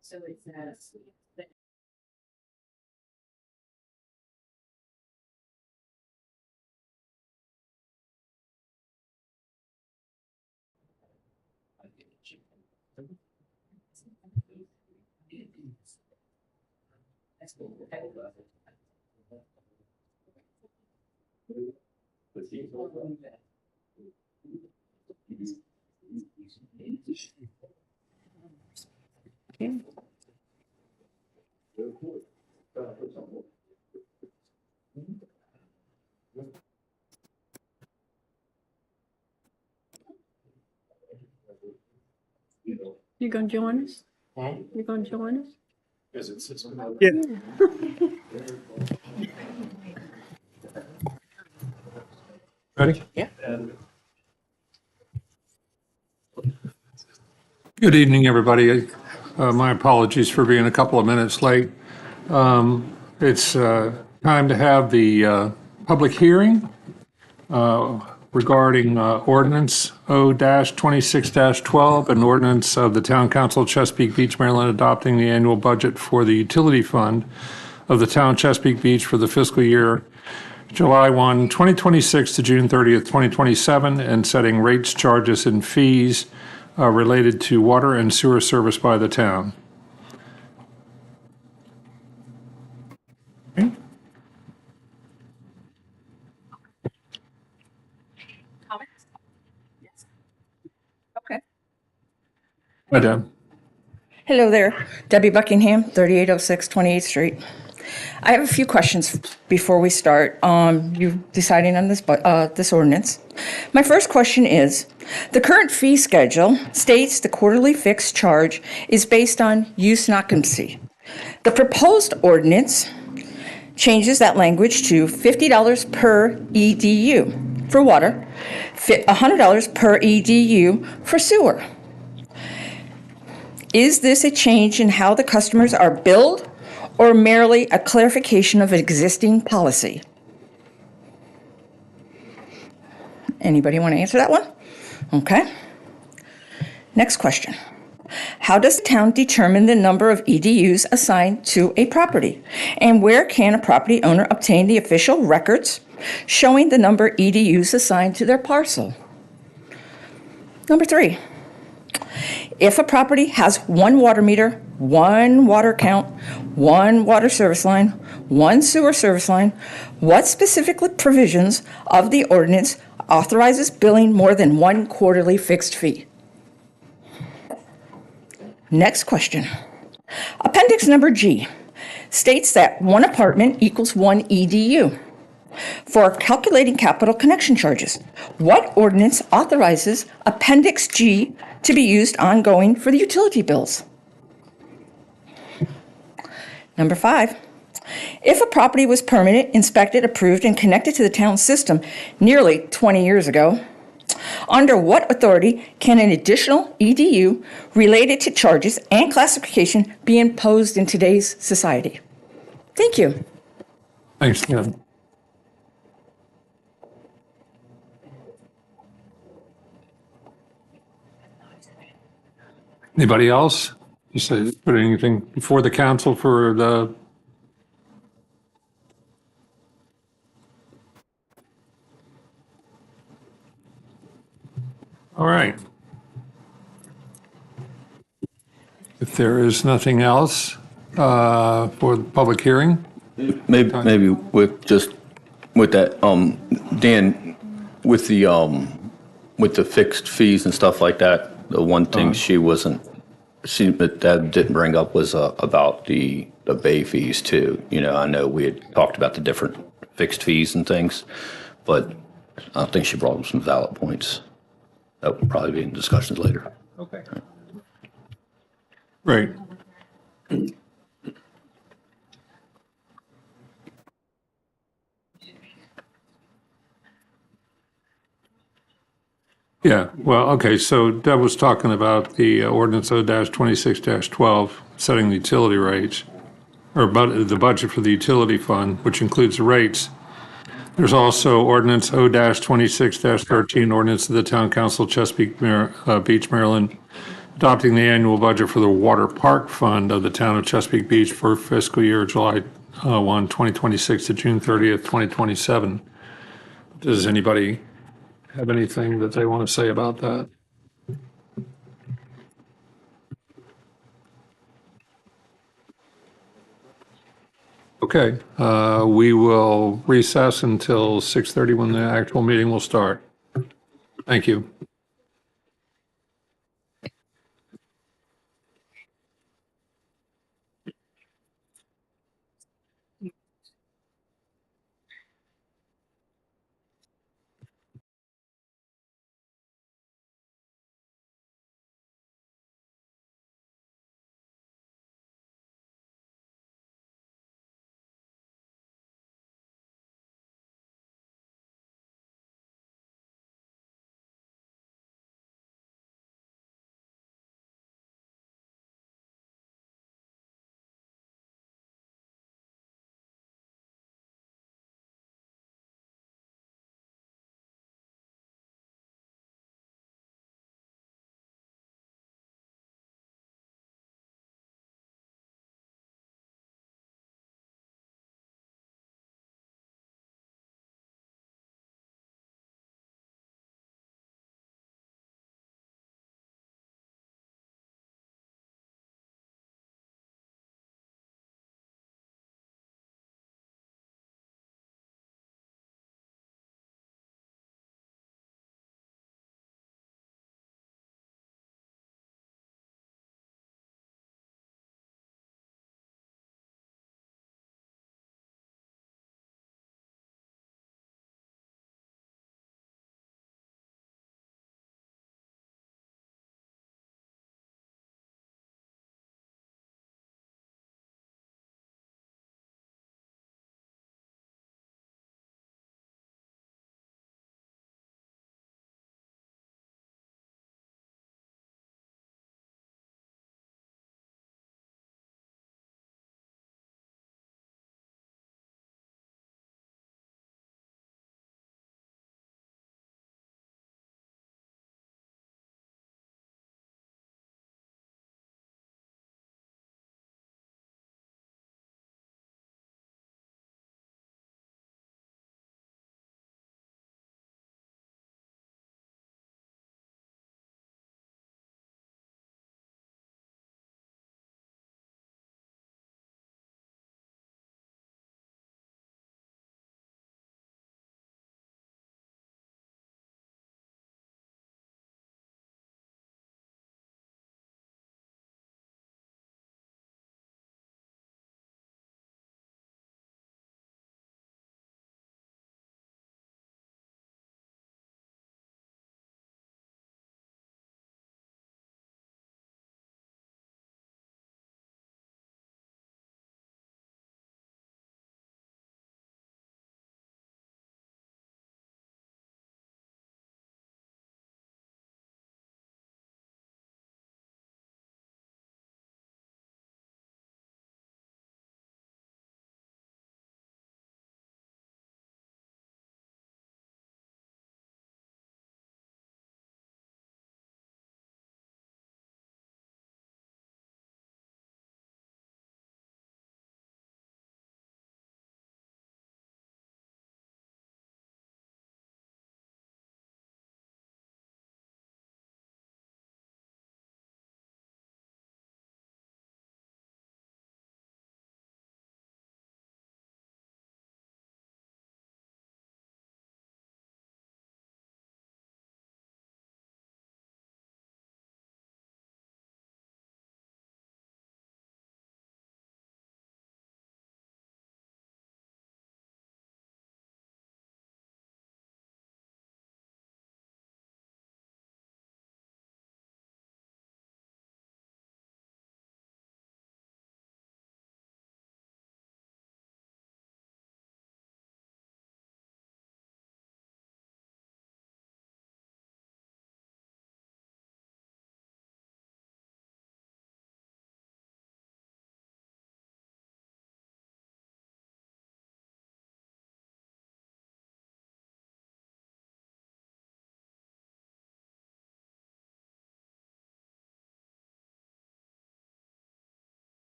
So it says that You gonna join us? You gonna join us? Yeah. Ready? Yeah. Good evening, everybody. My apologies for being a couple of minutes late. It's time to have the public hearing regarding ordinance O-26-12, an ordinance of the Town Council of Chesapeake Beach, Maryland, adopting the annual budget for the utility fund of the Town of Chesapeake Beach for the fiscal year July 1, 2026 to June 30th, 2027, and setting rates, charges, and fees related to water and sewer service by the town. Okay. Comments? Yes. Okay. Hi, Deb. Hello there, Debbie Buckingham, 3806 28th Street. I have a few questions before we start you deciding on this ordinance. My first question is, the current fee schedule states the quarterly fixed charge is based on use and occupancy. The proposed ordinance changes that language to $50 per EDU for water, $100 per EDU for sewer. Is this a change in how the customers are billed or merely a clarification of existing policy? Anybody want to answer that one? Okay. Next question. How does the town determine the number of EDUs assigned to a property? And where can a property owner obtain the official records showing the number of EDUs assigned to their parcel? Number 3. If a property has one water meter, one water account, one water service line, one sewer service line, what specific provisions of the ordinance authorizes billing more than one quarterly fixed fee? Next question. Appendix number G states that one apartment equals one EDU. For calculating capital connection charges, what ordinance authorizes Appendix G to be used ongoing for the utility bills? Number 5, if a property was permitted, inspected, approved, and connected to the town system nearly 20 years ago, under what authority can an additional EDU related to charges and classification be imposed in today's society? Thank you. Thanks, Deb. Anybody else? You say, put anything before the council for the? All right. If there is nothing else for the public hearing? Maybe with that, Dan, with the fixed fees and stuff like that, the one thing that didn't bring up was about the bay fees too. You know, I know we had talked about the different fixed fees and things, but I think she brought up some valid points. That will probably be in discussions later. Okay. Right. Yeah, well, okay, so Deb was talking about the ordinance O-26-12, setting the utility rates, or the budget for the utility fund, which includes the rates. There's also ordinance O-26-13, ordinance of the Town Council, Chesapeake Beach, Maryland, adopting the annual budget for the Water Park Fund of the Town of Chesapeake Beach for fiscal year July 1, 2026 to June 30th, 2027. Does anybody have anything that they want to say about that? Okay, we will recess until 6:30 when the actual meeting will start. Thank you.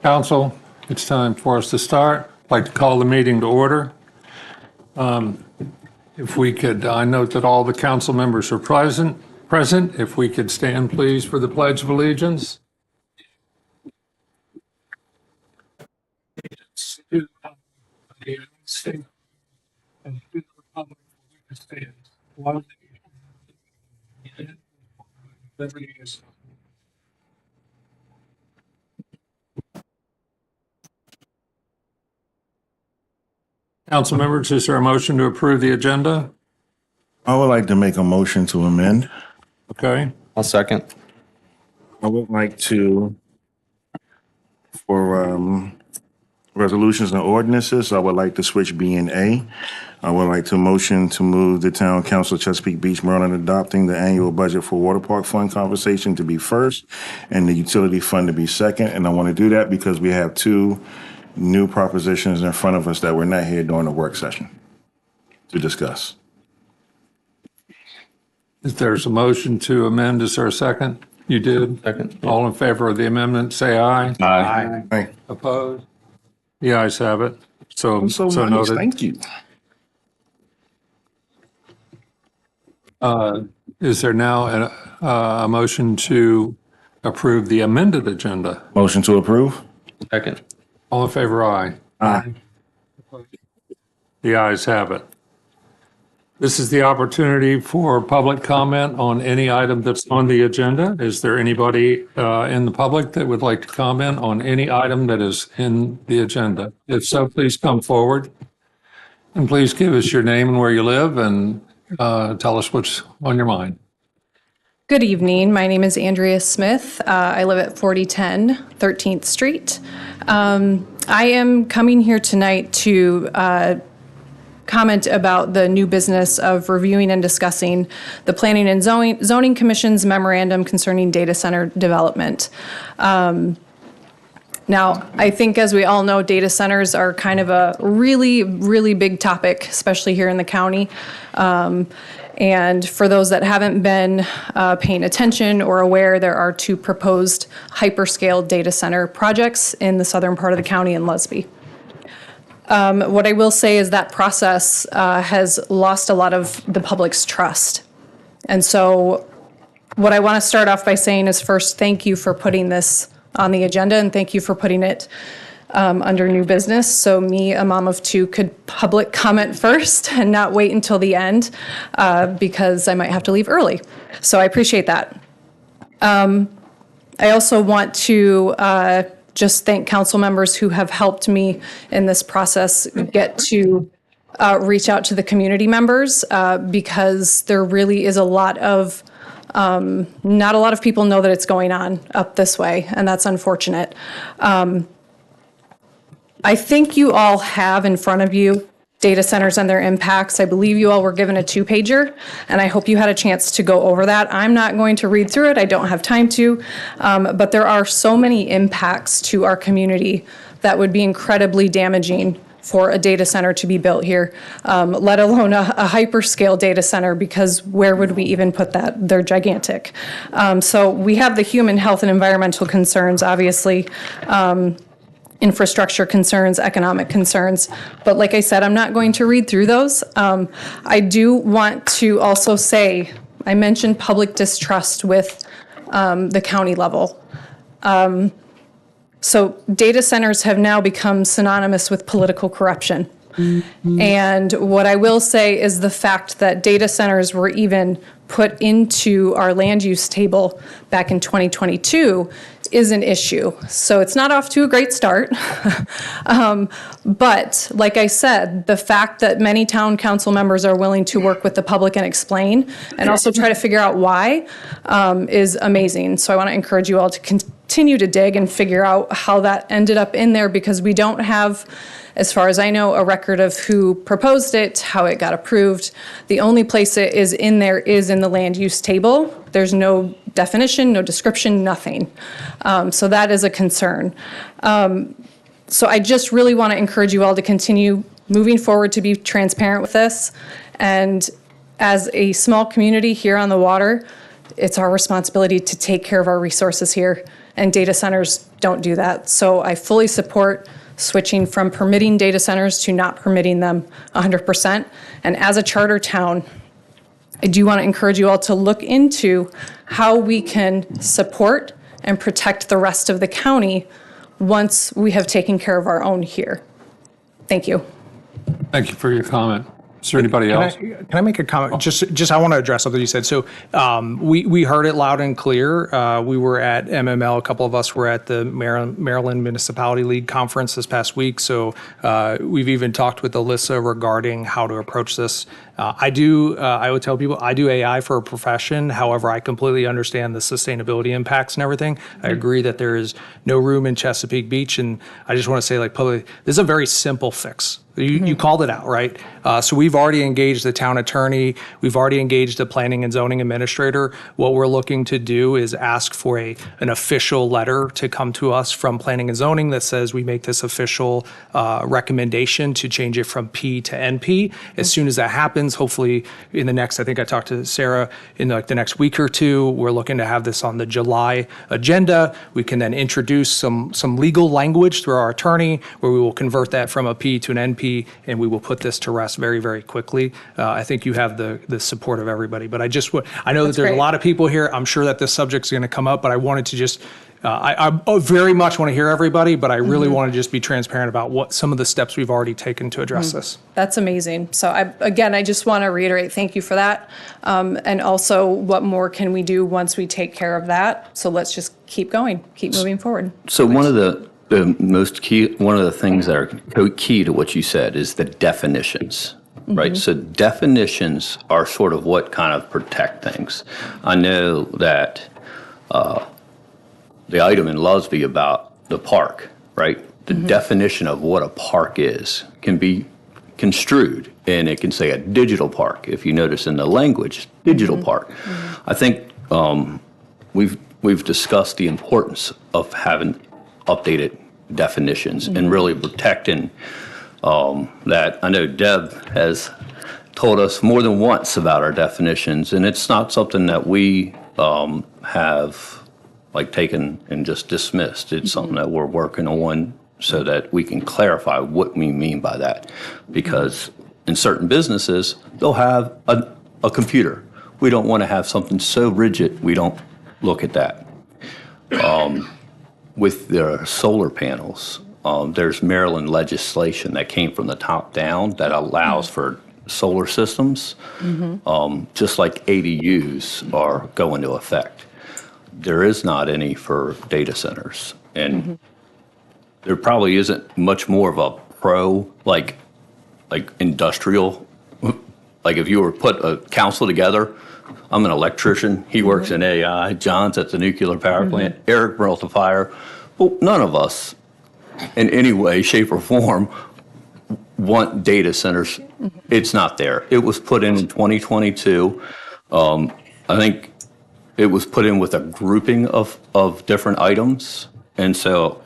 Council, it's time for us to start. I'd like to call the meeting to order. If we could, I note that all the council members are present. If we could stand, please, for the Pledge of Allegiance. To the United States and to the republic for which it stands, one nation, liberty is. Council members, is there a motion to approve the agenda? I would like to make a motion to amend. Okay, I'll second. I would like to, for resolutions and ordinances, I would like to switch B and A. I would like to motion to move the Town Council of Chesapeake Beach, Maryland adopting the annual budget for Water Park Fund conversation to be first and the utility fund to be second. And I want to do that because we have two new propositions in front of us that were not here during the work session to discuss. if there's a motion to amend, is there a second? You did? Second. All in favor of the amendment, say aye. Aye. Hey, Opposed? The ayes have it. So so nice. noted. Thank you. Is there now a motion to approve the amended agenda? Motion to approve? Second. All in favor, aye. Aye. The ayes have it. This is the opportunity for public comment on any item that's on the agenda. Is there anybody in the public that would like to comment on any item that is in the agenda? If so, please come forward. And please give us your name and where you live and tell us what's on your mind. Good evening. My name is Andrea Smith. I live at 4010 13th Street. I am coming here tonight to comment about the new business of reviewing and discussing the Planning and Zoning Commission's memorandum concerning data center development. Now, I think as we all know, data centers are kind of a really, really big topic, especially here in the county. And for those that haven't been paying attention or aware, there are two proposed hyperscale data center projects in the southern part of the county in Lusby. What I will say is that process has lost a lot of the public's trust. And so what I want to start off by saying is first, thank you for putting this on the agenda and thank you for putting it under new business. So me, a mom of two, could public comment first and not wait until the end because I might have to leave early. So I appreciate that. I also want to just thank council members who have helped me in this process get to reach out to the community members because there really is a lot of not a lot of people know that it's going on up this way, and that's unfortunate. I think you all have in front of you data centers and their impacts. I believe you all were given a 2-pager, and I hope you had a chance to go over that. I'm not going to read through it. I don't have time to, but there are so many impacts to our community that would be incredibly damaging for a data center to be built here, let alone a hyperscale data center, because where would we even put that? They're gigantic. So we have the human health and environmental concerns, obviously, infrastructure concerns, economic concerns. But like I said, I'm not going to read through those. I do want to also say, I mentioned public distrust with the county level. So data centers have now become synonymous with political corruption. Mm-hmm. And what I will say is the fact that data centers were even put into our land use table back in 2022 is an issue. So it's not off to a great start. But like I said, the fact that many town council members are willing to work with the public and explain and also try to figure out why is amazing. So I want to encourage you all to continue to dig and figure out how that ended up in there, because we don't have, as far as I know, a record of who proposed it, how it got approved. The only place it is in there is in the land use table. There's no definition, no description, nothing. So that is a concern. So I just really want to encourage you all to continue moving forward, to be transparent with this. And as a small community here on the water, it's our responsibility to take care of our resources here and data centers don't do that. So I fully support switching from permitting data centers to not permitting them 100%. And as a charter town, I do want to encourage you all to look into how we can support and protect the rest of the county once we have taken care of our own here. Thank you. Thank you for your comment. Is there anybody else? Can I make a comment? Just I want to address something you said. So we heard it loud and clear. We were at MML. A couple of us were at the Maryland Municipality League conference this past week. So we've even talked with Alyssa regarding how to approach this. I would tell people I do AI for a profession. However, I completely understand the sustainability impacts and everything. I agree that there is no room in Chesapeake Beach. And I just want to say, like, publicly, this is a very simple fix. You called it out, right? So we've already engaged the town attorney. We've already engaged the planning and zoning administrator. What we're looking to do is ask for an official letter to come to us from planning and zoning that says we make this official recommendation to change it from P to NP. As soon as that happens, hopefully in the next, I think I talked to Sarah, in the next week or two, we're looking to have this on the July agenda. We can then introduce some legal language through our attorney where we will convert that from a P to an NP, and we will put this to rest very, very quickly. I think you have the support of everybody. But I know that there's great. a lot of people here. I'm sure that this subject's going to come up, but I wanted to just, I very much want to hear everybody, but I really want to just be transparent about what some of the steps we've already taken to address this. That's amazing. So I just want to reiterate, thank you for that. And also, what more can we do once we take care of that? So let's just keep going, keep moving forward. So one of the things that are key to what you said is the definitions, right? So definitions are sort of what kind of protect things. I know that the item in Lusby about the park, right? The definition of what a park is can be construed, and it can say a digital park. If you notice in the language, digital park. I think we've discussed the importance of having updated definitions and really protecting that. I know Deb has told us more than once about our definitions, and it's not something that we have like taken and just dismissed. It's something that we're working on so that we can clarify what we mean by that. Because in certain businesses, they'll have a computer. We don't want to have something so rigid, we don't look at that. With the solar panels, there's Maryland legislation that came from the top down that allows for solar systems, just like ADUs are going to effect. There is not any for data centers. And there probably isn't much more of a pro, like industrial, like if you were put a council together. I'm an electrician. He works in AI. John's at the nuclear power plant. Eric built a fire. Well, none of us, in any way, shape, or form, want data centers. It's not there. It was put in 2022. I think it was put in with a grouping of different items. And so,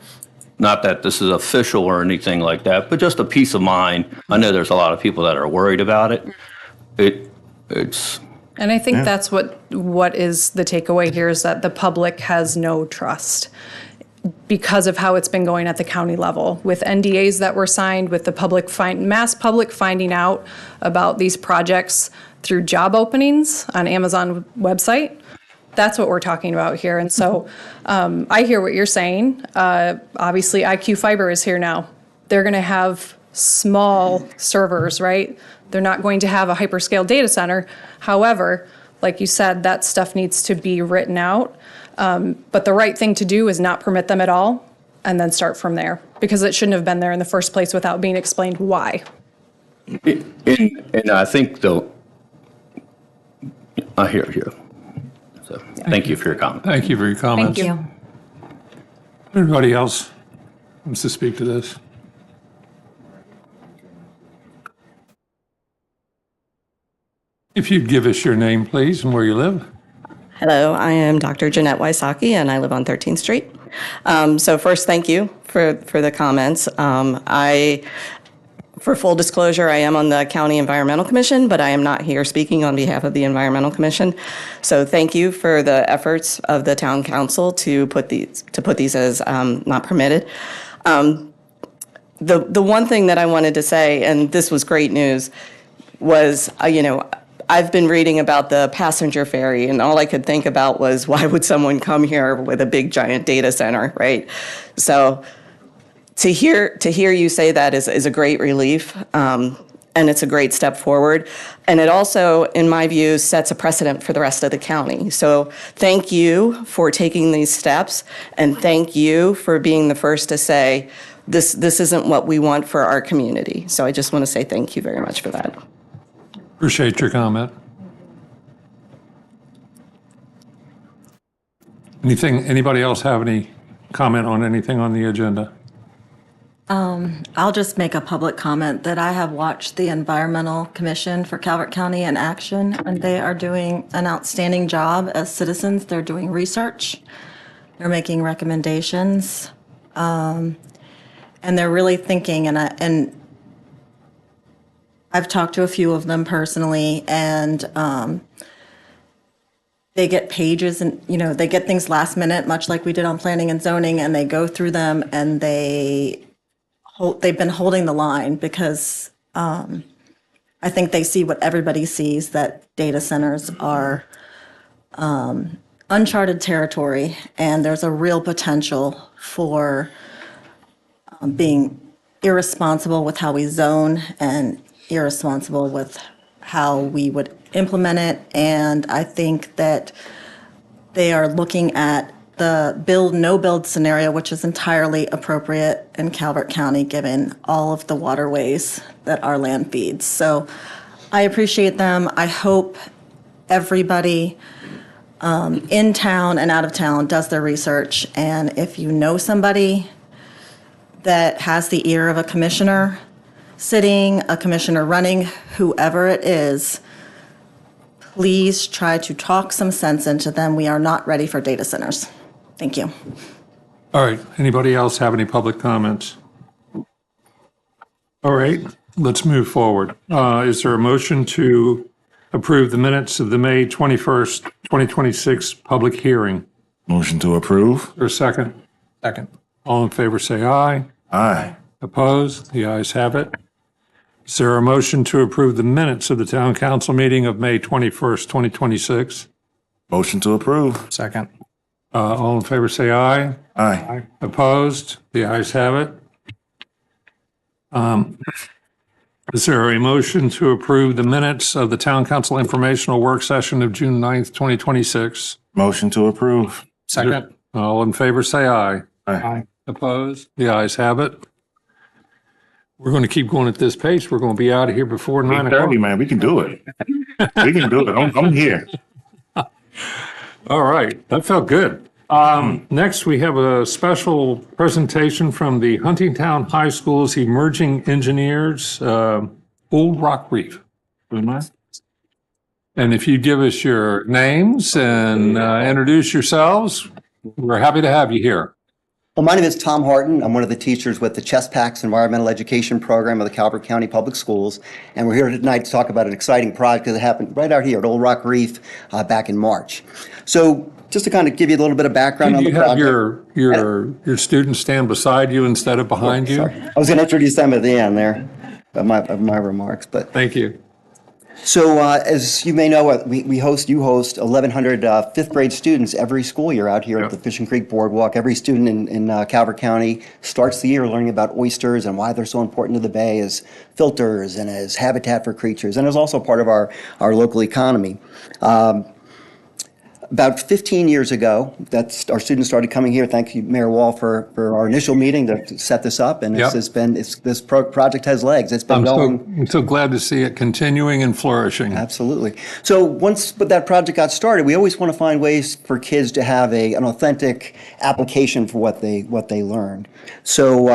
not that this is official or anything like that, but just a peace of mind. I know there's a lot of people that are worried about it. It's. And I think that's what is the takeaway here, is that the public has no trust because of how it's been going at the county level, with NDAs that were signed, with the mass public finding out about these projects through job openings on Amazon website. That's what we're talking about here. And so I hear what you're saying. Obviously, IQ Fiber is here now. They're going to have small servers, right? They're not going to have a hyperscale data center. However, like you said, that stuff needs to be written out. But the right thing to do is not permit them at all and then start from there, because it shouldn't have been there in the first place without being explained why. And I think, though, I hear you. So thank you for your comment. Thank you for your comments. Thank you. Everybody else wants to speak to this? If you'd give us your name, please, and where you live. Hello, I am Dr. Jeanette Wysocki, and I live on 13th Street. So first, thank you for the comments. For full disclosure, I am on the County Environmental Commission, but I am not here speaking on behalf of the Environmental Commission. So thank you for the efforts of the town council to put these as not permitted. The one thing that I wanted to say, and this was great news, was, I've been reading about the passenger ferry, and all I could think about was, why would someone come here with a big giant data center, right? So to hear you say that is a great relief, and it's a great step forward. And it also, in my view, sets a precedent for the rest of the county. So thank you for taking these steps, and thank you for being the first to say, this isn't what we want for our community. So I just want to say thank you very much for that. Appreciate your comment. Anybody else have any comment on anything on the agenda? I'll just make a public comment that I have watched the Environmental Commission for Calvert County in action, and they are doing an outstanding job as citizens. They're doing research, they're making recommendations, and they're really thinking, and I've talked to a few of them personally, and they get pages and, they get things last minute, much like we did on planning and zoning, and they go through them, and they've been holding the line because I think they see what everybody sees, that data centers are uncharted territory, and there's a real potential for being irresponsible with how we zone and irresponsible with how we would implement it. And I think that they are looking at the build, no build scenario, which is entirely appropriate in Calvert County, given all of the waterways that our land feeds. So I appreciate them. I hope everybody in town and out of town does their research. And if you know somebody that has the ear of a commissioner sitting, a commissioner running, whoever it is, please try to talk some sense into them. We are not ready for data centers. Thank you. All right, anybody else have any public comments? All right, let's move forward. Is there a motion to approve the minutes of the May 21st, 2026 public hearing? Motion to approve. Or a second? Second. All in favor, say aye. Aye. Opposed? The ayes have it. Is there a motion to approve the minutes of the town council meeting of May 21st, 2026? Motion to approve. Second. All in favor, say aye. Aye. Opposed? The ayes have it. Is there a motion to approve the minutes of the town council informational work session of June 9th, 2026? Motion to approve. Second. All in favor, say aye. Aye. Opposed? The ayes have it. We're going to keep going at this pace. We're going to be out of here before 9 o'clock. 8:30, man. We can do it. We can do it. I'm here. All right, that felt good. Next, we have a special presentation from the Huntingtown High School's Emerging Engineers, Old Rock Reef. And if you give us your names and introduce yourselves, we're happy to have you here. Well, my name is Tom Harton. I'm one of the teachers with the ChestPACS Environmental Education Program of the Calvert County Public Schools. And we're here tonight to talk about an exciting project that happened right out here at Old Rock Reef back in March. So just to kind of give you a little bit of background on the project. You have your students stand beside you instead of behind you? Sorry. I was going to introduce them at the end there of my remarks. But Thank you. So as you may know, you host 1,100 fifth grade students every school year out here at the Fishing Creek Boardwalk. Every student in Calvert County starts the year learning about oysters and why they're so important to the bay as filters and as habitat for creatures, and as also part of our local economy. About 15 years ago, our students started coming here. Thank you, Mayor Wall, for our initial meeting to set this up. And this project has legs. It's been going. I'm so glad to see it continuing and flourishing. Absolutely. So once that project got started, we always want to find ways for kids to have an authentic application for what they learned. So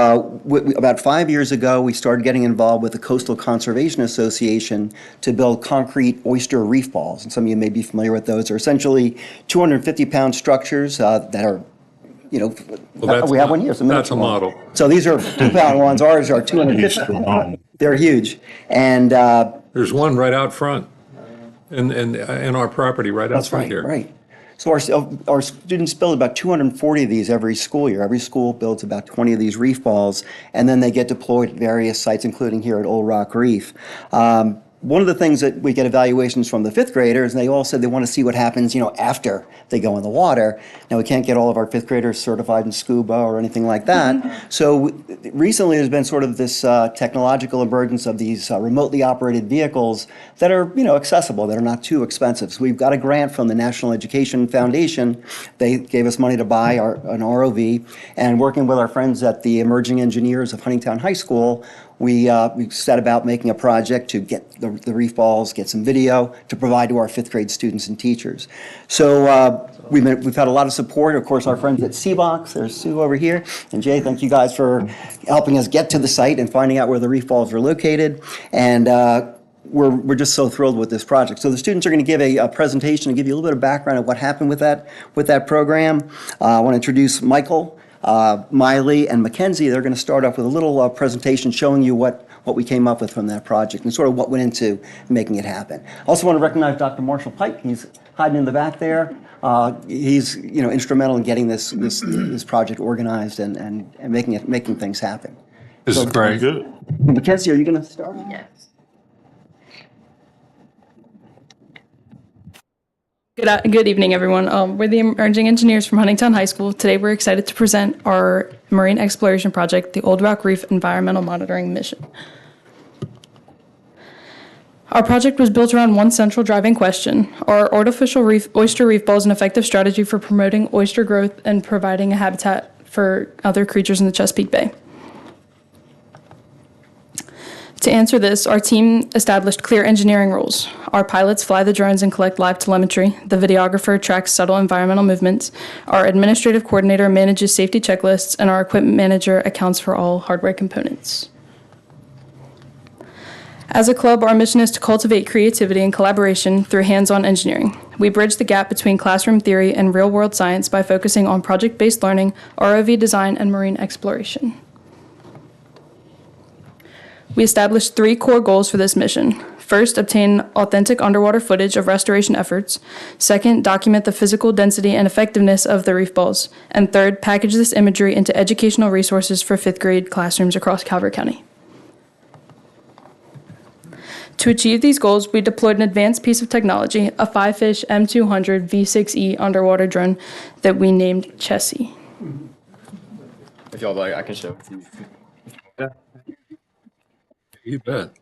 about 5 years ago, we started getting involved with the Coastal Conservation Association to build concrete oyster reef balls. And some of you may be familiar with those. They're essentially 250-pound structures that are we have one here. It's That's a miniature one. model. So these are 2-pound ones. Ours are 250. They're huge. And There's one right out front in our property, right out that's front right, here. right. So our students build about 240 of these every school year. Every school builds about 20 of these reef balls, and then they get deployed at various sites, including here at Old Rock Reef. One of the things that we get evaluations from the fifth graders, and they all said they want to see what happens, after they go in the water. Now, we can't get all of our fifth graders certified in scuba or anything like that. So recently, there's been sort of this technological emergence of these remotely operated vehicles that are, accessible, that are not too expensive. So we've got a grant from the National Education Foundation. They gave us money to buy an ROV, and working with our friends at the Emerging Engineers of Huntingtown High School, we set about making a project to get the reef balls, get some video to provide to our fifth grade students and teachers. So we've had a lot of support. Of course, our friends at Seabox, there's Sue over here, and Jay, thank you guys for helping us get to the site and finding out where the reef balls are located. And we're just so thrilled with this project. So the students are going to give a presentation and give you a little bit of background of what happened with that program. I want to introduce Michael, Miley, and Mackenzie. They're going to start off with a little presentation showing you what we came up with from that project and sort of what went into making it happen. I also want to recognize Dr. Marshall Pike. He's hiding in the back there. He's instrumental in getting this project organized and making things happen. This is great. Good. Mackenzie, are you going to start? Yes. Good evening, everyone. We're the Emerging Engineers from Huntingtown High School. Today, we're excited to present our marine exploration project, the Old Rock Reef Environmental Monitoring Mission. Our project was built around one central driving question: are artificial oyster reef balls an effective strategy for promoting oyster growth and providing a habitat for other creatures in the Chesapeake Bay? To answer this, our team established clear engineering rules. Our pilots fly the drones and collect live telemetry. The videographer tracks subtle environmental movements. Our administrative coordinator manages safety checklists, and our equipment manager accounts for all hardware components. As a club, our mission is to cultivate creativity and collaboration through hands-on engineering. We bridge the gap between classroom theory and real-world science by focusing on project-based learning, ROV design, and marine exploration. We established 3 core goals for this mission. First, obtain authentic underwater footage of restoration efforts. Second, document the physical density and effectiveness of the reef balls. And third, package this imagery into educational resources for 5th grade classrooms across Calvert County. To achieve these goals, we deployed an advanced piece of technology, a Fivefish M200 V6E underwater drone that we named Chessie. If y'all like, I can show it to you. You bet.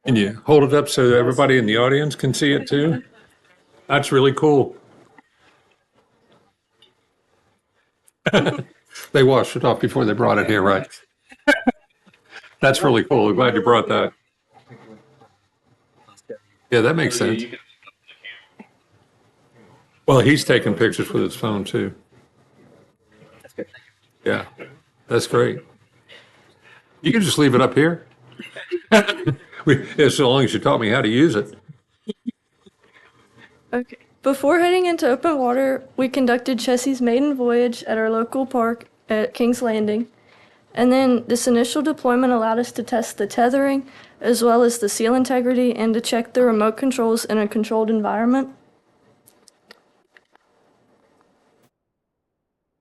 Can you hold it up so everybody in the audience can see it too? That's really cool. They washed it off before they brought it here, right? That's really cool. I'm glad you brought that. Yeah, that makes sense. Well, he's taking pictures with his phone too. Yeah, that's great. You can just leave it up here. As long as you taught me how to use it. Okay. Before heading into open water, we conducted Chessie's maiden voyage at our local park at King's Landing. And then this initial deployment allowed us to test the tethering, as well as the seal integrity, and to check the remote controls in a controlled environment.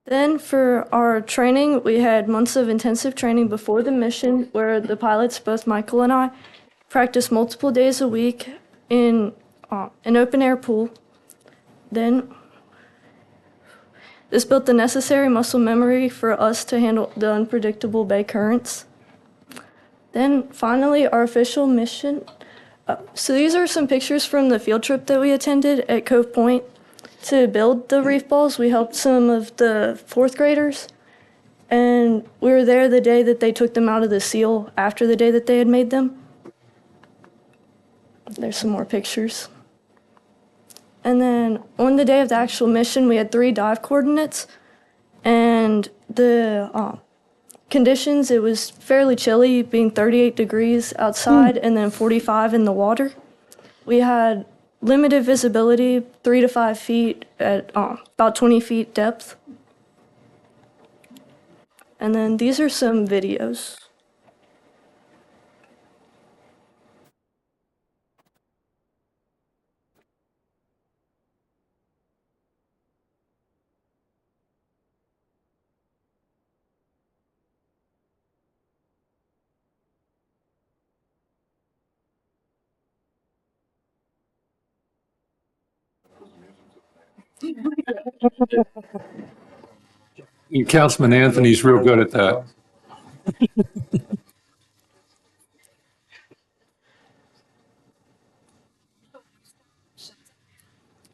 Then for our training, we had months of intensive training before the mission, where the pilots, both Michael and I, practiced multiple days a week in an open-air pool. Then this built the necessary muscle memory for us to handle the unpredictable bay currents. Then finally, our official mission. So these are some pictures from the field trip that we attended at Cove Point to build the reef balls. We helped some of the 4th graders, and we were there the day that they took them out of the seal after the day that they had made them. There's some more pictures. And then on the day of the actual mission, we had 3 dive coordinates, and and the conditions, it was fairly chilly, being 38 degrees outside and then 45 in the water. We had limited visibility, 3 to 5 feet at about 20 feet depth. And then these are some videos. Councilman Anthony's real good at that.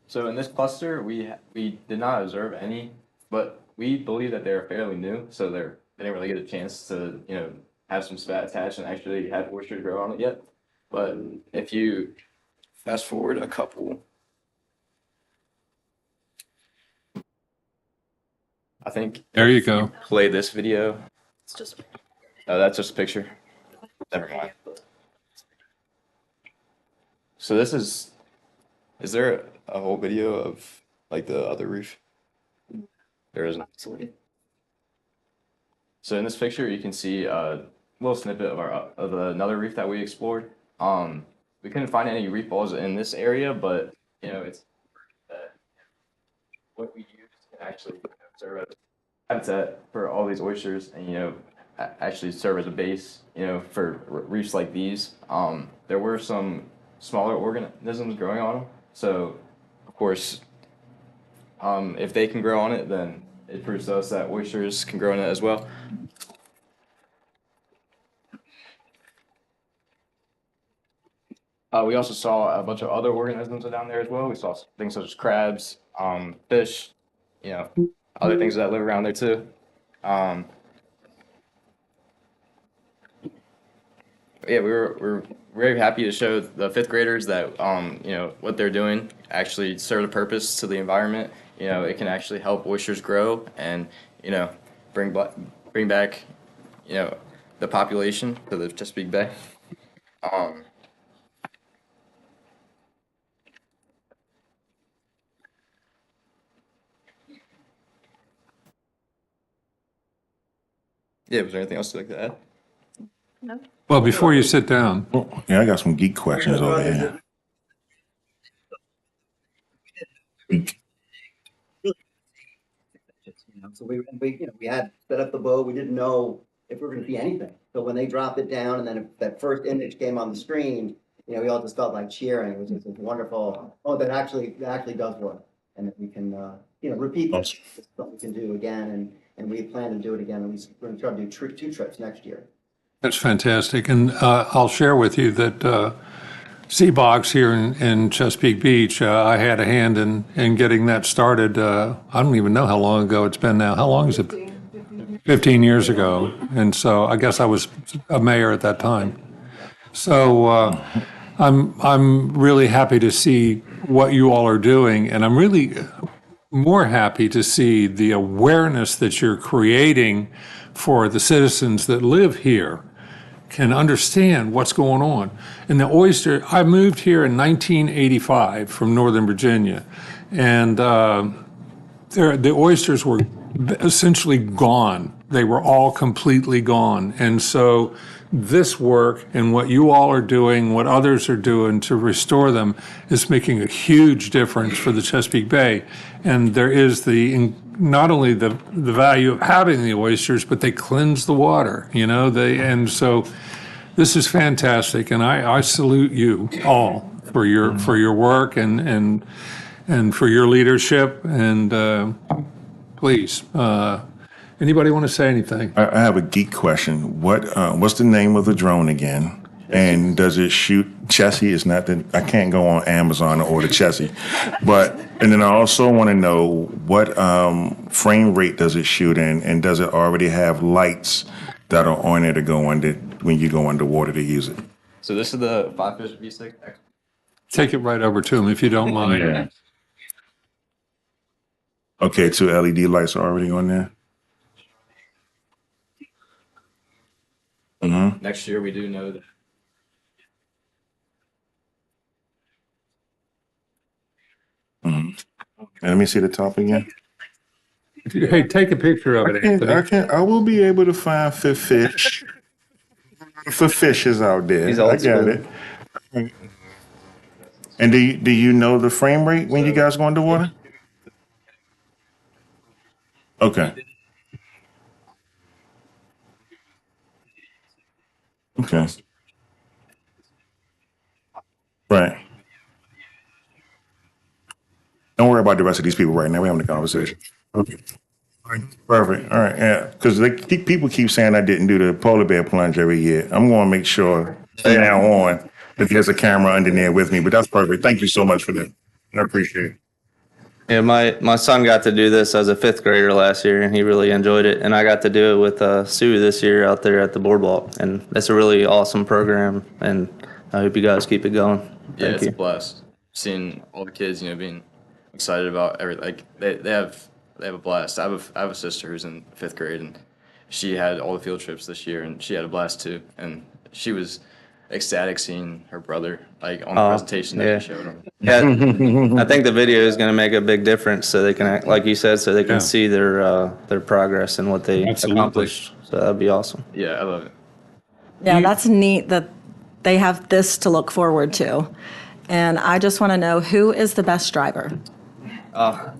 So in this cluster, we did not observe any, but we believe that they're fairly new, so they didn't really get a chance to, you know, have some spat attached and actually have oysters grow on it yet. But if you fast forward a couple, I think. There you go. Play this video. It's just. Oh, that's just a picture. Never mind. So this is there a whole video of like the other reef? There isn't. So in this picture, you can see a little snippet of another reef that we explored. We couldn't find any reef balls in this area, but you know, it's what we use to actually serve as habitat for all these oysters, and you know, actually serve as a base, you know, for reefs like these. There were some smaller organisms growing on them, so of course, if they can grow on it, then it proves to us that oysters can grow in it as well. We also saw a bunch of other organisms down there as well. We saw things such as crabs, fish, you know, other things that live around there too. Yeah, we're very happy to show the fifth graders that you know, what they're doing actually serve a purpose to the environment. You know, it can actually help oysters grow and, you know, bring back, you know, the population to the Chesapeake Bay. Yeah, was there anything else you'd like to add? No. Well, before you sit down, Yeah, I got some geek questions over here. So we had set up the boat, we didn't know if we were gonna see anything. So when they dropped it down and then that first image came on the screen, you know, we all just felt like cheering, which is wonderful. Oh, that actually does work. And that we can, you know, repeat this, it's something we can do again, and we plan to do it again, and we're gonna try to do 2 trips next year. that's fantastic. And I'll share with you that Seabox here in Chesapeake Beach, I had a hand in getting that started. I don't even know how long ago it's been now. How long is it? 15 years ago. And so I guess I was a mayor at that time. So I'm really happy to see what you all are doing, and I'm really more happy to see the awareness that you're creating for the citizens that live here can understand what's going on. And the oyster, I moved here in 1985 from Northern Virginia, and the oysters were essentially gone. They were all completely gone. And so this work and what you all are doing, what others are doing to restore them is making a huge difference for the Chesapeake Bay. And there is not only the value of having the oysters, but they cleanse the water, you know, and so this is fantastic. And I salute you all for your work and for your leadership. And please, anybody want to say anything? I have a geek question. What's the name of the drone again? And does it shoot Chessie? It's not that I can't go on Amazon and order Chessie, and then I also want to know what frame rate does it shoot in, and does it already have lights that are on it to go under when you go underwater to use it? So this is the Five-Fish V6. Take it right over to him if you don't mind. Yeah. Okay, 2 LED lights are already on there? Next year, we do know that. And let me see the top again. Hey, take a picture of it, Anthony. I will be able to find for fish. For fishes out there. He's I old got school. it. And do you know the frame rate when you guys go underwater? Okay. Okay. Right. Don't worry about the rest of these people right now. We're having a conversation. Okay. All right. Perfect. All right. Yeah. Because people keep saying I didn't do the polar bear plunge every year. I'm going to make sure from now on that there's a camera under there with me. But that's perfect. Thank you so much for that. I appreciate it. Yeah, my son got to do this as a 5th grader last year, and he really enjoyed it. And I got to do it with Sue this year out there at the boardwalk. And it's a really awesome program, and I hope you guys keep it going. Yeah, Thank it's you. a blast. Seeing all the kids, being excited about everything. Like they have a blast. I have a sister who's in 5th grade, and she had all the field trips this year, and she had a blast too. And she was ecstatic seeing her brother on the presentation that you showed him. Yeah, I think the video is going to make a big difference, so they can act, like you said, so they can see their progress and what they accomplished. So that'd be awesome. Yeah, I love it. Yeah, that's neat that they have this to look forward to. And I just want to know, who is the best driver? Okay,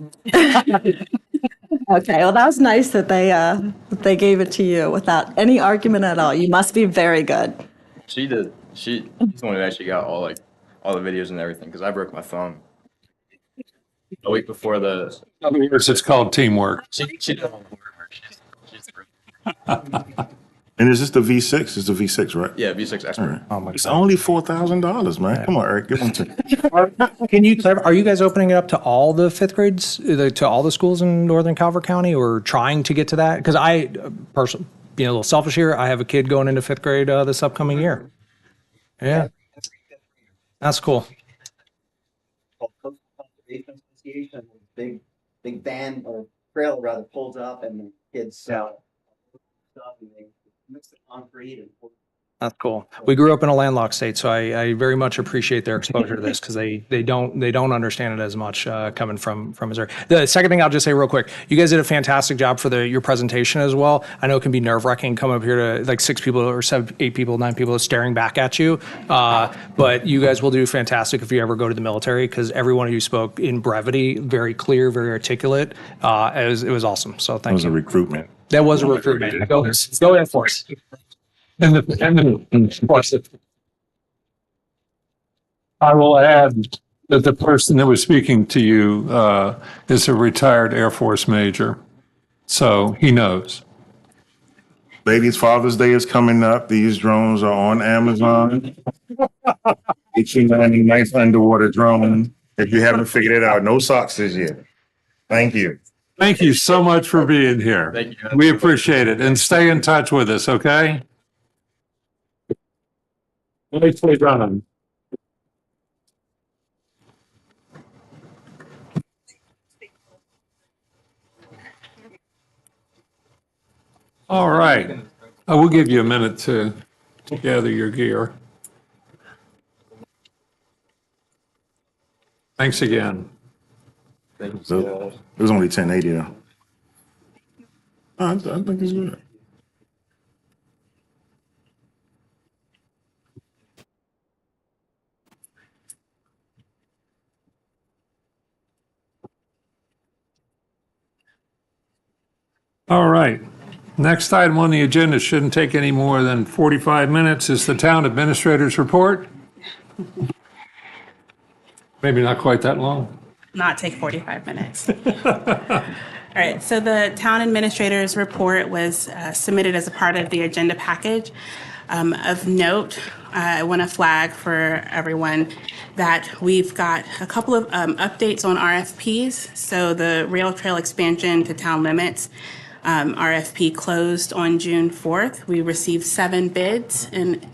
well, that was nice that they gave it to you without any argument at all. You must be very good. She did. She's the one who actually got all the videos and everything because I broke my phone a week before the. In other words, it's called teamwork. She did all the work. She's And is this the V6? It's the V6, right? Yeah, V6 Expert. Oh my! It's only $4,000, man. Come on, Eric. Give one to me. Can you clarify, are you guys opening it up to all the 5th grades, to all the schools in Northern Calvert County, or trying to get to that? Because I, personally, being a little selfish here, I have a kid going into 5th grade this upcoming year. Yeah. That's cool. Coastal Conservation Association, big van or trailer rather pulls up and the kids stuff and they mix the concrete and. That's cool. We grew up in a landlocked state, so I very much appreciate their exposure to this because they don't understand it as much coming from Missouri. The second thing I'll just say real quick, you guys did a fantastic job for your presentation as well. I know it can be nerve-wracking come up here to like 6 people or 7, 8 people, 9 people staring back at you, but you guys will do fantastic if you ever go to the military because every one of you spoke in brevity, very clear, very articulate. It was awesome. So That thank was a you. recruitment. That was a recruitment. Go Air Force. And I will add that the person that was speaking to you is a retired Air Force major, so he knows. Ladies, Father's Day is coming up. These drones are on Amazon. Get you a nice underwater drone. If you haven't figured it out, no socks this year. Thank you. Thank you so much for being here. Thank you. We appreciate it, and stay in touch with us, okay? Nicely done. All right. I will give you a minute to gather your gear. Thanks again. So, it was only 1080 though. I think it's good. All right. Next item on the agenda shouldn't take any more than 45 minutes is the town administrator's report. Maybe not quite that long. Not take 45 minutes. All right, so the town administrator's report was submitted as a part of the agenda package. Of note, I want to flag for everyone that we've got a couple of updates on RFPs. So the rail trail expansion to town limits, RFP closed on June 4th. We received 7 bids, and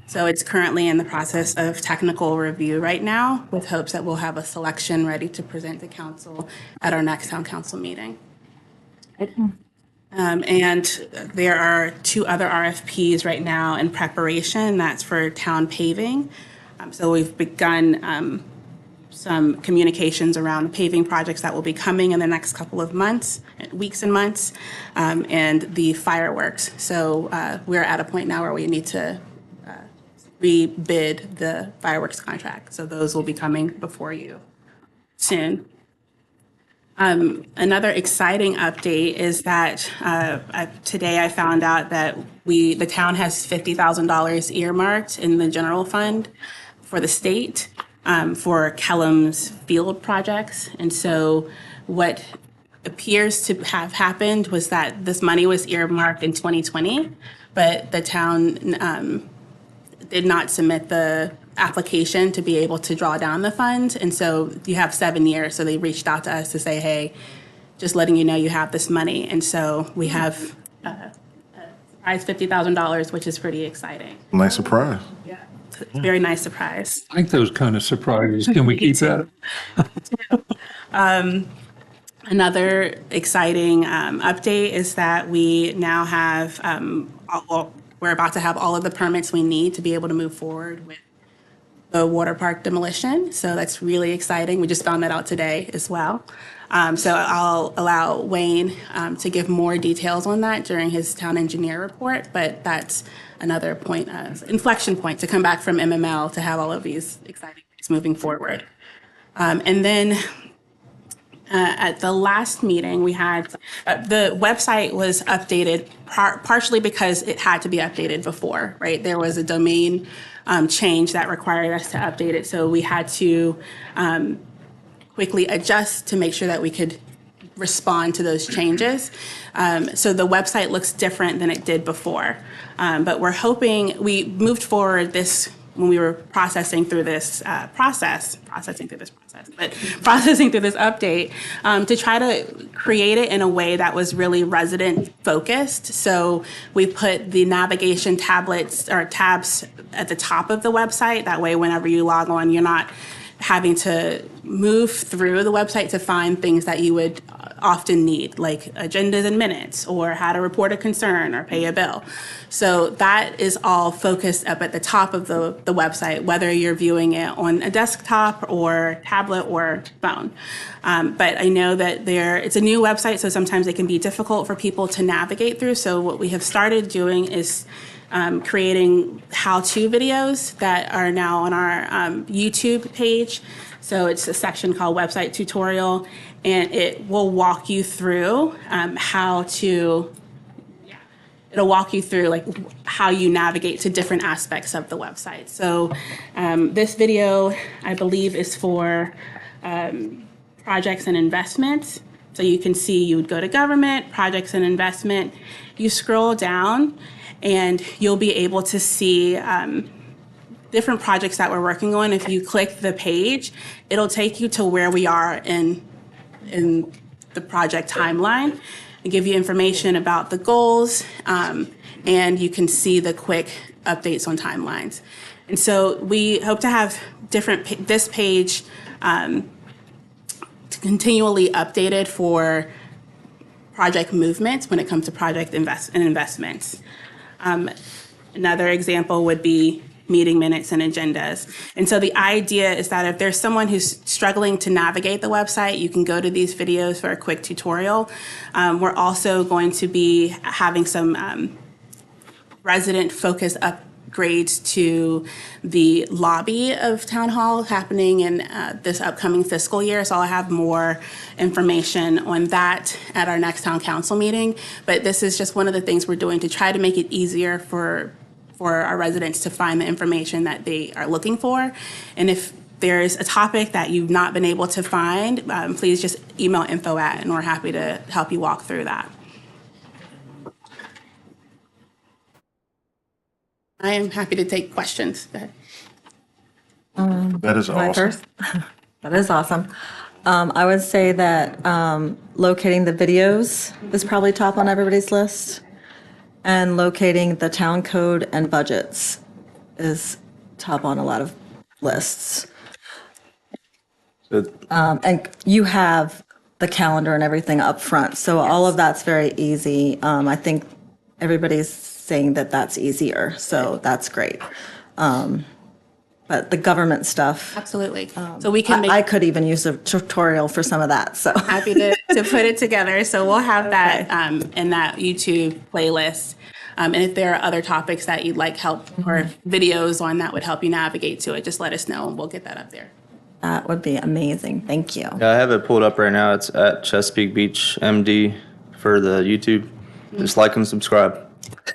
so it's currently in the process of technical review right now, with hopes that we'll have a selection ready to present to council at our next town council meeting. And there are 2 other RFPs right now in preparation. That's for town paving. So we've begun some communications around paving projects that will be coming in the next couple of months, weeks and months, and the fireworks. So we're at a point now where we need to rebid the fireworks contract. So those will be coming before you soon. Another exciting update is that today I found out that the town has $50,000 earmarked in the general fund for the state for Kellum's field projects. And so what appears to have happened was that this money was earmarked in 2020, but the town did not submit the application to be able to draw down the funds. And so you have 7 years. So they reached out to us to say, hey, just letting you know you have this money. And so we have $50,000, which is pretty exciting. Nice surprise. Yeah. It's a very nice surprise. I like those kind of surprises. Can we keep that? Another exciting update is that we now have, we're about to have all of the permits we need to be able to move forward with the water park demolition. So that's really exciting. We just found that out today as well. So I'll allow Wayne to give more details on that during his town engineer report, but that's another point of inflection point to come back from MML to have all of these exciting things moving forward. And then at the last meeting we had, the website was updated partially because it had to be updated before, right? There was a domain change that required us to update it. So we had to quickly adjust to make sure that we could respond to those changes. So the website looks different than it did before. But we're hoping, we moved forward this when we were processing through this processing through this update to try to create it in a way that was really resident focused. So we put the navigation tablets or tabs at the top of the website. That way, whenever you log on, you're not having to move through the website to find things that you would often need, like agendas and minutes, or how to report a concern or pay a bill. So that is all focused up at the top of the website, whether you're viewing it on a desktop or tablet or phone. But I know that it's a new website, so sometimes it can be difficult for people to navigate through. So what we have started doing is creating how-to videos that are now on our YouTube page. So it's a section called Website Tutorial, and it will walk you through it'll walk you through like how you navigate to different aspects of the website. So this video, I believe, is for projects and investments. So you can see you would go to government, projects and investment. You scroll down, and you'll be able to see different projects that we're working on. If you click the page, it'll take you to where we are in the project timeline and give you information about the goals, and you can see the quick updates on timelines. And so we hope to have this page continually updated for project movements when it comes to project investments. Another example would be meeting minutes and agendas. And so the idea is that if there's someone who's struggling to navigate the website, you can go to these videos for a quick tutorial. We're also going to be having some resident-focused upgrades to the lobby of Town Hall happening in this upcoming fiscal year. So I'll have more information on that at our next town council meeting. But this is just one of the things we're doing to try to make it easier for our residents to find the information that they are looking for. And if there's a topic that you've not been able to find, please just email info@, and we're happy to help you walk through that. I am happy to take questions. Go ahead. That is awesome. That is awesome. I would say that locating the videos is probably top on everybody's list. And locating the town code and budgets is top on a lot of lists. And you have the calendar and everything up front. So all of that's very easy. I think everybody's saying that that's easier, so that's great. But the government stuff. Absolutely. So we can make. I could even use a tutorial for some of that, so. Happy to put it together. So we'll have that in that YouTube playlist. And if there are other topics that you'd like help or videos on that would help you navigate to it, just let us know and we'll get that up there. That would be amazing. Thank you. Yeah, I have it pulled up right now. It's at Chesapeake Beach MD for the YouTube. Just like and subscribe.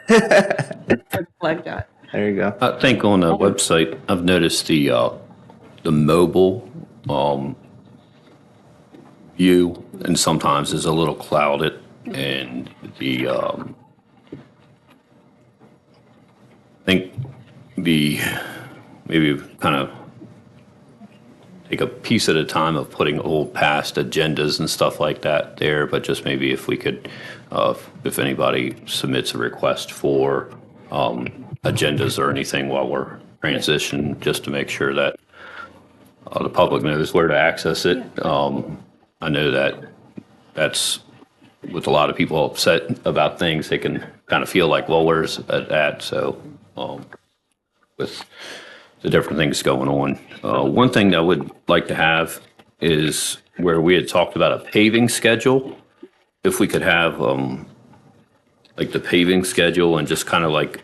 Plug that. There you go. I think on the website, I've noticed the mobile view, and sometimes is a little clouded, and the I think maybe kind of take a piece at a time of putting old past agendas and stuff like that there, but just maybe if we could, if anybody submits a request for agendas or anything while we're transitioning, just to make sure that the public knows where to access it. I know that's with a lot of people upset about things, they can kind of feel like, well, where's it at? So with the different things going on. One thing that I would like to have is where we had talked about a paving schedule. If we could have like the paving schedule and just kind of like,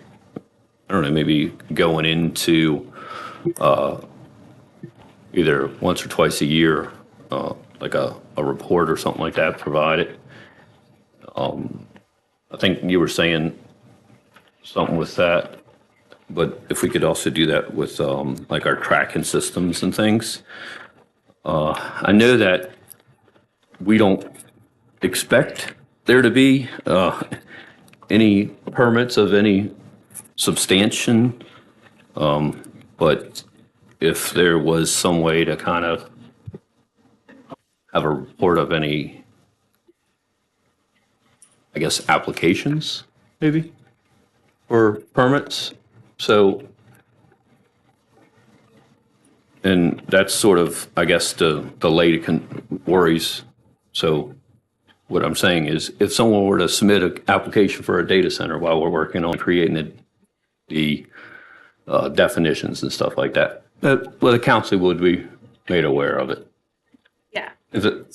I don't know, maybe going into either once or twice a year, like a report or something like that provided. I think you were saying something with that, but if we could also do that with like our tracking systems and things. I know that we don't expect there to be any permits of any substantiation, but if there was some way to kind of have a report of any, I guess, applications, maybe, for permits. So, and that's sort of, I guess, the lady worries. So what I'm saying is if someone were to submit an application for a data center while we're working on creating the definitions and stuff like that, well, the council would be made aware of it. Yeah. Is it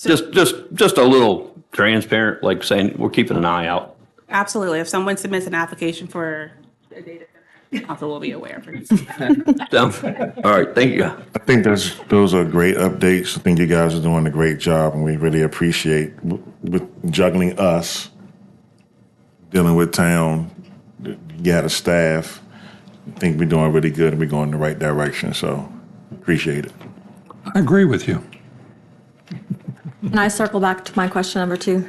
just a little transparent, like saying we're keeping an eye out? Absolutely. If someone submits an application for a data center, council will be aware of it. All right, thank you. I think those are great updates. I think you guys are doing a great job, and we really appreciate with juggling us, dealing with town. You had a staff. I think we're doing really good, and we're going in the right direction. So appreciate it. I agree with you. Can I circle back to my question number 2?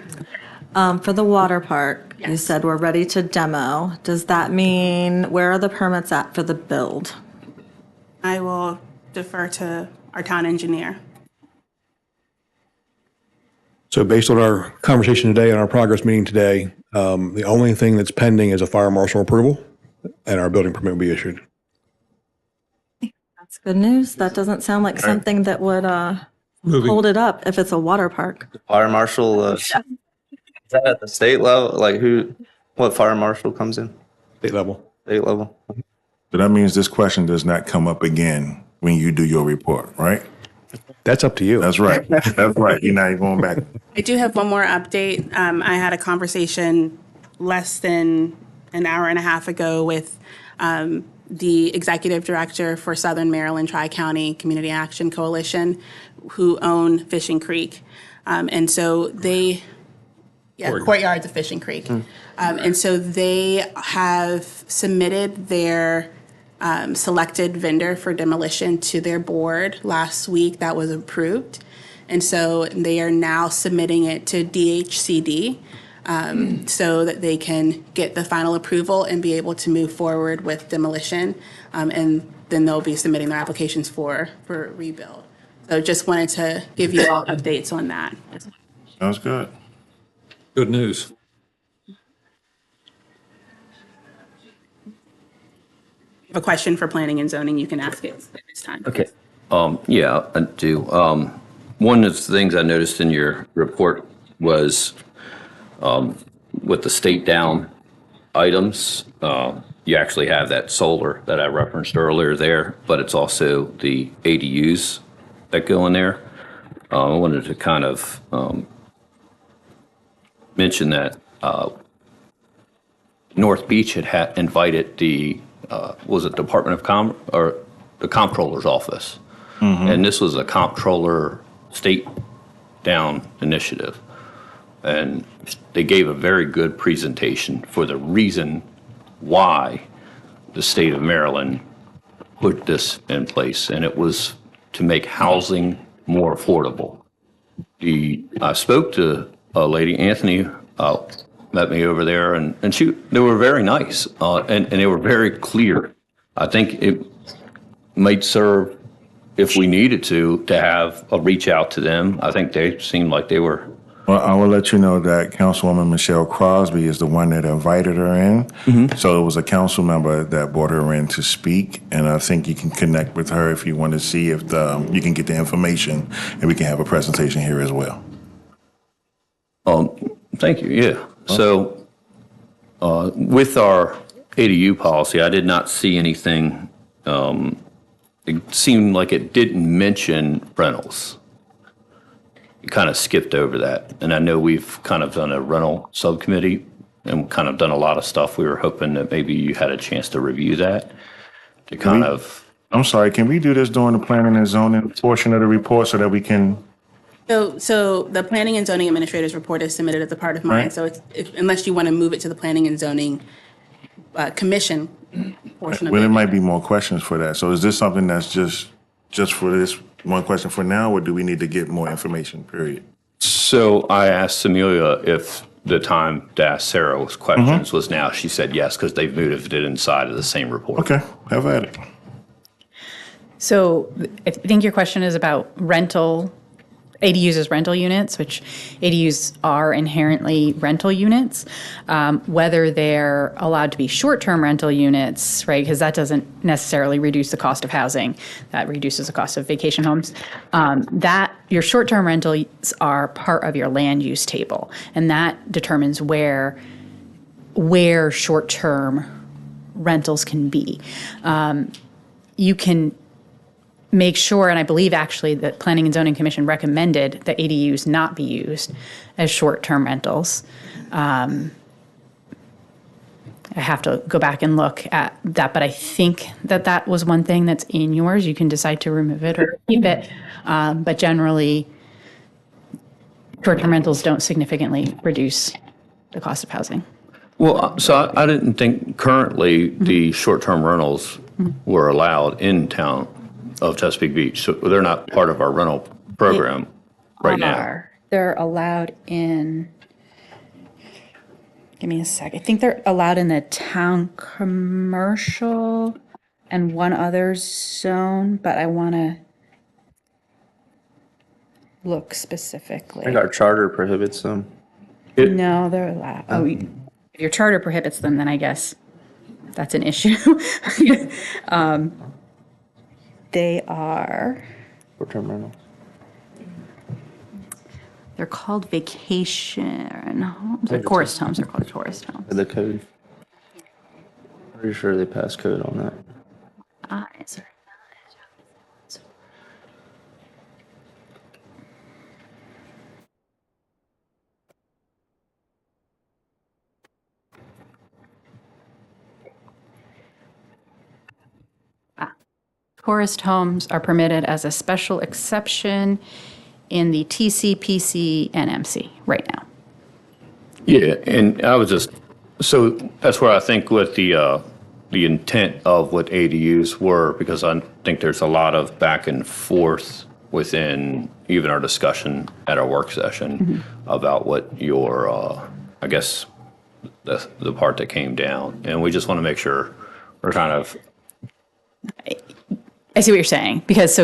For the water park, you said we're ready to demo. Does that mean where are the permits at for the build? I will defer to our town engineer. So based on our conversation today and our progress meeting today, the only thing that's pending is a fire marshal approval, and our building permit will be issued. That's good news. That doesn't sound like something that would hold it up if it's a water park. Fire marshal, is that at the state level? Like what fire marshal comes in? State level. State level. So that means this question does not come up again when you do your report, right? That's up to you. That's right. That's right. You're not even going back. I do have one more update. I had a conversation less than an hour and a half ago with the executive director for Southern Maryland Tri-County Community Action Coalition, who own Fishing Creek. And so Courtyards of Fishing Creek. And so they have submitted their selected vendor for demolition to their board last week. That was approved. And so they are now submitting it to DHCD so that they can get the final approval and be able to move forward with demolition. And then they'll be submitting their applications for rebuild. So just wanted to give you all updates on that. Sounds good. Good news. If you have a question for planning and zoning, you can ask it at this time. Okay. Yeah, I do. one of the things I noticed in your report was with the state down items, you actually have that solar that I referenced earlier there, but it's also the ADUs that go in there. I wanted to kind of mention that North Beach had invited the, was it Department of or the Comptroller's office? And this was a Comptroller state down initiative. And they gave a very good presentation for the reason why the state of Maryland put this in place. And it was to make housing more affordable. I spoke to a lady, Anthony, met me over there, and they were very nice, and they were very clear. I think it might serve, if we needed to have a reach out to them. I think they seemed like they were. Well, I will let you know that Councilwoman Michelle Crosby is the one that invited her in. So it was a council member that brought her in to speak, and I think you can connect with her if you want to see if you can get the information, and we can have a presentation here as well. Thank you, yeah. So with our ADU policy, I did not see anything, it seemed like it didn't mention rentals. You kind of skipped over that. And I know we've kind of done a rental subcommittee and kind of done a lot of stuff. We were hoping that maybe you had a chance to review that to kind of. I'm sorry, can we do this during the planning and zoning portion of the report so that we can? So the Planning and Zoning Administrator's report is submitted as a part of mine. Right. So it's, unless you want to move it to the Planning and Zoning Commission portion of Well, it. there might be more questions for that. So is this something that's just for this one question for now, or do we need to get more information, period? So I asked Amelia if the time to ask Sarah's questions was now. She said yes, because they've moved it inside of the same report. Okay, have at it. So I think your question is about rental, ADUs as rental units, which ADUs are inherently rental units, whether they're allowed to be short-term rental units, right? Because that doesn't necessarily reduce the cost of housing. That reduces the cost of vacation homes. That your short-term rentals are part of your land use table, and that determines where short-term rentals can be. You can make sure, and I believe actually that Planning and Zoning Commission recommended that ADUs not be used as short-term rentals. I have to go back and look at that, but I think that was one thing that's in yours. You can decide to remove it or keep it, but generally, short-term rentals don't significantly reduce the cost of housing. Well, so I didn't think currently the short-term rentals were allowed in town of Chesapeake Beach. So they're not part of our rental program right now. They're allowed in, give me a sec. I think they're allowed in the town commercial and one other zone, but I want to look specifically. I think our charter prohibits them. No, they're allowed. Oh, if your charter prohibits them, then I guess that's an issue. They are. Short-term rental. They're called vacation homes, or tourist homes. They're called tourist homes. The code. Pretty sure they passed code on that. Sorry. Tourist homes are permitted as a special exception in the TCPC NMC right now. Yeah, and I was just, so that's where I think with the intent of what ADUs were, because I think there's a lot of back and forth within even our discussion at our work session about what your, I guess, the part that came down. And we just want to make sure we're kind of. I see what you're saying, because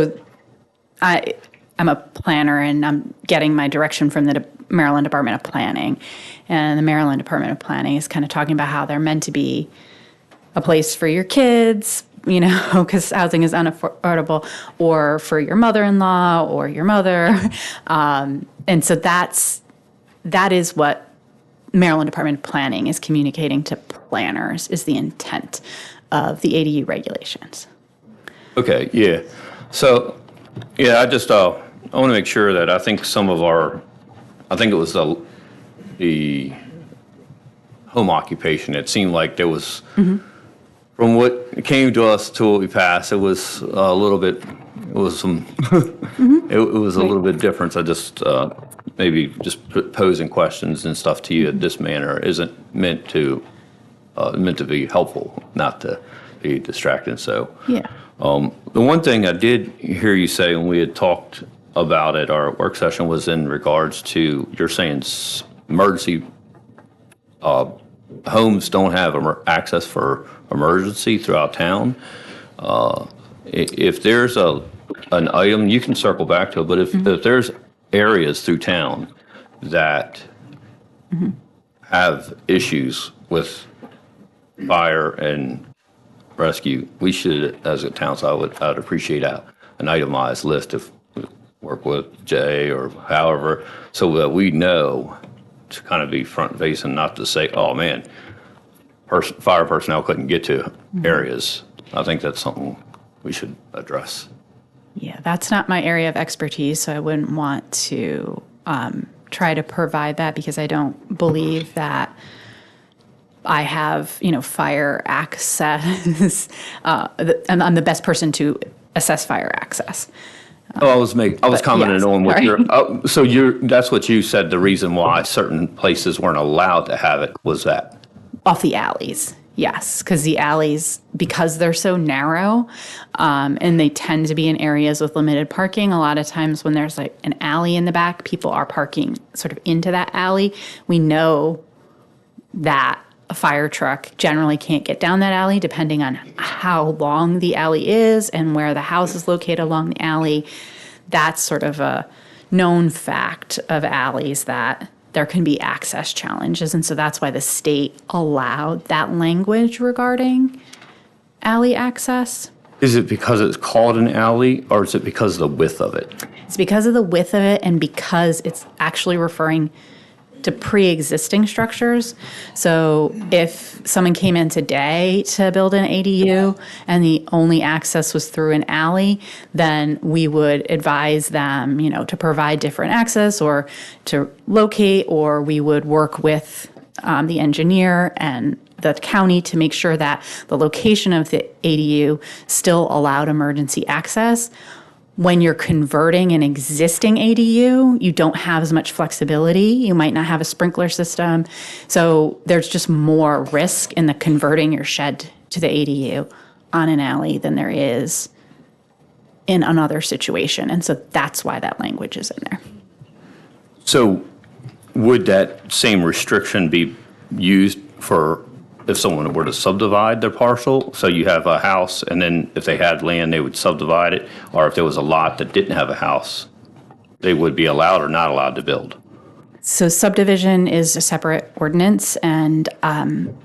I'm a planner and I'm getting my direction from the Maryland Department of Planning. And the Maryland Department of Planning is kind of talking about how they're meant to be a place for your kids, you know, because housing is unaffordable, or for your mother-in-law or your mother. And so that is what Maryland Department of Planning is communicating to planners, is the intent of the ADU regulations. Okay, yeah. So, yeah, I just, I want to make sure that I think some of I think it was the home occupation. It seemed like there was, from what came to us to what we passed, it was a little bit, it was some, it was a little bit different. I just, maybe just posing questions and stuff to you in this manner isn't meant to be helpful, not to be distracting. So, yeah. The one thing I did hear you say when we had talked about it, our work session, was in regards to, you're saying emergency, homes don't have access for emergency throughout town. If there's an item, you can circle back to it, but if there's areas through town that have issues with fire and rescue, we should, as a town, so I'd appreciate an itemized list, if we work with Jay or however, so that we know to kind of be front facing, not to say, oh man, fire personnel couldn't get to areas. I think that's something we should address. Yeah, that's not my area of expertise, so I wouldn't want to try to provide that, because I don't believe that I have, you know, fire access, and I'm the best person to assess fire access. Oh, I was commenting yes, on what sorry. that's what you said, the reason why certain places weren't allowed to have it was that. Off the alleys, yes, because the alleys, because they're so narrow, and they tend to be in areas with limited parking, a lot of times when there's like an alley in the back, people are parking sort of into that alley. We know that a fire truck generally can't get down that alley, depending on how long the alley is and where the house is located along the alley. That's sort of a known fact of alleys, that there can be access challenges. And so that's why the state allowed that language regarding alley access. Is it because it's called an alley, or is it because of the width of it? It's because of the width of it, and because it's actually referring to pre-existing structures. So if someone came in today to build an ADU and the only access was through an alley, then we would advise them, you know, to provide different access or to locate, or we would work with the engineer and the county to make sure that the location of the ADU still allowed emergency access. When you're converting an existing ADU, you don't have as much flexibility. You might not have a sprinkler system. So there's just more risk in the converting your shed to the ADU on an alley than there is in another situation. And so that's why that language is in there. So would that same restriction be used for if someone were to subdivide their parcel? So you have a house, and then if they had land, they would subdivide it, or if there was a lot that didn't have a house, they would be allowed or not allowed to build? So subdivision is a separate ordinance, and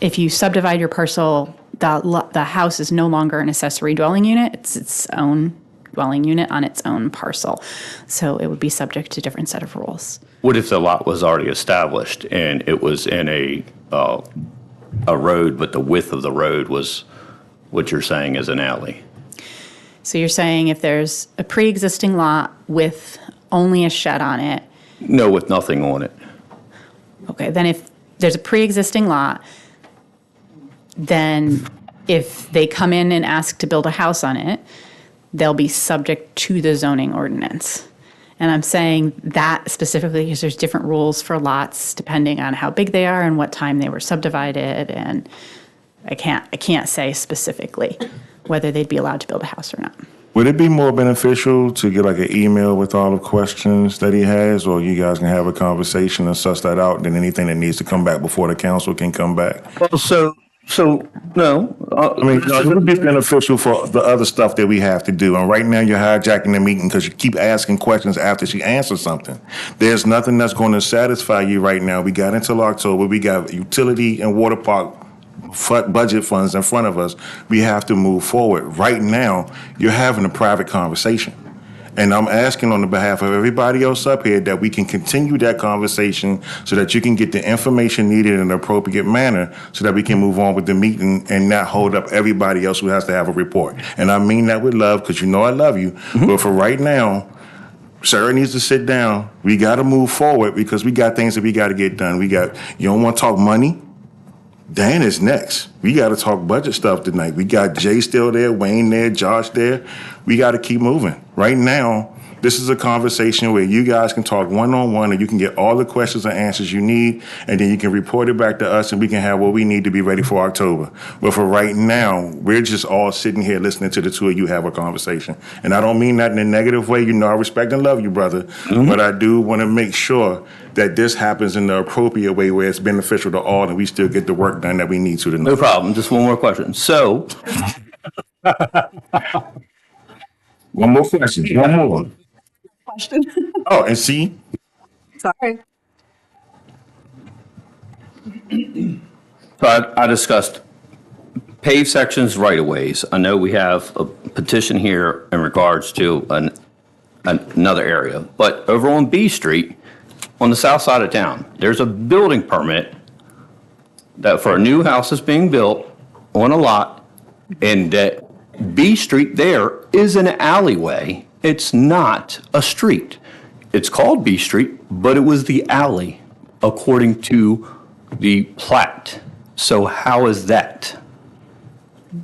if you subdivide your parcel, the house is no longer an accessory dwelling unit. It's its own dwelling unit on its own parcel. So it would be subject to a different set of rules. What if the lot was already established and it was in a road, but the width of the road was what you're saying is an alley? So you're saying if there's a pre-existing lot with only a shed on it? No, with nothing on it. Okay, then if there's a pre-existing lot, then if they come in and ask to build a house on it, they'll be subject to the zoning ordinance. And I'm saying that specifically because there's different rules for lots depending on how big they are and what time they were subdivided. And I can't say specifically whether they'd be allowed to build a house or not. Would it be more beneficial to get like an email with all the questions that he has, or you guys can have a conversation and suss that out, then anything that needs to come back before the council can come back? Well, so no. I mean, it would be beneficial for the other stuff that we have to do. And right now you're hijacking the meeting because you keep asking questions after she answers something. There's nothing that's going to satisfy you right now. We got until October. We got utility and water park budget funds in front of us. We have to move forward. Right now, you're having a private conversation. And I'm asking on the behalf of everybody else up here that we can continue that conversation so that you can get the information needed in an appropriate manner so that we can move on with the meeting and not hold up everybody else who has to have a report. And I mean that with love because you know I love you. But for right now, Sarah needs to sit down. We got to move forward because we got things that we got to get done. You don't want to talk money? Dan is next. We got to talk budget stuff tonight. We got Jay still there, Wayne there, Josh there. We got to keep moving. Right now, this is a conversation where you guys can talk one-on-one and you can get all the questions and answers you need, and then you can report it back to us and we can have what we need to be ready for October. But for right now, we're just all sitting here listening to the two of you have a conversation. And I don't mean that in a negative way. You know I respect and love you, brother. But I do want to make sure that this happens in the appropriate way where it's beneficial to all and we still get the work done that we need to tonight. No problem. Just one more question. So, one more question. One more. Question. Oh, and see? Sorry. So I discussed paved sections, right-of-ways. I know we have a petition here in regards to another area, but over on B Street, on the south side of town, there's a building permit that for a new house is being built on a lot, and that B Street there is an alleyway. It's not a street. It's called B Street, but it was the alley according to the plat. So how is that?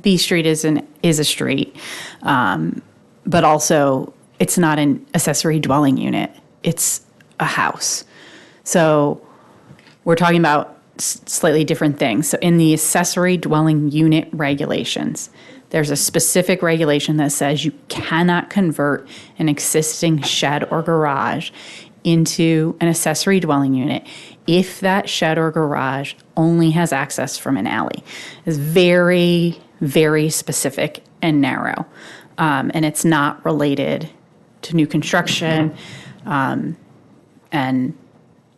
B Street is a street, but also it's not an accessory dwelling unit. It's a house. So we're talking about slightly different things. So in the accessory dwelling unit regulations, there's a specific regulation that says you cannot convert an existing shed or garage into an accessory dwelling unit if that shed or garage only has access from an alley. It's very, very specific and narrow. And it's not related to new construction. And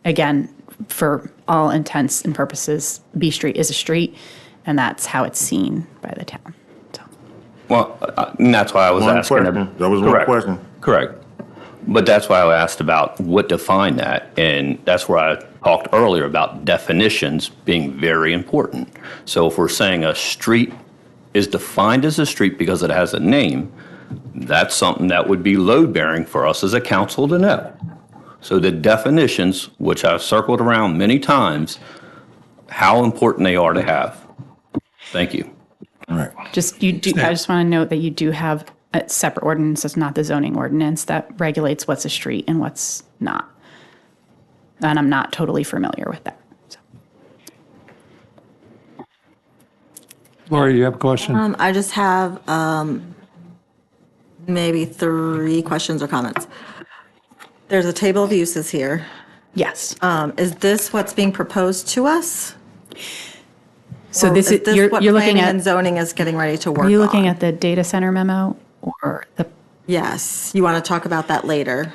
again, for all intents and purposes, B Street is a street, and that's how it's seen by the town. Well, and that's why I was asking. That was one question. Correct. But that's why I asked about what defined that. And that's where I talked earlier about definitions being very important. So if we're saying a street is defined as a street because it has a name, that's something that would be load bearing for us as a council to know. So the definitions, which I've circled around many times, how important they are to have. Thank you. All right. I just want to note that you do have a separate ordinance that's not the zoning ordinance that regulates what's a street and what's not. And I'm not totally familiar with that. So. Lori, you have a question? I just have maybe 3 questions or comments. There's a table of uses here. Yes. Is this what's being proposed to us? So Or this is, you're what looking planning at, and zoning is getting ready to work on? are you looking at the data center memo or the? Yes, you want to talk about that later?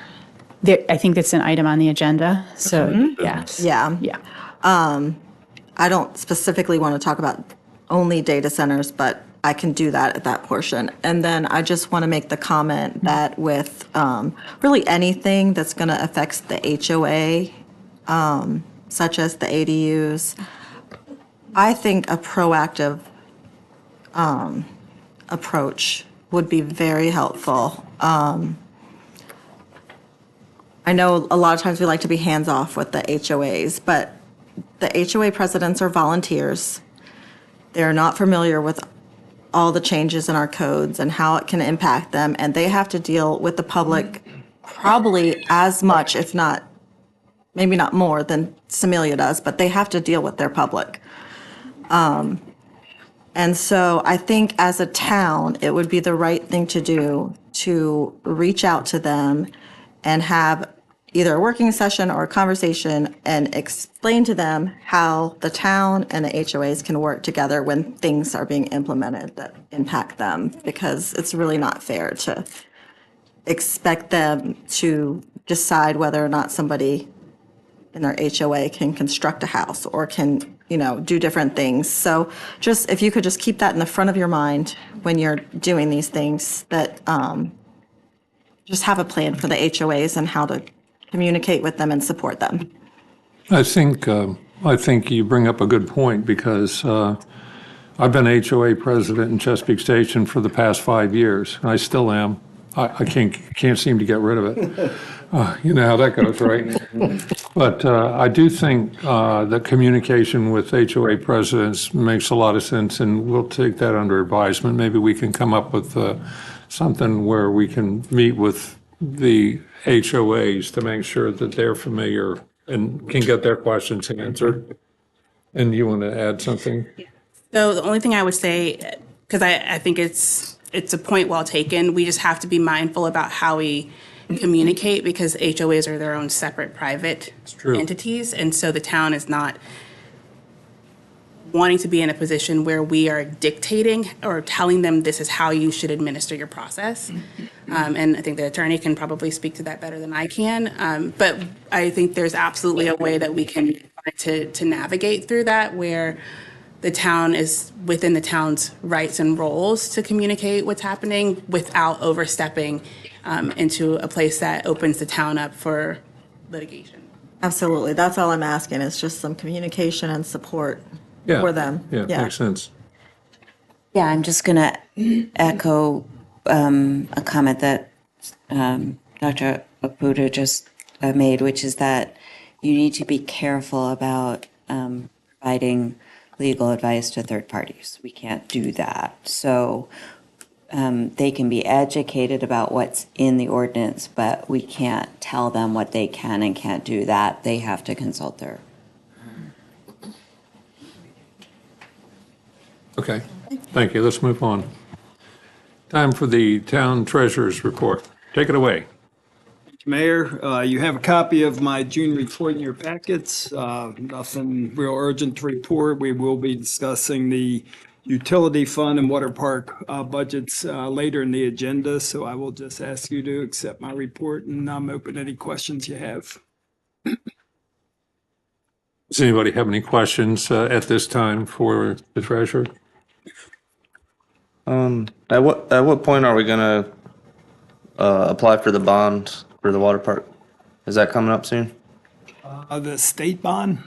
I think that's an item on the agenda, so yes. Yeah. Yeah. I don't specifically want to talk about only data centers, but I can do that at that portion. And then I just want to make the comment that with really anything that's going to affect the HOA, such as the ADUs, I think a proactive approach would be very helpful. I know a lot of times we like to be hands-off with the HOAs, but the HOA presidents are volunteers. They're not familiar with all the changes in our codes and how it can impact them, and they have to deal with the public probably as much, if not, maybe not more than Samelia does, but they have to deal with their public. And so I think as a town, it would be the right thing to do to reach out to them and have either a working session or a conversation and explain to them how the town and the HOAs can work together when things are being implemented that impact them, because it's really not fair to expect them to decide whether or not somebody in their HOA can construct a house or can do different things. So just, if you could just keep that in the front of your mind when you're doing these things, that just have a plan for the HOAs and how to communicate with them and support them. I think you bring up a good point, because I've been HOA president in Chesapeake Station for the past 5 years, and I still am. I can't seem to get rid of it. You know how that goes, right? But I do think that communication with HOA presidents makes a lot of sense, and we'll take that under advisement. Maybe we can come up with something where we can meet with the HOAs to make sure that they're familiar and can get their questions answered. And you want to add something? So the only thing I would say, because I think it's a point well taken, we just have to be mindful about how we communicate, because HOAs are their own separate private entities. And so the town is not wanting to be in a position where we are dictating or telling them this is how you should administer your process. And I think the attorney can probably speak to that better than I can. But I think there's absolutely a way that we can to navigate through that, where the town is within the town's rights and roles to communicate what's happening without overstepping into a place that opens the town up for litigation. Absolutely. That's all I'm asking, is just some communication and support for them. Yeah, makes sense. Yeah, I'm just going to echo a comment that Dr. Apuda just made, which is that you need to be careful about providing legal advice to third parties. We can't do that. So they can be educated about what's in the ordinance, but we can't tell them what they can and can't do. That they have to consult their. Okay, thank you. Let's move on. Time for the town treasurer's report. Take it away. Mayor, you have a copy of my June report in your packets. Nothing real urgent to report. We will be discussing the utility fund and water park budgets later in the agenda, so I will just ask you to accept my report, and I'm open to any questions you have. Does anybody have any questions at this time for the treasurer? At what point are we gonna apply for the bond for the water park? Is that coming up soon? The state bond,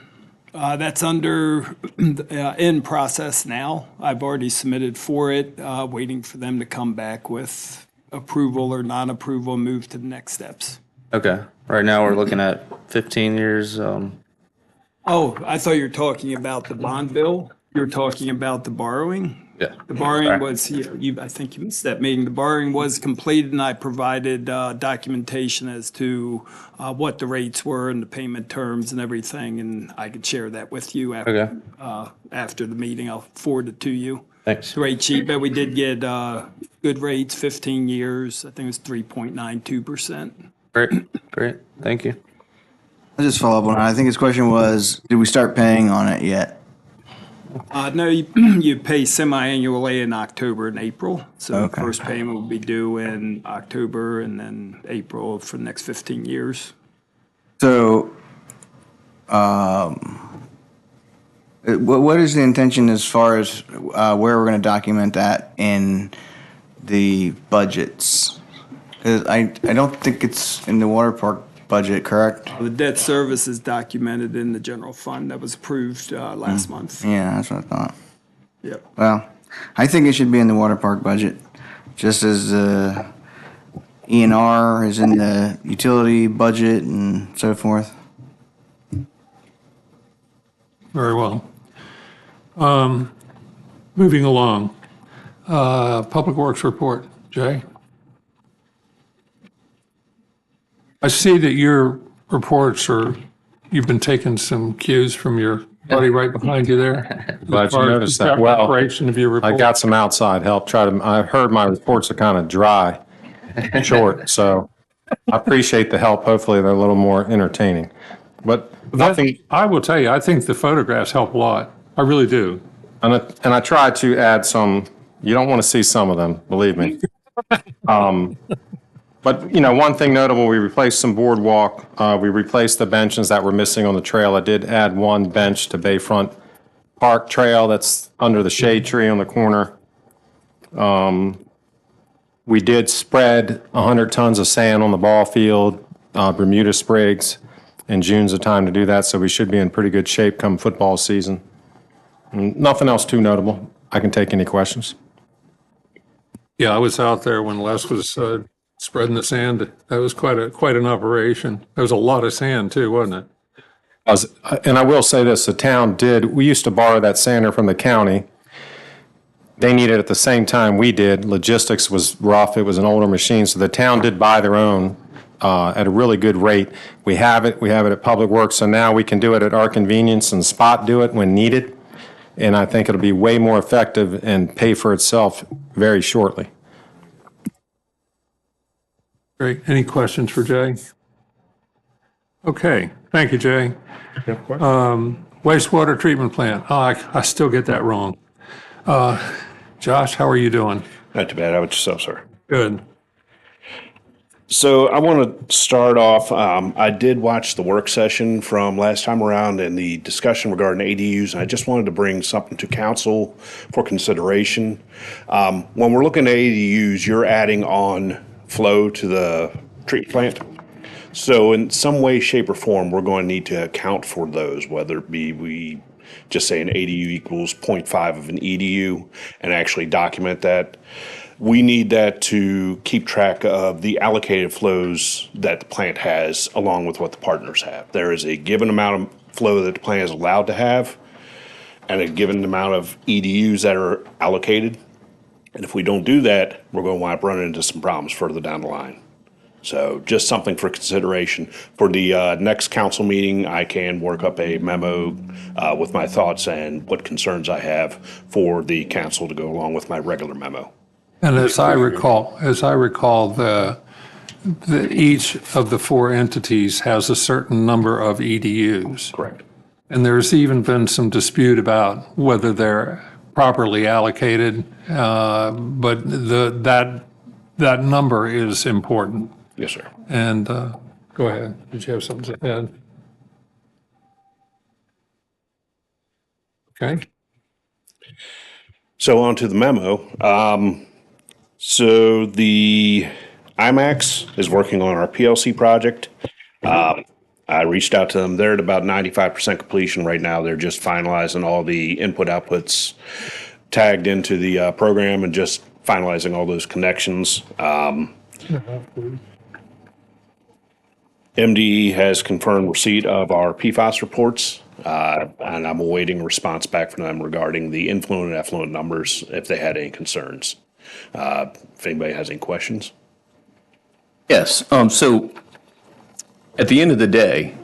that's under in process now. I've already submitted for it, waiting for them to come back with approval or non-approval, move to the next steps. Okay. Right now we're looking at 15 years. Oh, I thought you were talking about the bond bill. You were talking about the borrowing. Yeah. The borrowing was, I think you missed that meeting. The borrowing was completed, and I provided documentation as to what the rates were and the payment terms and everything, and I could share that with you after, after the meeting. I'll forward it to you. Thanks. The rate sheet, but we did get good rates, 15 years. I think it was 3.92%. Great. Thank you. I'll just follow up on it. I think his question was, did we start paying on it yet? No, you pay semi-annually in October and April. So the first payment will be due in October and then April for the next 15 years. So, what is the intention as far as where we're going to document that in the budgets? Because I don't think it's in the water park budget, correct? The debt service is documented in the general fund that was approved last month. Yeah, that's what I thought. Yep. Well, I think it should be in the water park budget, just as E&R is in the utility budget and so forth. Very well. Moving along. Public Works report. Jay? I see that your reports you've been taking some cues from your buddy right behind you there. Glad you noticed that. Well, Preparation of your report. I got some outside help. I heard my reports are kind of dry, short, so I appreciate the help. Hopefully they're a little more entertaining. But nothing. I will tell you, I think the photographs help a lot. I really do. And I tried to add some. You don't want to see some of them, believe me. But, one thing notable, we replaced some boardwalk. We replaced the benches that were missing on the trail. I did add one bench to Bayfront park trail that's under the shade tree on the corner. We did spread 100 tons of sand on the ball field, Bermuda sprigs, and June's the time to do that, so we should be in pretty good shape come football season. Nothing else too notable. I can take any questions. Yeah, I was out there when Les was spreading the sand. That was quite an operation. There was a lot of sand too, wasn't it? And I will say this, the town we used to borrow that sander from the county. They needed it at the same time we did. Logistics was rough. It was an older machine, so the town did buy their own at a really good rate. We have it at Public Works, so now we can do it at our convenience and spot do it when needed. And I think it'll be way more effective and pay for itself very shortly. Great. Any questions for Jay? Okay. Thank you, Jay. Wastewater treatment plant. Oh, I still get that wrong. Josh, how are you doing? Not too bad. How about yourself, sir? Good. So I want to start off, I did watch the work session from last time around and the discussion regarding ADUs, and I just wanted to bring something to council for consideration. When we're looking at ADUs, you're adding on flow to the treatment plant. So in some way, shape, or form, we're going to need to account for those, whether it be we just say an ADU equals 0.5 of an EDU and actually document that. We need that to keep track of the allocated flows that the plant has along with what the partners have. There is a given amount of flow that the plant is allowed to have and a given amount of EDUs that are allocated. And if we don't do that, we're going to wind up running into some problems further down the line. So just something for consideration. For the next council meeting, I can work up a memo with my thoughts and what concerns I have for the council to go along with my regular memo. And as I recall, each of the four entities has a certain number of EDUs. Correct. And there's even been some dispute about whether they're properly allocated, but that number is important. Yes, sir. And go ahead. Did you have something to add? Okay. So on to the memo. So the IMAX is working on our PLC project. I reached out to them. They're at about 95% completion right now. They're just finalizing all the input outputs tagged into the program and just finalizing all those connections. MDE has confirmed receipt of our PFAS reports, and I'm awaiting a response back from them regarding the influent and effluent numbers if they had any concerns. If anybody has any questions. Yes. So at the end of the day,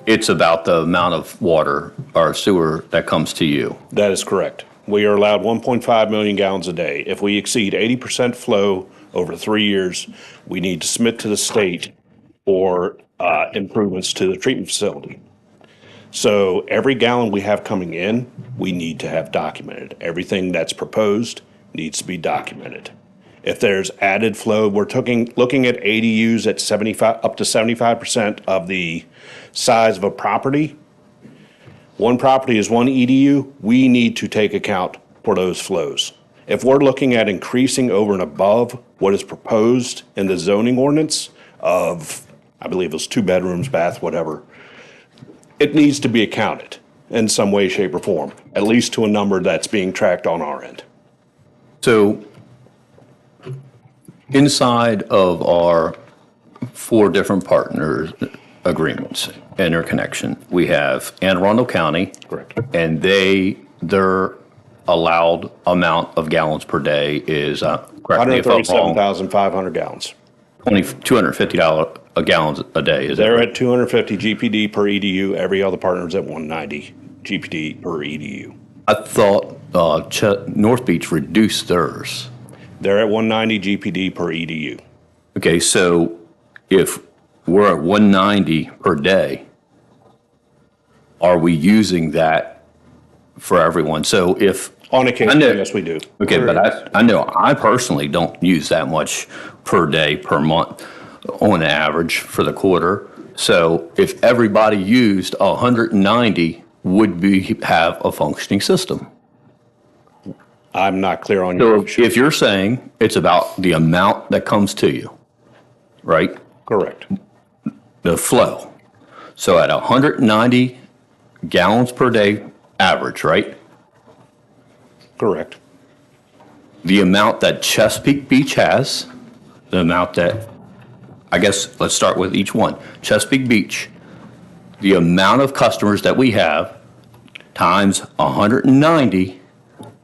it's about the amount of water or sewer that comes to you. That is correct. We are allowed 1.5 million gallons a day. If we exceed 80% flow over 3 years, we need to submit to the state for improvements to the treatment facility. So every gallon we have coming in, we need to have documented. Everything that's proposed needs to be documented. If there's added flow, we're looking at ADUs at 75 up to 75% of the size of a property. One property is one EDU. We need to take account for those flows. If we're looking at increasing over and above what is proposed in the zoning ordinance of, I believe it was 2 bedrooms, bath, whatever, it needs to be accounted in some way, shape, or form, at least to a number that's being tracked on our end. So inside of our 4 different partners agreements, interconnection, we have Anne Arundel County. Correct. And their allowed amount of gallons per day is, correct me if I'm wrong, 137,500 gallons. $250 a gallon a day, is that They're right? at 250 GPD per EDU. Every other partner's at 190 GPD per EDU. I thought North Beach reduced theirs. They're at 190 GPD per EDU. Okay, so if we're at 190 per day, are we using that for everyone? So if On occasion, yes, we do. Okay, but I know I personally don't use that much per day, per month, on average for the quarter. So if everybody used 190 would have a functioning system. I'm not clear on So your. if you're saying it's about the amount that comes to you, right? Correct. The flow. So at 190 gallons per day average, right? Correct. The amount that Chesapeake Beach has, the amount that, I guess, let's start with each one. Chesapeake Beach, the amount of customers that we have times 190,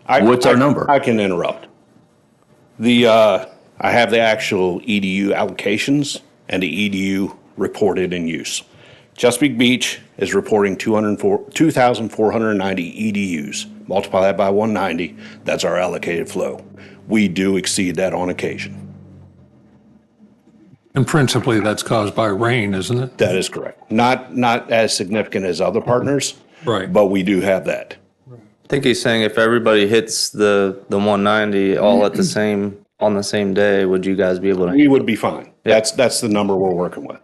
what's our number? I can interrupt. I have the actual EDU allocations and the EDU reported in use. Chesapeake Beach is reporting 2,490 EDUs. Multiply that by 190, that's our allocated flow. We do exceed that on occasion. And principally, that's caused by rain, isn't it? That is correct. Not as significant as other partners. Right. But we do have that. I think he's saying if everybody hits the 190 all at on the same day, would you guys be able to? We would be fine. That's the number we're working with.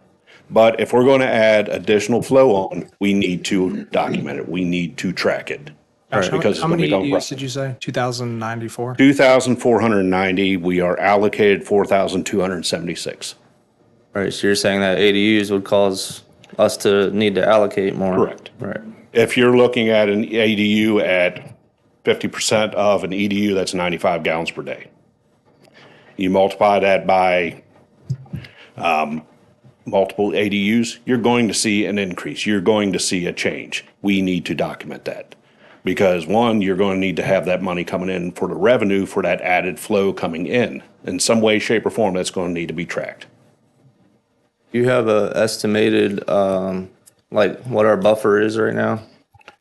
But if we're going to add additional flow on, we need to document it. We need to track it. Josh, Because how many it's gonna be EDUs did you say? 2,094? 2,490. We are allocated 4,276. Right, so you're saying that ADUs would cause us to need to allocate more? Correct. Right. If you're looking at an ADU at 50% of an EDU, that's 95 gallons per day. You multiply that by multiple ADUs, you're going to see an increase. You're going to see a change. We need to document that. Because one, you're going to need to have that money coming in for the revenue for that added flow coming in. In some way, shape, or form, that's going to need to be tracked. Do you have a estimated, like what our buffer is right now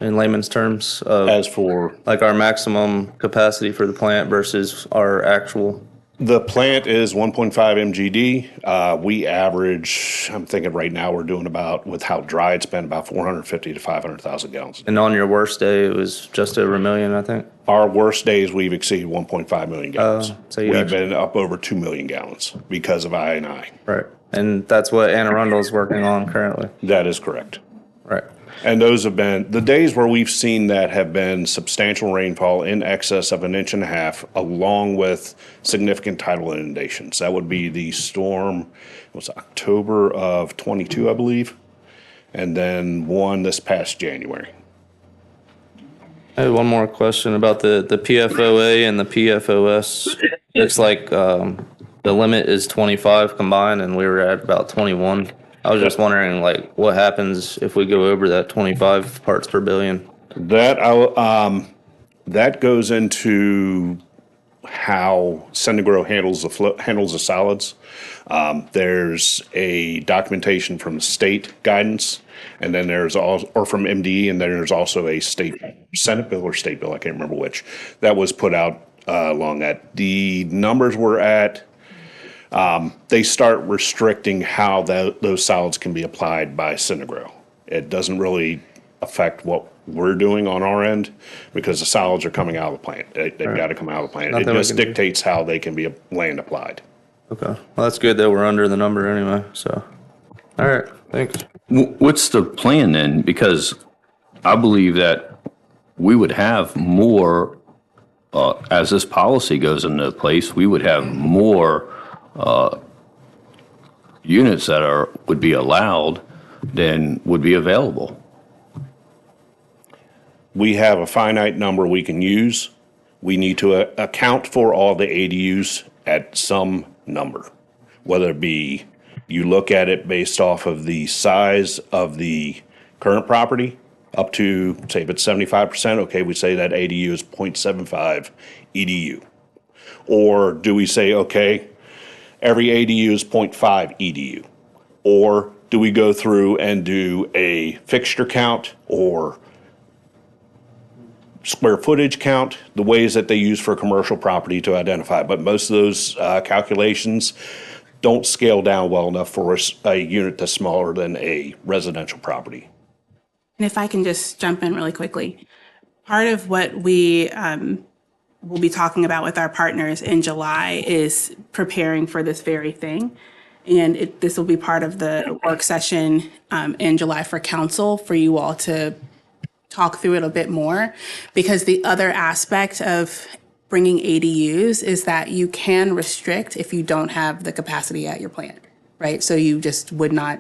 in layman's terms? As for? Like our maximum capacity for the plant versus our actual? The plant is 1.5 MGD. We average, I'm thinking right now we're doing about, with how dry it's been, about 450 to 500,000 gallons. And on your worst day, it was just over 1 million, I think? Our worst days, we've exceeded 1.5 million gallons. So you We've been up over 2 million gallons because of I&I. Right. And that's what Anne Arundel's working on currently? That is correct. Right. And those have been, the days where we've seen that have been substantial rainfall in excess of 1.5 inches, along with significant tidal inundations. That would be the storm, it was October of 22, I believe, and then one this past January. I had one more question about the PFOA and the PFOS. It's like the limit is 25 combined, and we were at about 21. I was just wondering, like, what happens if we go over that 25 parts per billion? That goes into how Synagro handles the solids. There's a documentation from state guidance, and then there's also, or from MDE, and then there's also a state Senate bill or state bill, I can't remember which, that was put out along that. The numbers we're at, they start restricting how those solids can be applied by Synagro. It doesn't really affect what we're doing on our end because the solids are coming out of the plant. They've got to come out of the plant. Nothing it we just can do. dictates how they can be land applied. Okay. Well, that's good that we're under the number anyway, so. All right, thanks. What's the plan then? Because I believe that we would have more, as this policy goes into place, we would have more units that would be allowed than would be available. We have a finite number we can use. We need to account for all the ADUs at some number, whether it be you look at it based off of the size of the current property up to, say, if it's 75%, okay, we say that ADU is 0.75 EDU. Or do we say, okay, every ADU is 0.5 EDU? Or do we go through and do a fixture count or square footage count, the ways that they use for commercial property to identify? But most of those calculations don't scale down well enough for a unit that's smaller than a residential property. And if I can just jump in really quickly, part of what we will be talking about with our partners in July is preparing for this very thing. And this will be part of the work session in July for council for you all to talk through it a bit more, because the other aspect of bringing ADUs is that you can restrict if you don't have the capacity at your plant, right? So you just would not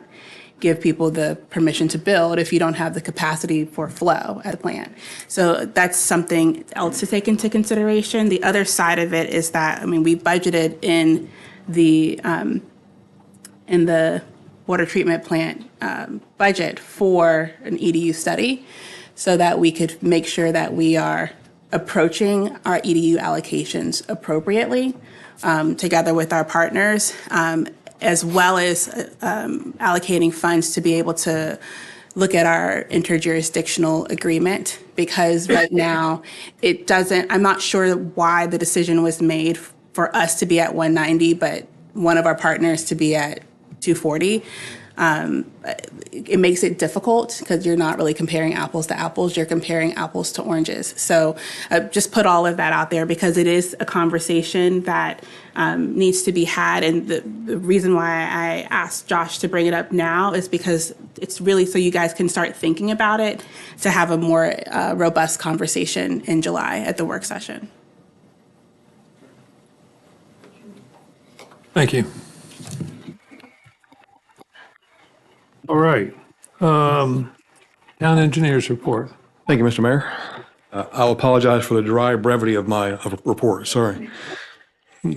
give people the permission to build if you don't have the capacity for flow at the plant. So that's something else to take into consideration. The other side of it is that, I mean, we budgeted in the water treatment plant budget for an EDU study so that we could make sure that we are approaching our EDU allocations appropriately together with our partners, as well as allocating funds to be able to look at our interjurisdictional agreement, because right now it doesn't, I'm not sure why the decision was made for us to be at 190, but one of our partners to be at 240. It makes it difficult because you're not really comparing apples to apples, you're comparing apples to oranges. So just put all of that out there because it is a conversation that needs to be had. And the reason why I asked Josh to bring it up now is because it's really so you guys can start thinking about it to have a more robust conversation in July at the work session. Thank you. All right. Town engineers report. Thank you, Mr. Mayor. I'll apologize for the dry brevity of my report. Sorry.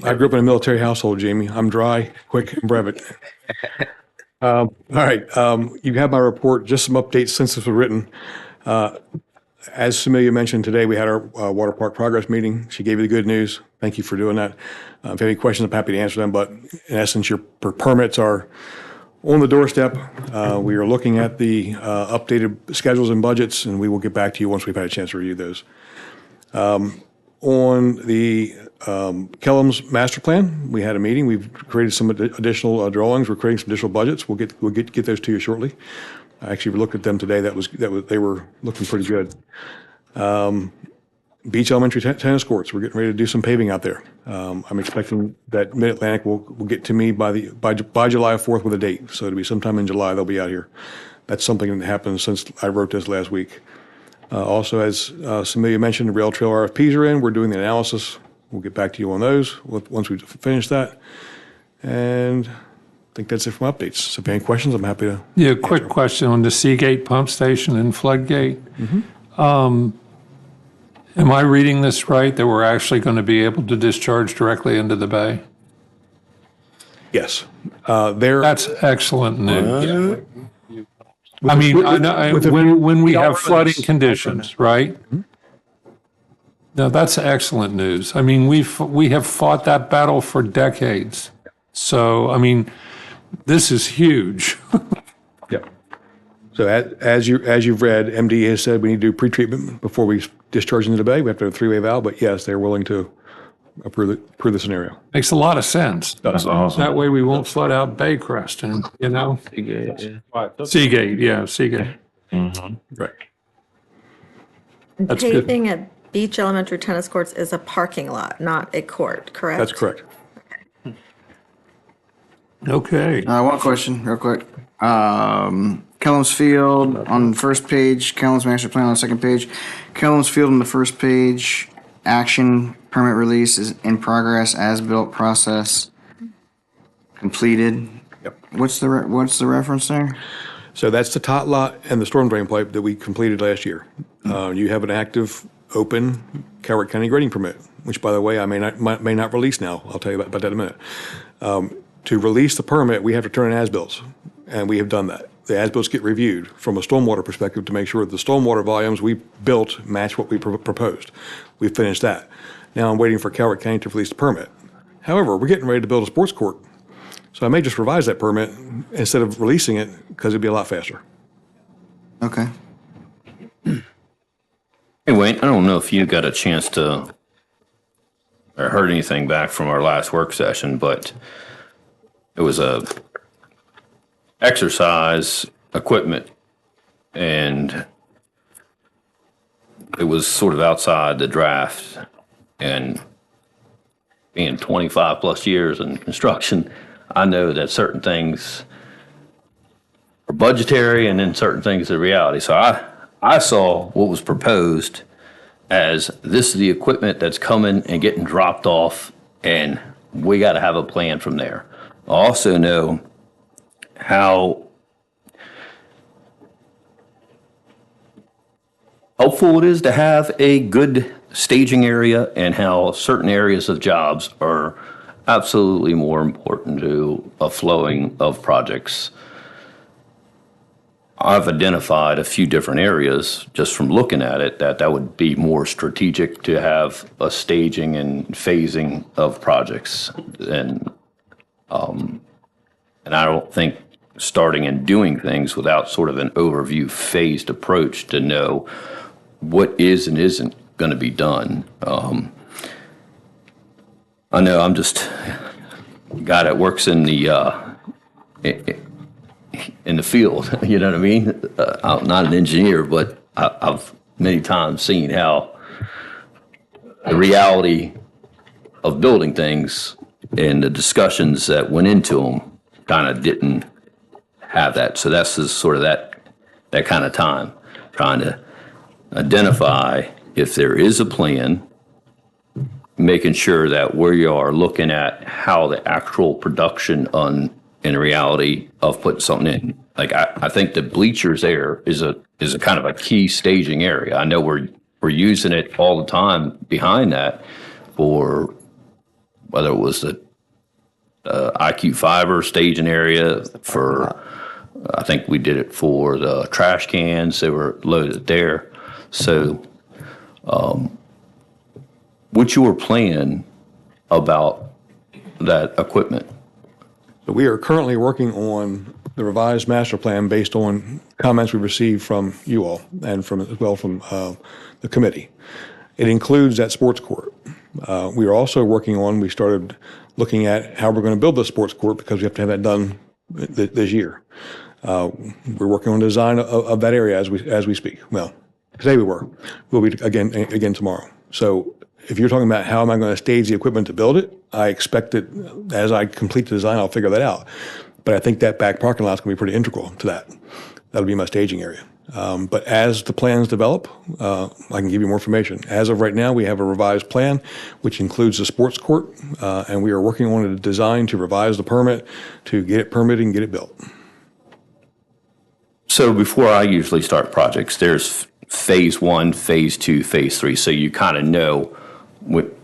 I grew up in a military household, Jamie. I'm dry, quick, and brevet. All right. You have my report, just some updates since this was written. As Samelia mentioned today, we had our water park progress meeting. She gave you the good news. Thank you for doing that. If you have any questions, I'm happy to answer them. But in essence, your permits are on the doorstep. We are looking at the updated schedules and budgets, and we will get back to you once we've had a chance to review those. On the Kellum's master plan, we had a meeting. We've created some additional drawings. We're creating some additional budgets. We'll get those to you shortly. I actually looked at them today. They were looking pretty good. Beach Elementary tennis courts. We're getting ready to do some paving out there. I'm expecting that Mid-Atlantic will get to me by July 4th with a date. So it'll be sometime in July they'll be out here. That's something that happened since I wrote this last week. Also, as Samelia mentioned, the rail trail RFPs are in. We're doing the analysis. We'll get back to you on those once we finish that. And I think that's it from updates. So if you have any questions, I'm happy to. Yeah, quick question on the Seagate pump station and floodgate. Am I reading this right, that we're actually going to be able to discharge directly into the bay? Yes. That's excellent news. I mean, when we have flooding conditions, right? Now, that's excellent news. I mean, we have fought that battle for decades. So, I mean, this is huge. Yep. So as you've read, MD has said we need to do pretreatment before we discharge into the bay. We have to have a three-way valve, but yes, they're willing to approve the scenario. Makes a lot of sense. That's awesome. That way we won't flood out Baycrest and, Seagate, Seagate. Right. That's good. Paving at Beach Elementary tennis courts is a parking lot, not a court, correct? That's correct. Okay. One question, real quick. Kellum's Field on the first page, Kellum's master plan on the second page. Kellum's Field on the first page, action permit release is in progress, as-built process completed. Yep. What's the reference there? So that's the tot lot and the storm drain pipe that we completed last year. You have an active, open Cowart County grading permit, which, by the way, I may not release now. I'll tell you about that in a minute. To release the permit, we have to turn in as-bills, and we have done that. The as-bills get reviewed from a stormwater perspective to make sure that the stormwater volumes we built match what we proposed. We finished that. Now I'm waiting for Cowart County to release the permit. However, we're getting ready to build a sports court, so I may just revise that permit instead of releasing it because it'd be a lot faster. Okay. Hey, Wayne, I don't know if you got a chance to or heard anything back from our last work session, but it was a exercise equipment, and it was sort of outside the draft. And being 25 plus years in construction, I know that certain things are budgetary and then certain things are reality. So I saw what was proposed as this is the equipment that's coming and getting dropped off, and we got to have a plan from there. I also know how helpful it is to have a good staging area and how certain areas of jobs are absolutely more important to a flowing of projects. I've identified a few different areas just from looking at it that would be more strategic to have a staging and phasing of projects. And I don't think starting and doing things without sort of an overview phased approach to know what is and isn't going to be done. I know I'm just a guy that works in the field, you know what I mean? I'm not an engineer, but I've many times seen how the reality of building things and the discussions that went into them kind of didn't have that. So that's just sort of that kind of time, trying to identify if there is a plan, making sure that we are looking at how the actual production in reality of putting something in. Like I think the bleachers there is a kind of a key staging area. I know we're using it all the time behind that for whether it was the IQ Fiber staging area for, I think we did it for the trash cans. They were loaded there. So what's your plan about that equipment? So we are currently working on the revised master plan based on comments we received from you all and from as well from the committee. It includes that sports court. We are also working on, we started looking at how we're going to build the sports court because we have to have that done this year. We're working on design of that area as we speak. Well, today we'll be again tomorrow. So if you're talking about how am I going to stage the equipment to build it, I expect that as I complete the design, I'll figure that out. But I think that back parking lot is going to be pretty integral to that. That'll be my staging area. But as the plans develop, I can give you more information. As of right now, we have a revised plan, which includes the sports court, and we are working on a design to revise the permit, to get it permitted and get it built. So before I usually start projects, there's phase 1, phase 2, phase 3. So you kind of know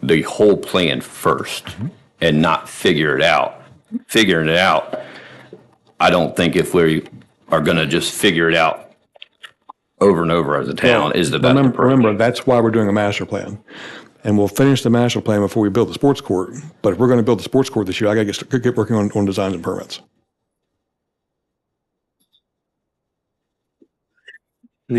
the whole plan first and not figure it out. Figuring it out, I don't think if we are going to just figure it out over and over as a town is the better approach. Remember, that's why we're doing a master plan. And we'll finish the master plan before we build the sports court. But if we're going to build the sports court this year, I got to get working on designs and permits. Are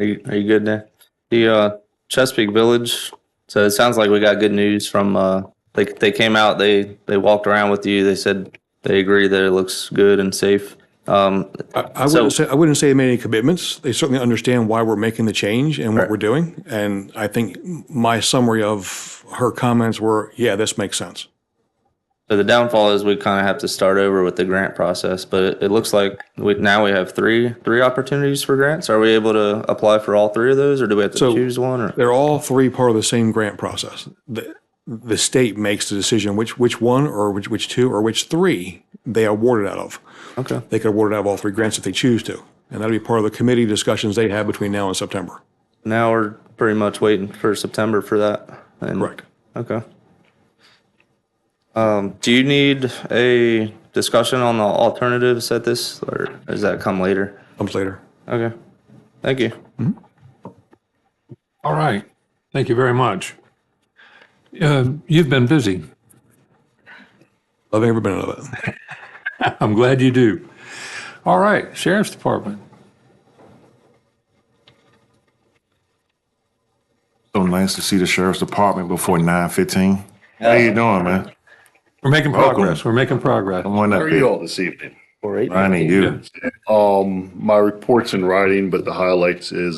you good there? The Chesapeake Village. So it sounds like we got good news from they came out, they walked around with you, they said they agree that it looks good and safe. I wouldn't say they made any commitments. They certainly understand why we're making the change and what we're doing. And I think my summary of her comments were, yeah, this makes sense. So the downfall is we kind of have to start over with the grant process, but it looks like now we have three opportunities for grants. Are we able to apply for all three of those, or do we have to choose one? Or? They're all three part of the same grant process. The state makes the decision which one or which two or which three they award it out of. Okay. They could award it out of all three grants if they choose to. And that'll be part of the committee discussions they have between now and September. Now we're pretty much waiting for September for that. Correct. Okay. Do you need a discussion on the alternatives at this, or does that come later? Comes later. Okay. Thank you. Mm-hmm. All right. Thank you very much. You've been busy. Loving every minute of it. I'm glad you do. All right, Sheriff's Department. So nice to see the Sheriff's Department before 9:15. How you doing, man? We're making progress. We're making progress. Come on up How are here. you all this evening? Ronnie, you. My report's in writing, but the highlights is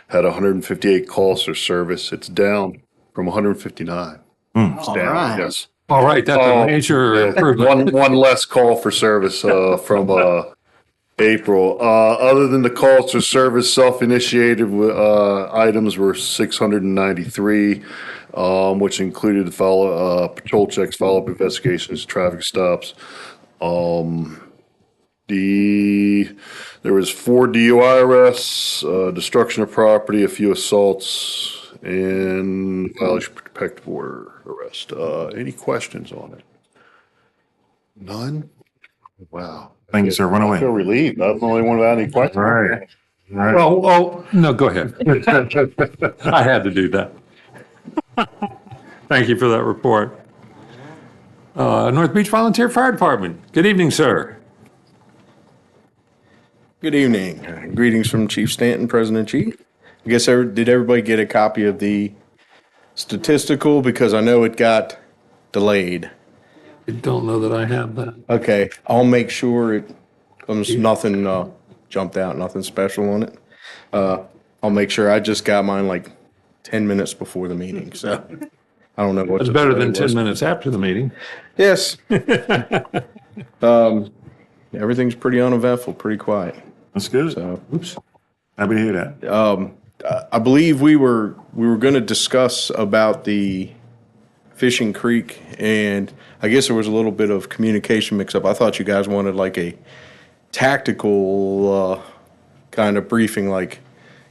had 158 calls for service. It's down from 159. It's down. right. Yes. All right, that's a major improvement. One less call for service from April. Other than the calls for service, self-initiated items were 693, which included patrol checks, follow-up investigations, traffic stops. There was 4 DUI arrests, destruction of property, a few assaults, and violation of protective order arrest. Any questions on it? None? Wow. Thank you, sir. Run away. I feel relieved. I'm the only one without any questions. Right. Right. Oh, no, go ahead. I had to do that. Thank you for that report. North Beach Volunteer Fire Department. Good evening, sir. Good evening. Greetings from Chief Stanton, President Chief. I guess, did everybody get a copy of the statistical? Because I know it got delayed. I don't know that I have that. Okay, I'll make sure it comes, nothing jumped out, nothing special on it. I'll make sure. I just got mine like 10 minutes before the meeting, so I don't know what. It's better than 10 minutes after the meeting. Yes. Everything's pretty uneventful, pretty quiet. That's good. So, oops. Happy to hear that. I believe we were going to discuss about the Fishing Creek, and I guess there was a little bit of communication mix-up. I thought you guys wanted like a tactical kind of briefing, like,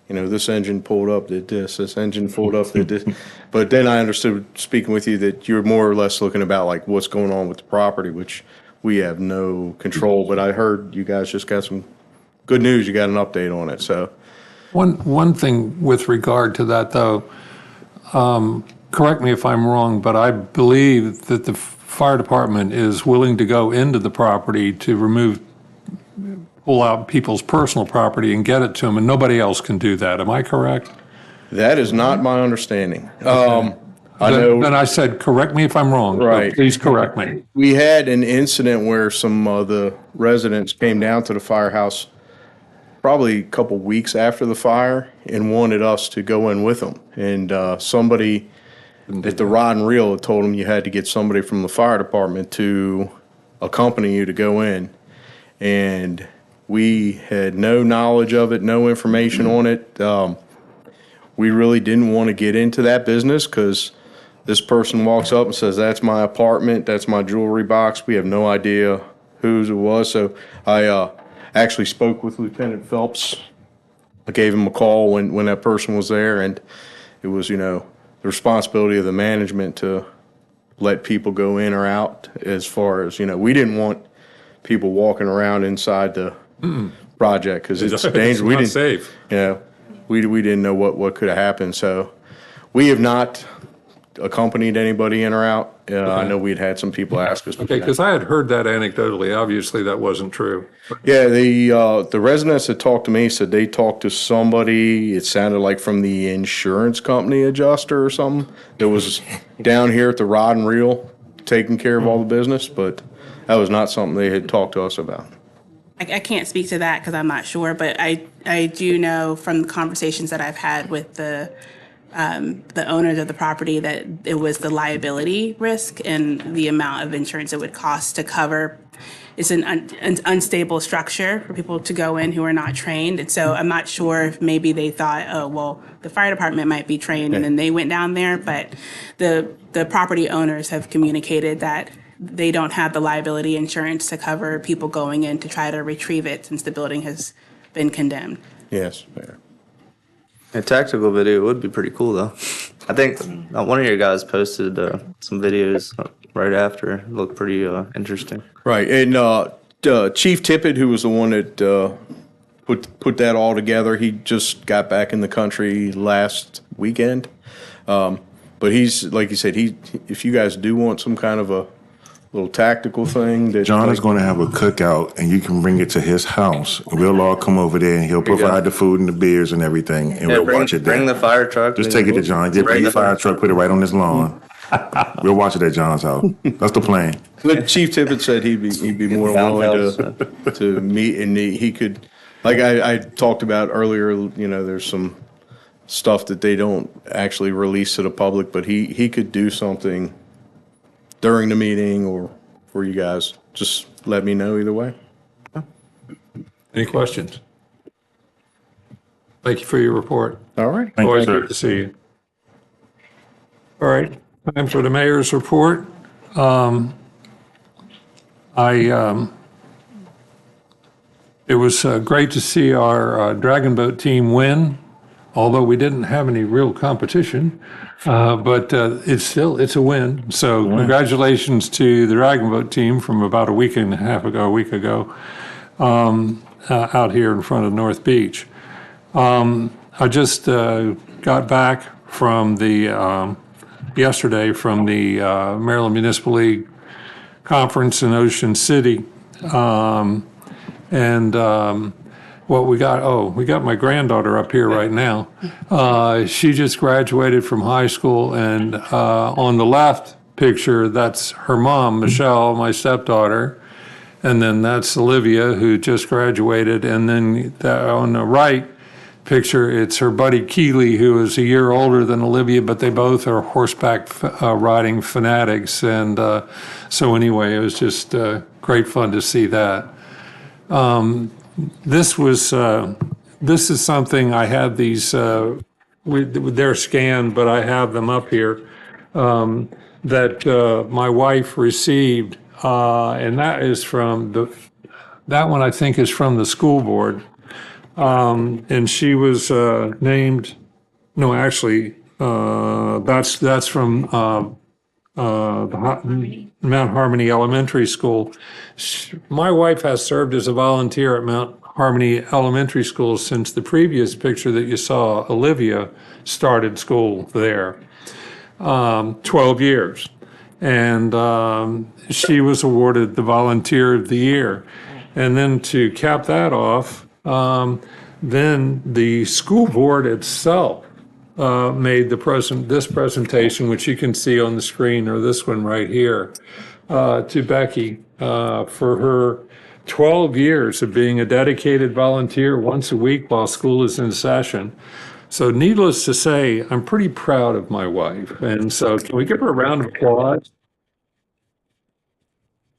this engine pulled up, did this engine pulled up, did this. But then I understood, speaking with you, that you're more or less looking about like what's going on with the property, which we have no control. But I heard you guys just got some good news. You got an update on it, so. One thing with regard to that, though, correct me if I'm wrong, but I believe that the fire department is willing to go into the property to pull out people's personal property and get it to them, and nobody else can do that. Am I correct? That is not my understanding. I know. Then I said, correct me if I'm wrong. Right. Please correct me. We had an incident where some of the residents came down to the firehouse probably a couple weeks after the fire and wanted us to go in with them. And somebody at the Rod and Reel had told them you had to get somebody from the fire department to accompany you to go in. And we had no knowledge of it, no information on it. We really didn't want to get into that business because this person walks up and says, that's my apartment, that's my jewelry box. We have no idea whose it was. So I actually spoke with Lieutenant Phelps. I gave him a call when that person was there, and it was, the responsibility of the management to let people go in or out. As far as, we didn't want people walking around inside the project because it's dangerous. It's not safe. Yeah, we didn't know what could have happened. So we have not accompanied anybody in or out. I know we'd had some people ask us. Okay, because I had heard that anecdotally. Obviously, that wasn't true. Yeah, the residents that talked to me said they talked to somebody, it sounded like from the insurance company adjuster or something, that was down here at the Rod and Reel taking care of all the business, but that was not something they had talked to us about. I can't speak to that because I'm not sure, but I do know from the conversations that I've had with the owners of the property that it was the liability risk and the amount of insurance it would cost to cover. It's an unstable structure for people to go in who are not trained. And so I'm not sure if maybe they thought, oh, well, the fire department might be trained and then they went down there. But the property owners have communicated that they don't have the liability insurance to cover people going in to try to retrieve it since the building has been condemned. Yes, fair. A tactical video would be pretty cool, though. I think one of your guys posted some videos right after. It looked pretty interesting. Right, and Chief Tippett, who was the one that put that all together, he just got back in the country last weekend. But he's, like you said, if you guys do want some kind of a little tactical thing that John is going to have a cookout, and you can bring it to his house. We'll all come over there, and he'll provide the food and the beers and everything, and we'll watch it there. Bring the fire truck. Just take it to John. Bring the fire truck, put it right on his lawn. We'll watch it at John's house. That's the plan. But Chief Tippett said he'd be more willing to meet, and he could, like I talked about earlier, there's some stuff that they don't actually release to the public, but he could do something during the meeting or for you guys. Just let me know either way. Any questions? Thank you for your report. All right. Thank you, Always sir. good to see you. All right, time for the mayor's report. It was great to see our Dragon Boat team win, although we didn't have any real competition. But it's a win. So congratulations to the Dragon Boat team from about a week ago, out here in front of North Beach. I just got back from yesterday from the Maryland Municipal League conference in Ocean City. We got my granddaughter up here right now. She just graduated from high school, and on the left picture, that's her mom, Michelle, my stepdaughter. And then that's Olivia, who just graduated. And then on the right picture, it's her buddy Keeley, who is a year older than Olivia, but they both are horseback riding fanatics. And so anyway, it was just great fun to see that. This is something I have these, they're scanned, but I have them up here, that my wife received. And that is that one I think is from the school board. And she was named, no, actually, that's from the Mount Harmony Elementary School. My wife has served as a volunteer at Mount Harmony Elementary School since the previous picture that you saw, Olivia started school there, 12 years. And she was awarded the Volunteer of the Year. And then to cap that off, then the school board itself made this presentation, which you can see on the screen, or this one right here, to Becky for her 12 years of being a dedicated volunteer once a week while school is in session. So needless to say, I'm pretty proud of my wife. And so can we give her a round of applause?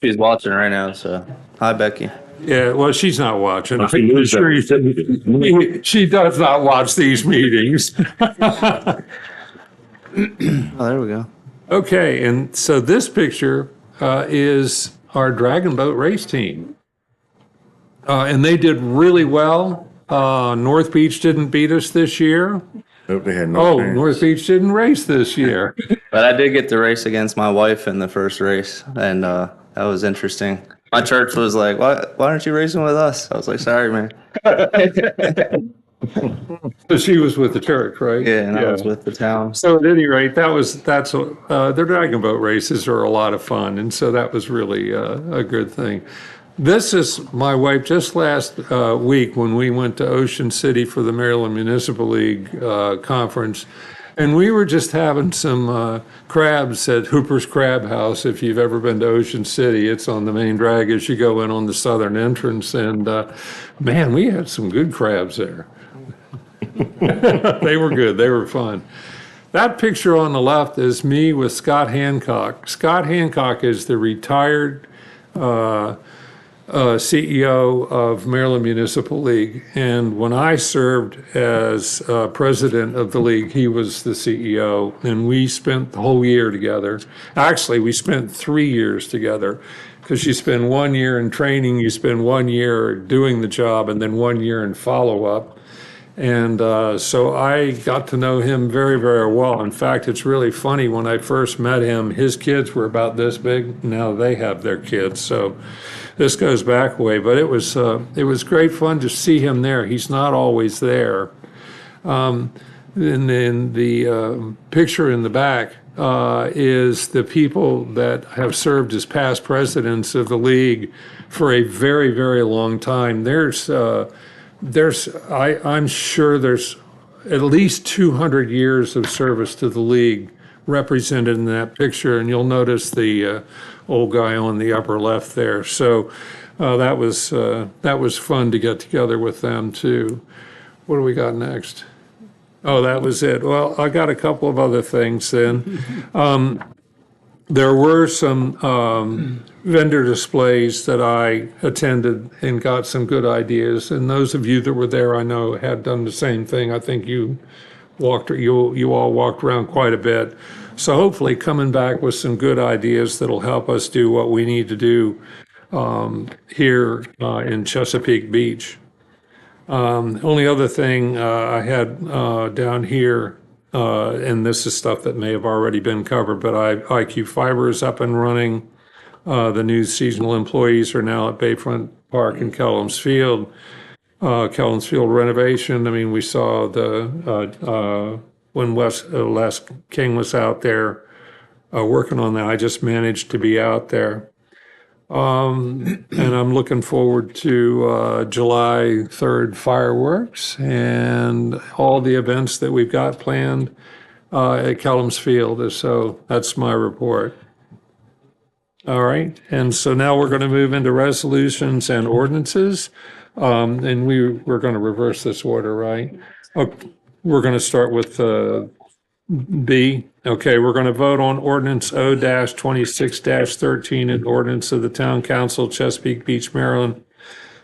She's watching right now, so hi, Becky. Yeah, well, she's not watching. I'm sure she does not watch these meetings. Oh, there we go. Okay, and so this picture is our Dragon Boat race team. And they did really well. North Beach didn't beat us this year. Nope, they had no fans. North Beach didn't race this year. But I did get to race against my wife in the first race, and that was interesting. My church was like, why aren't you racing with us? I was like, sorry, man. So she was with the church, right? Yeah, and I was with the town. So at any rate, their Dragon Boat races are a lot of fun, and so that was really a good thing. This is my wife just last week when we went to Ocean City for the Maryland Municipal League conference. And we were just having some crabs at Hooper's Crab House. If you've ever been to Ocean City, it's on the main drag as you go in on the southern entrance. And man, we had some good crabs there. They were good. They were fun. That picture on the left is me with Scott Hancock. Scott Hancock is the retired CEO of Maryland Municipal League. And when I served as president of the league, he was the CEO. And we spent the whole year together. Actually, we spent 3 years together, because you spend 1 year in training, you spend 1 year doing the job, and then 1 year in follow-up. And so I got to know him very, very well. In fact, it's really funny. When I first met him, his kids were about this big. Now they have their kids. So this goes back a way. But it was great fun to see him there. He's not always there. And then the picture in the back is the people that have served as past presidents of the league for a very, very long time. I'm sure there's at least 200 years of service to the league represented in that picture, and you'll notice the old guy on the upper left there. So that was fun to get together with them too. What do we got next? Oh, that was it. Well, I got a couple of other things then. there were some vendor displays that I attended and got some good ideas. And those of you that were there, I know, had done the same thing. I think you all walked around quite a bit. So hopefully coming back with some good ideas that'll help us do what we need to do here in Chesapeake Beach. Only other thing I had down here, and this is stuff that may have already been covered, but IQ Fiber is up and running. The new seasonal employees are now at Bayfront Park and Kellums Field. Kellums Field renovation, I mean, we saw when Les King was out there working on that. I just managed to be out there. And I'm looking forward to July 3rd fireworks and all the events that we've got planned at Kellums Field. So that's my report. All right. And so now we're going to move into resolutions and ordinances. And we're going to reverse this order, right? We're going to start with B. Okay, we're going to vote on ordinance O-26-13, an ordinance of the Town Council, Chesapeake Beach, Maryland,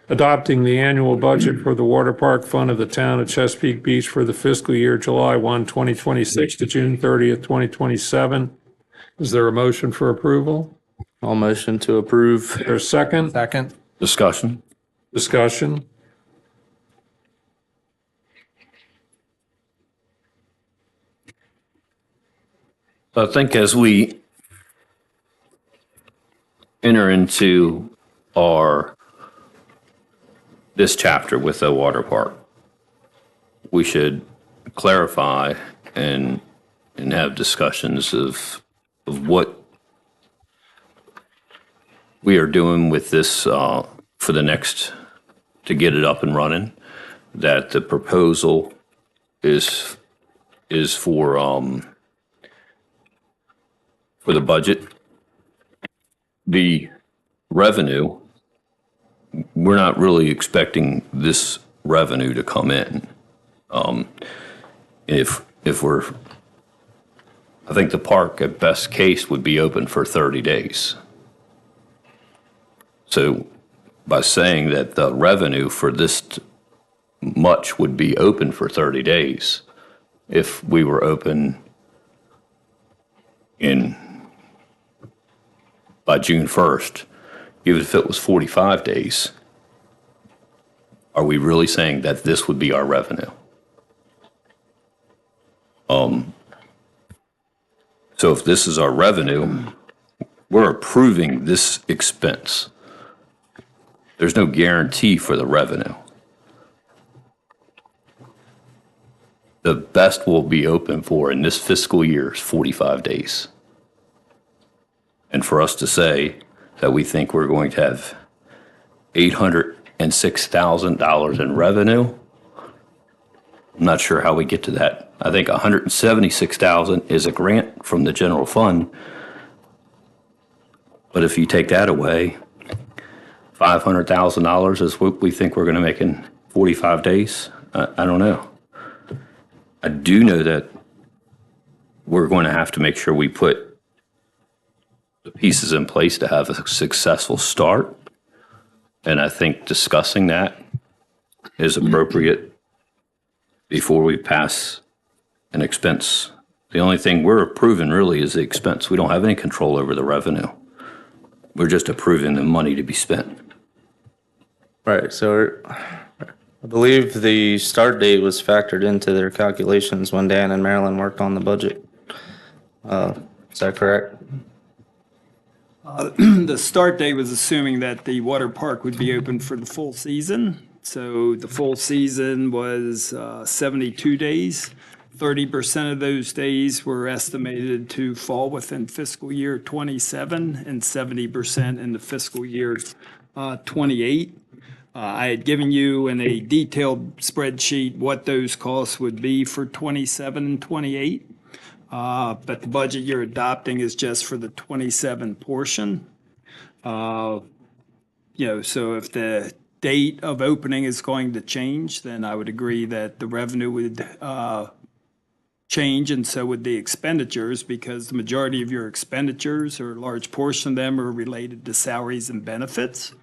adopting the annual budget for the Water Park Fund of the Town of Chesapeake Beach for the fiscal year July 1, 2026 to June 30th, 2027. Is there a motion for approval? I'll motion to approve. Is there a second? Second. Discussion. Discussion? I think as we enter into this chapter with the water park, we should clarify and have discussions of what we are doing with this for the next, to get it up and running. That the proposal is for the budget. The revenue, we're not really expecting this revenue to come in. I think the park at best case would be open for 30 days. So by saying that the revenue for this much would be open for 30 days, if we were open by June 1st, even if it was 45 days, are we really saying that this would be our revenue? So if this is our revenue, we're approving this expense. There's no guarantee for the revenue. The best we'll be open for in this fiscal year is 45 days. And for us to say that we think we're going to have $806,000 in revenue, I'm not sure how we get to that. I think $176,000 is a grant from the general fund. But if you take that away, $500,000 is what we think we're going to make in 45 days. I don't know. I do know that we're going to have to make sure we put the pieces in place to have a successful start. And I think discussing that is appropriate before we pass an expense. The only thing we're approving really is the expense. We don't have any control over the revenue. We're just approving the money to be spent. Right, so I believe the start date was factored into their calculations when Dan and Marilyn worked on the budget. Is that correct? The start date was assuming that the water park would be open for the full season. So the full season was 72 days. 30% of those days were estimated to fall within fiscal year 27 and 70% in the fiscal year 28. I had given you in a detailed spreadsheet what those costs would be for 27 and 28. But the budget you're adopting is just for the 27 portion. So if the date of opening is going to change, then I would agree that the revenue would change, and so would the expenditures, because the majority of your expenditures, or a large portion of them, are related to salaries and benefits.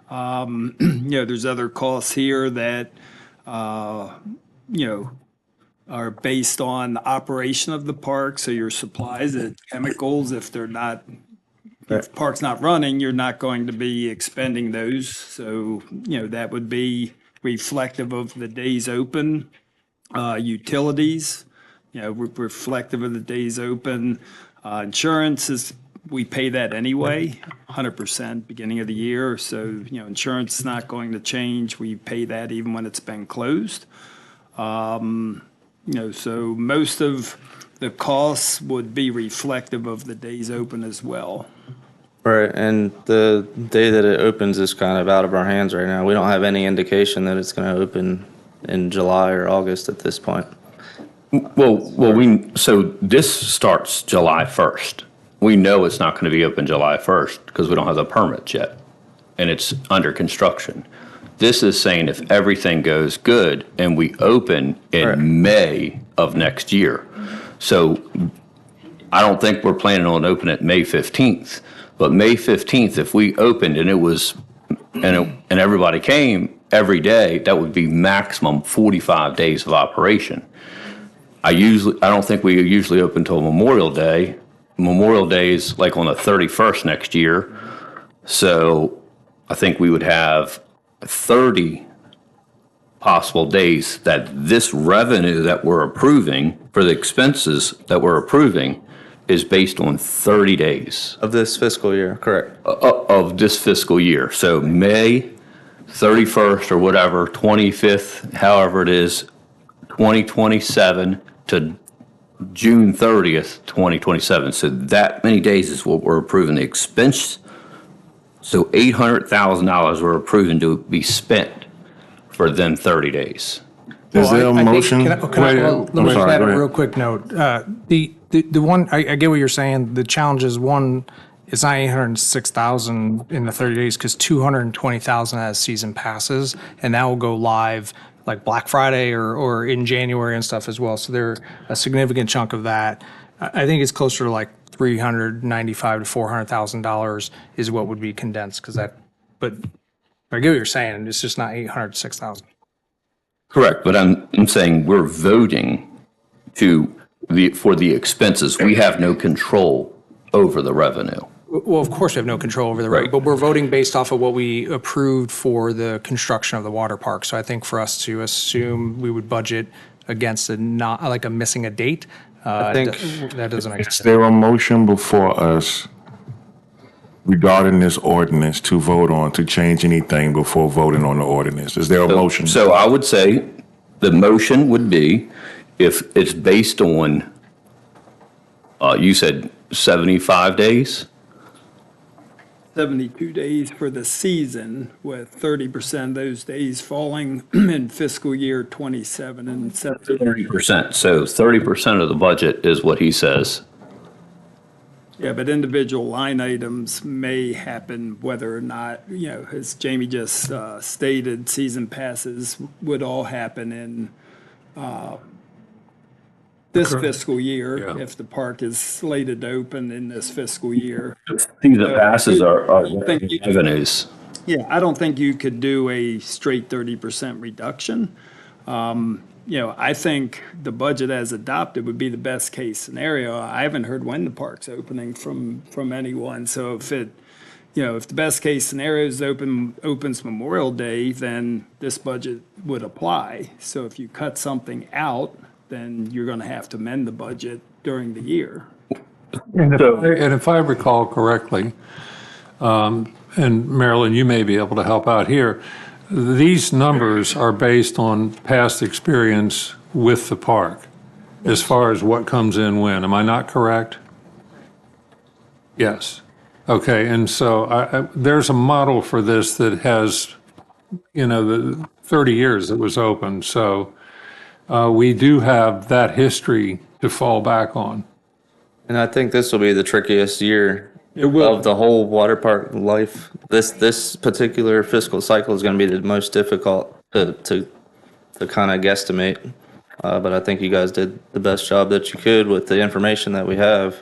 There's other costs here that, are based on the operation of the park. So your supplies, chemicals, if the park's not running, you're not going to be expending those. So, that would be reflective of the days open. Utilities, reflective of the days open. Insurance we pay that anyway, 100% beginning of the year. So, insurance is not going to change. We pay that even when it's been closed. So most of the costs would be reflective of the days open as well. Right, and the day that it opens is kind of out of our hands right now. We don't have any indication that it's going to open in July or August at this point. So this starts July 1st. We know it's not going to be open July 1st because we don't have the permits yet, and it's under construction. This is saying if everything goes good and we open in May of next year. So I don't think we're planning on opening it May 15th, but May 15th, if we opened and and everybody came every day, that would be maximum 45 days of operation. I don't think we usually open until Memorial Day. Memorial Day is like on the 31st next year. So I think we would have 30 possible days that this revenue that we're approving for the expenses that we're approving is based on 30 days. Of this fiscal year, correct. Of this fiscal year. So May 31st or whatever, 25th, however it is, 2027 to June 30th, 2027. So that many days is what we're approving the expense. So $800,000 we're approving to be spent for them 30 days. Is there a motion? Let me add a real quick note. The one, I get what you're saying. The challenge is, one, it's not 806,000 in the 30 days because 220,000 as season passes, and that will go live like Black Friday or in January and stuff as well. So a significant chunk of that. I think it's closer to like $395,000 to $400,000 is what would be condensed but I get what you're saying. It's just not 806,000. Correct, but I'm saying we're voting for the expenses. We have no control over the revenue. Well, of course we have no control over the road, but we're voting based off of what we approved for the construction of the water park. So I think for us to assume we would budget against missing a date, I think that doesn't make Is sense. there a motion before us regarding this ordinance to vote on, to change anything before voting on the ordinance? Is there a motion? So I would say the motion would be, if it's based on, you said 75 days? 72 days for the season, with 30% of those days falling in fiscal year 27 and 30%. So 30% of the budget is what he says. Yeah, but individual line items may happen whether or not, as Jamie just stated, season passes would all happen in this fiscal year, if the park is slated to open in this fiscal year. Season passes are revenues. Yeah, I don't think you could do a straight 30% reduction. I think the budget as adopted would be the best case scenario. I haven't heard when the park's opening from anyone. So if the best case scenario is opens Memorial Day, then this budget would apply. So if you cut something out, then you're going to have to amend the budget during the year. And if I recall correctly, and Marilyn, you may be able to help out here, these numbers are based on past experience with the park as far as what comes in when. Am I not correct? Yes. Okay, and so there's a model for this that has, the 30 years it was open. So we do have that history to fall back on. And I think this will be the trickiest year of the whole water park life. This particular fiscal cycle is going to be the most difficult to kind of guesstimate. but I think you guys did the best job that you could with the information that we have.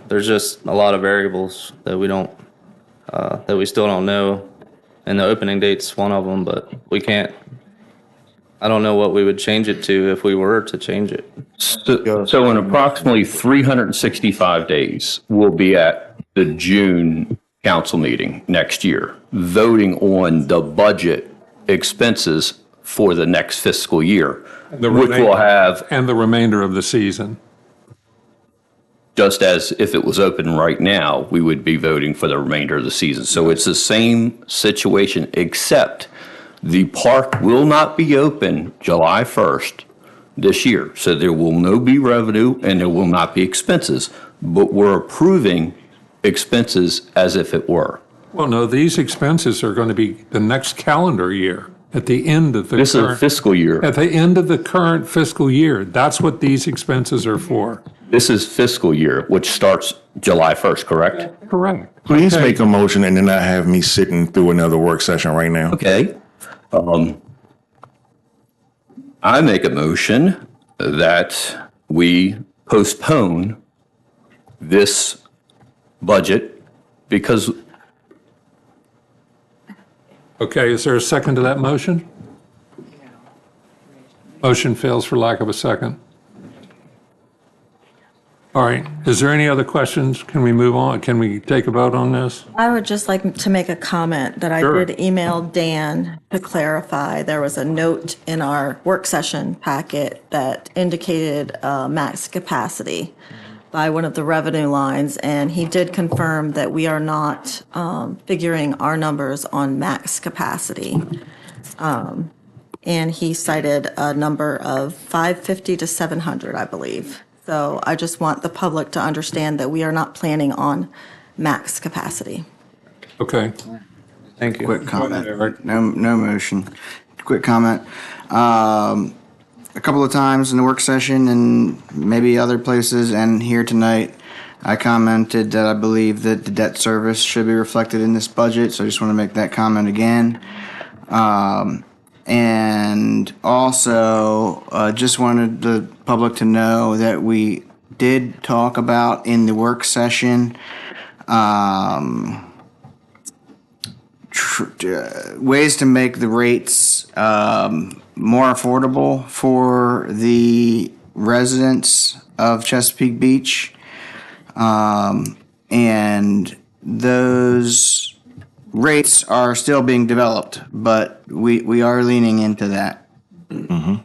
There's just a lot of variables that we still don't know, and the opening date's one of them, but we can't. I don't know what we would change it to if we were to change it. So in approximately 365 days, we'll be at the June council meeting next year, voting on the budget expenses for the next fiscal year, which will have. And the remainder of the season. Just as if it was open right now, we would be voting for the remainder of the season. So it's the same situation, except the park will not be open July 1st this year. So there will no be revenue and there will not be expenses, but we're approving expenses as if it were. Well, no, these expenses are going to be the next calendar year, at the end of the This is a fiscal year. At the end of the current fiscal year. That's what these expenses are for. This is fiscal year, which starts July 1st, correct? Correct. Please make a motion and then not have me sitting through another work session right now. Okay. I make a motion that we postpone this budget because. Okay, is there a second to that motion? Motion fails for lack of a second. All right, is there any other questions? Can we move on? Can we take a vote on this? I would just like to make a comment that I Sure. did email Dan to clarify. There was a note in our work session packet that indicated max capacity by one of the revenue lines, and he did confirm that we are not figuring our numbers on max capacity. And he cited a number of 550 to 700, I believe. So I just want the public to understand that we are not planning on max capacity. Okay. Thank you. Quick comment. No motion. Quick comment. A couple of times in the work session and maybe other places and here tonight, I commented that I believe that the debt service should be reflected in this budget. So I just want to make that comment again. And also, just wanted the public to know that we did talk about in the work session ways to make the rates more affordable for the residents of Chesapeake Beach. And those rates are still being developed, but we are leaning into that. All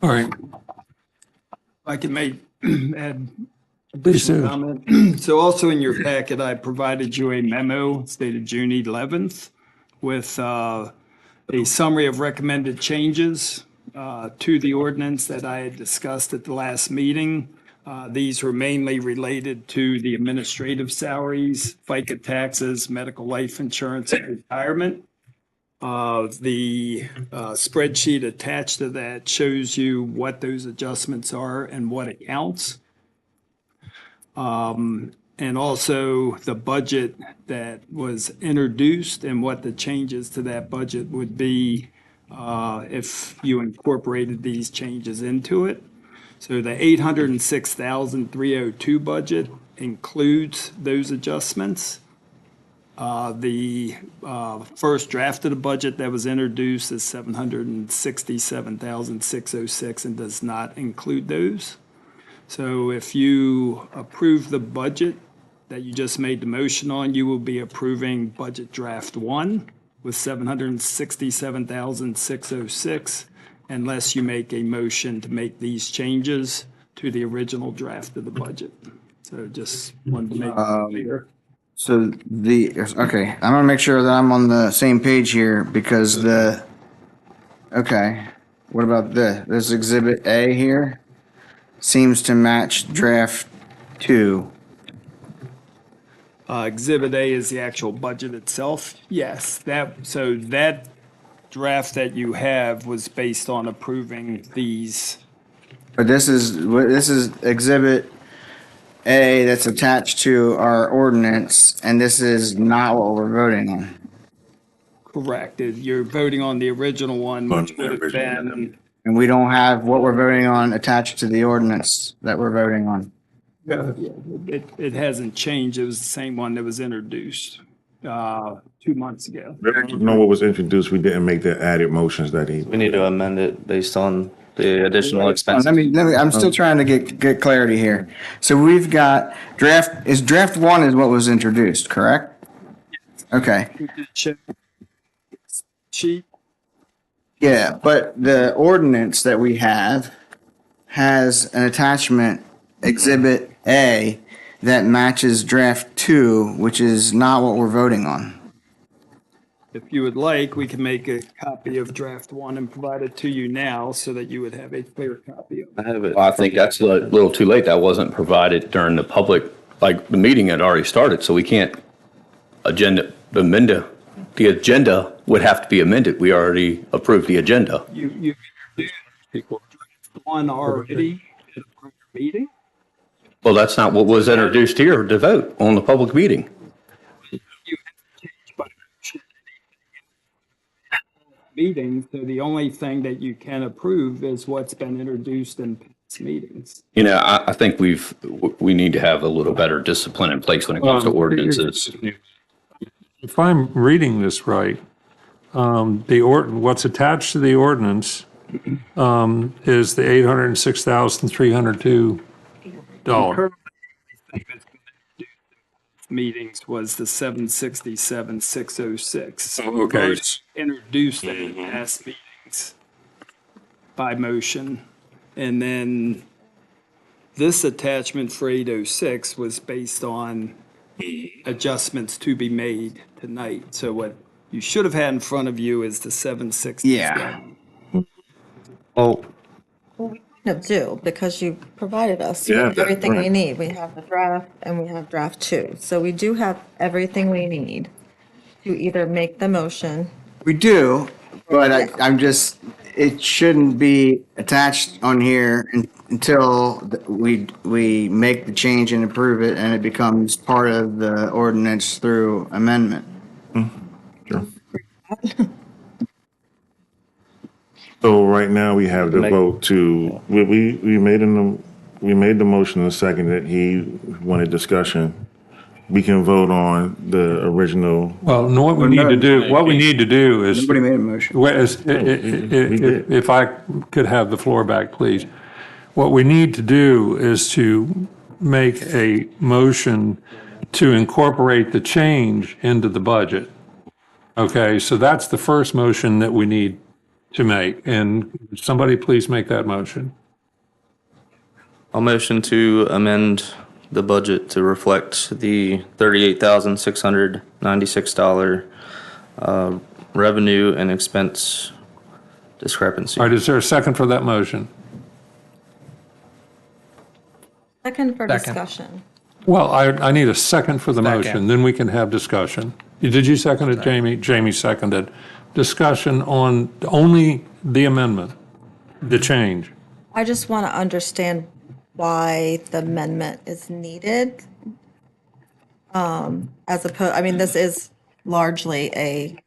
right. I can make, add Please additional do. comment. So also in your packet, I provided you a memo dated June 11th with a summary of recommended changes to the ordinance that I had discussed at the last meeting. These were mainly related to the administrative salaries, FICA taxes, medical life insurance, and retirement. The spreadsheet attached to that shows you what those adjustments are and what accounts. And also the budget that was introduced and what the changes to that budget would be if you incorporated these changes into it. So the $806,302 budget includes those adjustments. The first draft of the budget that was introduced is $767,606 and does not include those. So if you approve the budget that you just made the motion on, you will be approving budget draft 1 with $767,606 unless you make a motion to make these changes to the original draft of the budget. So just wanted to make it clear. So okay, I'm gonna make sure that I'm on the same page here because okay, what about this exhibit A here? Seems to match draft 2. Exhibit A is the actual budget itself. Yes, that draft that you have was based on approving these. But this is exhibit A that's attached to our ordinance, and this is not what we're voting on. Correct. You're voting on the original one, which would have been And we don't have what we're voting on attached to the ordinance that we're voting on. It hasn't changed. It was the same one that was introduced 2 months ago. know what was introduced, we didn't make the added motions that he. We need to amend it based on the additional expenses. I'm still trying to get clarity here. So we've got draft one is what was introduced, correct? Okay. Sheet. Yeah, but the ordinance that we have has an attachment, Exhibit A, that matches draft two, which is not what we're voting on. If you would like, we can make a copy of draft one and provide it to you now so that you would have a clear copy of it. I have it. Well, I think that's a little too late. That wasn't provided during the public, like, the meeting had already started, so we can't amend the agenda would have to be amended. We already approved the agenda. You one already at a prior meeting? Well, that's not what was introduced here to vote on the public meeting. Meeting, so the only thing that you can approve is what's been introduced in past meetings. You know, I think we need to have a little better discipline in place when it comes to ordinances. If I'm reading this right, what's attached to the ordinance is the $806,302. Meetings was the 767,606. Okay. First introduced in past meetings by motion, and then this attachment for 806 was based on adjustments to be made tonight. So what you should have had in front of you is the 767. Yeah. Oh, Do, because you provided us Yeah, with everything we right. need. We have the draft and we have draft two. So we do have everything we need to either make the motion. We do, but I'm just, it shouldn't be attached on here until we make the change and approve it, and it becomes part of the ordinance through amendment. Sure. So right now we have the vote to, we made the motion and seconded, he wanted discussion. We can vote on the original. Well, no, what we need to do is. Nobody made a motion. If I could have the floor back, please. What we need to do is to make a motion to incorporate the change into the budget. Okay, so that's the first motion that we need to make, and somebody please make that motion. I'll motion to amend the budget to reflect the $38,696 revenue and expense discrepancy. All right, is there a second for that motion? Second for Second. discussion. Well, I need a second for the Second. motion, then we can have discussion. Did you second it, Jamie? Jamie seconded. Discussion on only the amendment, the change. I just want to understand why the amendment is needed. As opposed, I mean, this is largely a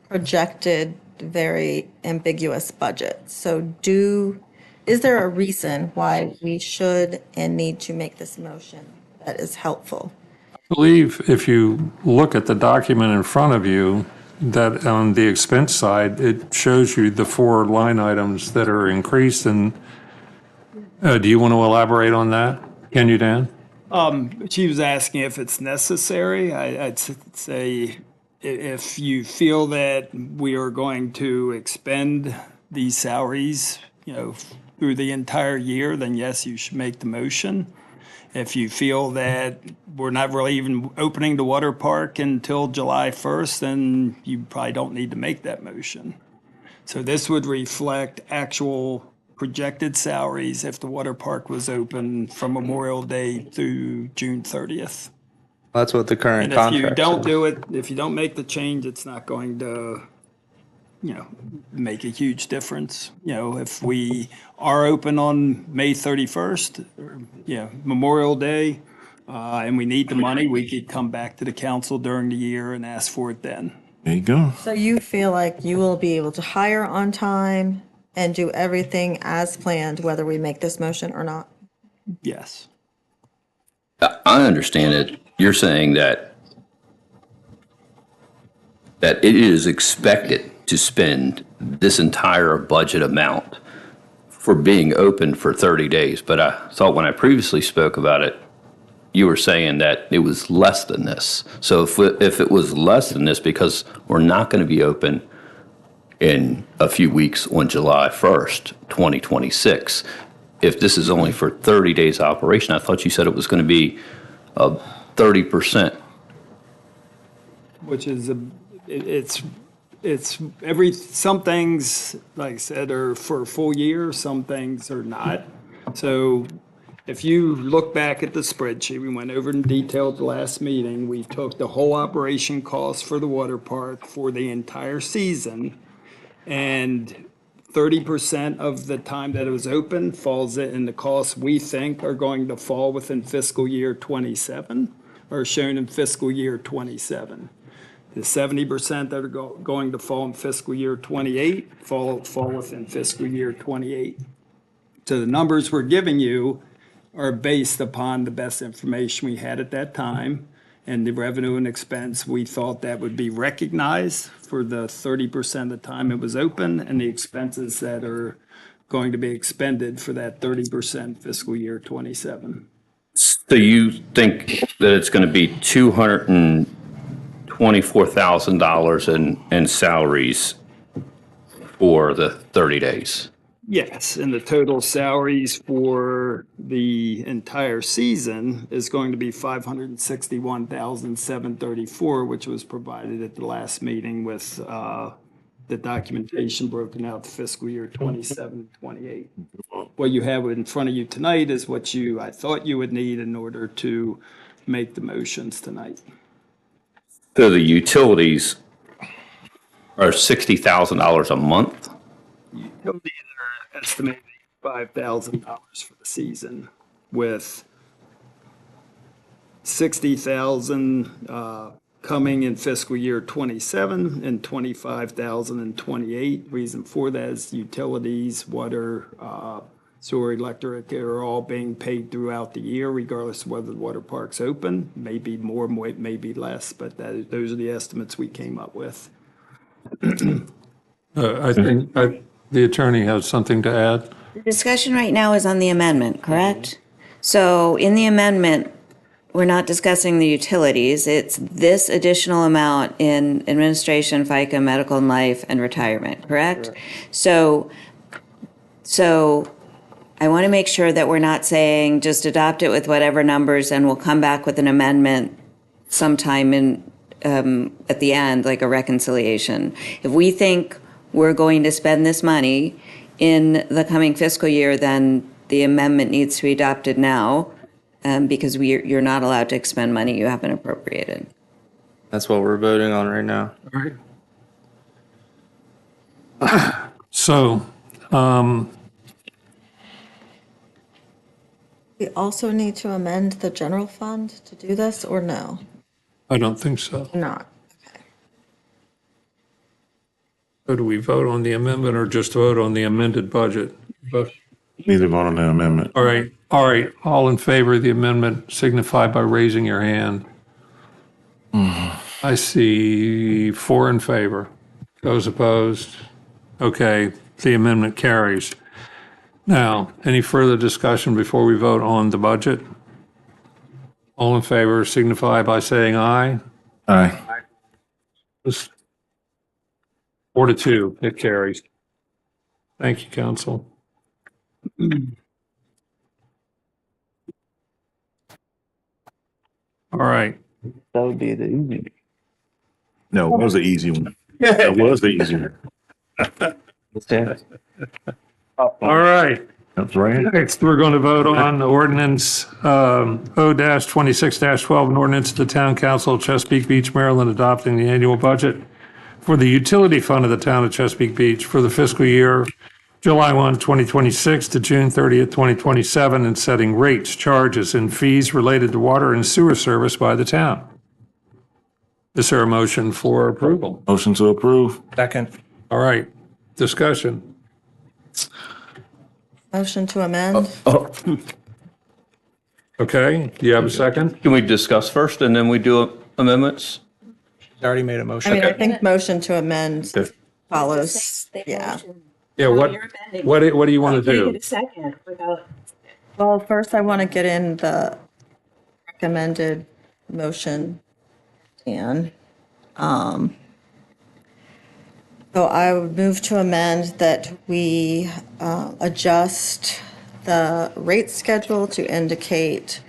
projected, very ambiguous budget. So is there a reason why we should and need to make this motion that is helpful? I believe if you look at the document in front of you, that on the expense side, it shows you the 4 line items that are increased. And do you want to elaborate on that? Can you, Dan? She was asking if it's necessary. I'd say if you feel that we are going to expend these salaries, through the entire year, then yes, you should make the motion. If you feel that we're not really even opening the water park until July 1st, then you probably don't need to make that motion. So this would reflect actual projected salaries if the water park was open from Memorial Day through June 30th. That's what the current And if contract you don't says. do it, if you don't make the change, it's not going to, make a huge difference. If we are open on May 31st, Memorial Day, and we need the money, we could come back to the council during the year and ask for it then. There you go. So you feel like you will be able to hire on time and do everything as planned, whether we make this motion or not. Yes. I understand it. You're saying that it is expected to spend this entire budget amount for being open for 30 days. But I thought when I previously spoke about it, you were saying that it was less than this. So if it was less than this, because we're not going to be open in a few weeks on July 1st, 2026, if this is only for 30 days operation, I thought you said it was going to be 30%. Which is, some things, like I said, are for a full year, some things are not. So if you look back at the spreadsheet, we went over in detail at the last meeting, we took the whole operation cost for the water park for the entire season, and 30% of the time that it was open falls in the costs we think are going to fall within fiscal year 27, or shown in fiscal year 27. The 70% that are going to fall in fiscal year 28 fall within fiscal year 28. So the numbers we're giving you are based upon the best information we had at that time, and the revenue and expense, we thought that would be recognized for the 30% of the time it was open, and the expenses that are going to be expended for that 30% fiscal year 27. So you think that it's going to be $224,000 in salaries for the 30 days? Yes, and the total salaries for the entire season is going to be $561,734, which was provided at the last meeting with the documentation broken out to fiscal year 27, 28. What you have in front of you tonight is what I thought you would need in order to make the motions tonight. So the utilities are $60,000 a month? Utilities are estimated $5,000 for the season, with $60,000 coming in fiscal year 27 and $25,000 in 28. Reason for that is utilities, water, sewer, electric are all being paid throughout the year, regardless of whether the water park's open. Maybe more, maybe less, but those are the estimates we came up with. I think the attorney has something to add. The discussion right now is on the amendment, correct? So in the amendment, we're not discussing the utilities. It's this additional amount in administration, FICA, medical and life, and retirement, correct? So I want to make sure that we're not saying just adopt it with whatever numbers and we'll come back with an amendment sometime at the end, like a reconciliation. If we think we're going to spend this money in the coming fiscal year, then the amendment needs to be adopted now, because you're not allowed to expend money you haven't appropriated. That's what we're voting on right now. So, We also need to amend the general fund to do this, or no? I don't think so. Not. So do we vote on the amendment or just vote on the amended budget? Need to vote on the amendment. All right. All in favor of the amendment signify by raising your hand. I see 4 in favor. Those opposed? Okay, the amendment carries. Now, any further discussion before we vote on the budget? All in favor signify by saying aye. Aye. 4-2, it carries. Thank you, council. All right. That would be the easy. No, it was the easy one. It was the easy one. All right. That's right. Next, we're going to vote on ordinance O-26-12, an ordinance of the Town Council of Chesapeake Beach, Maryland, adopting the annual budget for the utility fund of the town of Chesapeake Beach for the fiscal year July 1, 2026 to June 30th, 2027, and setting rates, charges, and fees related to water and sewer service by the town. Is there a motion for approval? Motion to approve. Second. All right. Discussion. Motion to amend? Okay, do you have a second? Can we discuss first and then we do amendments? I already made a motion. I mean, I think motion to amend follows, yeah. Yeah, what do you want to do? second without. Well, first I want to get in the recommended motion, and, so I would move to amend that we adjust the rate schedule to indicate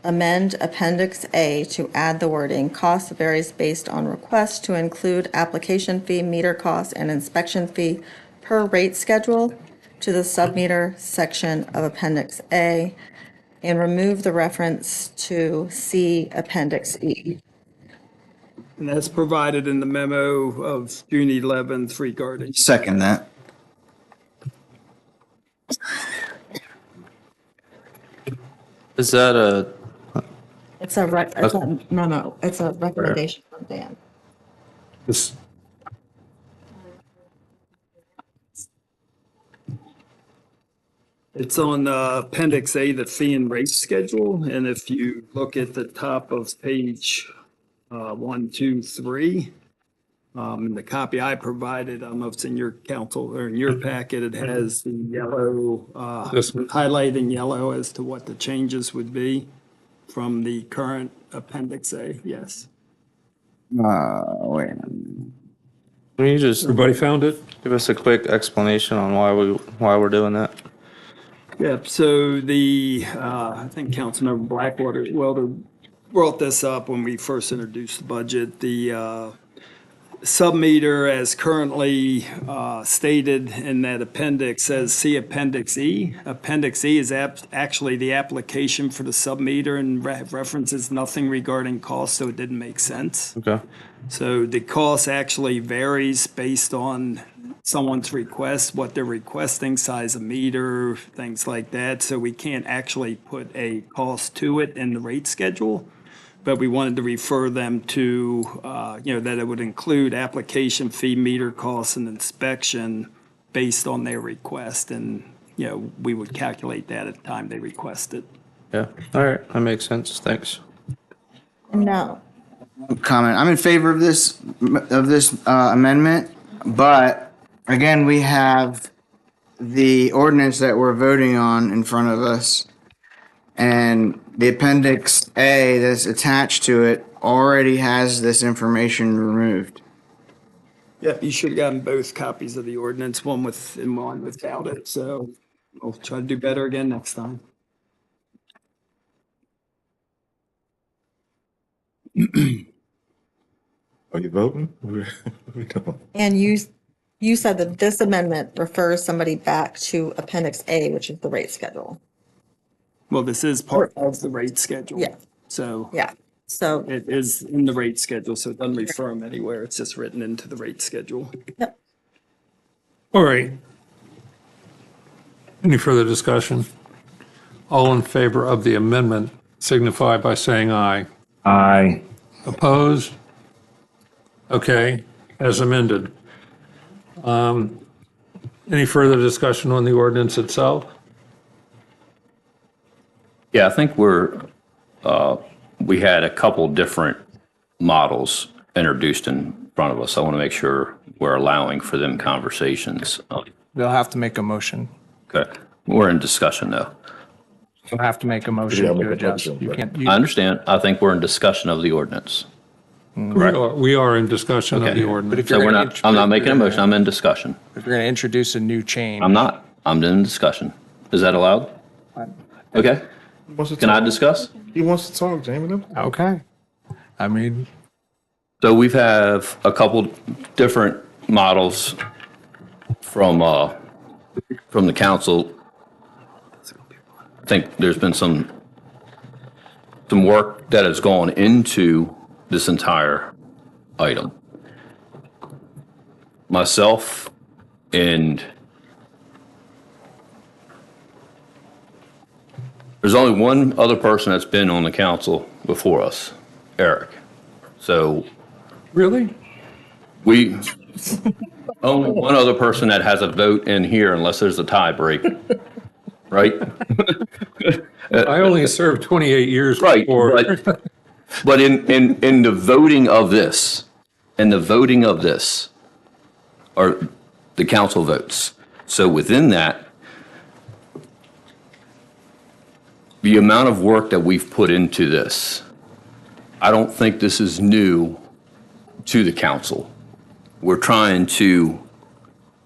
amend Appendix A to add the wording cost varies based on request to include application fee, meter cost, and inspection fee per rate schedule to the submeter section of Appendix A, and remove the reference to see Appendix E. And that's provided in the memo of June 11th regarding. Second that. Is that a, It's a memo, it's a recommendation from Dan. This, It's on Appendix A, the fee and rate schedule, and if you look at the top of page 1, 2, 3, in the copy I provided, I don't know if it's in your council or in your packet, it has the yellow, highlight in yellow as to what the changes would be from the current Appendix A, yes. Wait a minute. can you just everybody found it? give us a quick explanation on why we're doing that? Yep, so I think Councilmember Blackwater brought this up when we first introduced the budget. The submeter as currently stated in that appendix says see Appendix E. Appendix E is actually the application for the submeter and references nothing regarding cost, so it didn't make sense. Okay. So the cost actually varies based on someone's request, what they're requesting, size of meter, things like that. So we can't actually put a cost to it in the rate schedule. But we wanted to refer them to, that it would include application fee, meter costs, and inspection based on their request. And, we would calculate that at the time they request it. Yeah, all right, that makes sense, thanks. No. Comment. I'm in favor of this amendment, but again, we have the ordinance that we're voting on in front of us, and the Appendix A that's attached to it already has this information removed. Yep, you should have gotten both copies of the ordinance, one with and one without it. So we'll try to do better again next time. Are you voting? And you said that this amendment refers somebody back to Appendix A, which is the rate schedule. Well, this is part of the rate schedule. Yeah. So. Yeah, so. It is in the rate schedule, so it doesn't refer them anywhere. It's just written into the rate schedule. Yep. All right. Any further discussion? All in favor of the amendment signify by saying aye. Aye. Opposed? Okay, as amended. Any further discussion on the ordinance itself? Yeah, I think we had a couple different models introduced in front of us. I want to make sure we're allowing for them conversations. They'll have to make a motion. Okay, we're in discussion though. They'll have to make a motion to adjust. You can't. I understand. I think we're in discussion of the ordinance. Correct. We are in discussion of the ordinance. So I'm not making a motion. I'm in discussion. If you're going to introduce a new change. I'm not. I'm in discussion. Is that allowed? Okay. Can I discuss? He wants to talk, Jamie. Okay. I mean. So we have a couple different models from the council. I think there's been some work that has gone into this entire item. Myself and there's only one other person that's been on the council before us, Eric. So really, we Only one other person that has a vote in here unless there's a tie break, right? I only served 28 years Right, before. but in the voting of this, are the council votes. So within that, the amount of work that we've put into this, I don't think this is new to the council. We're trying to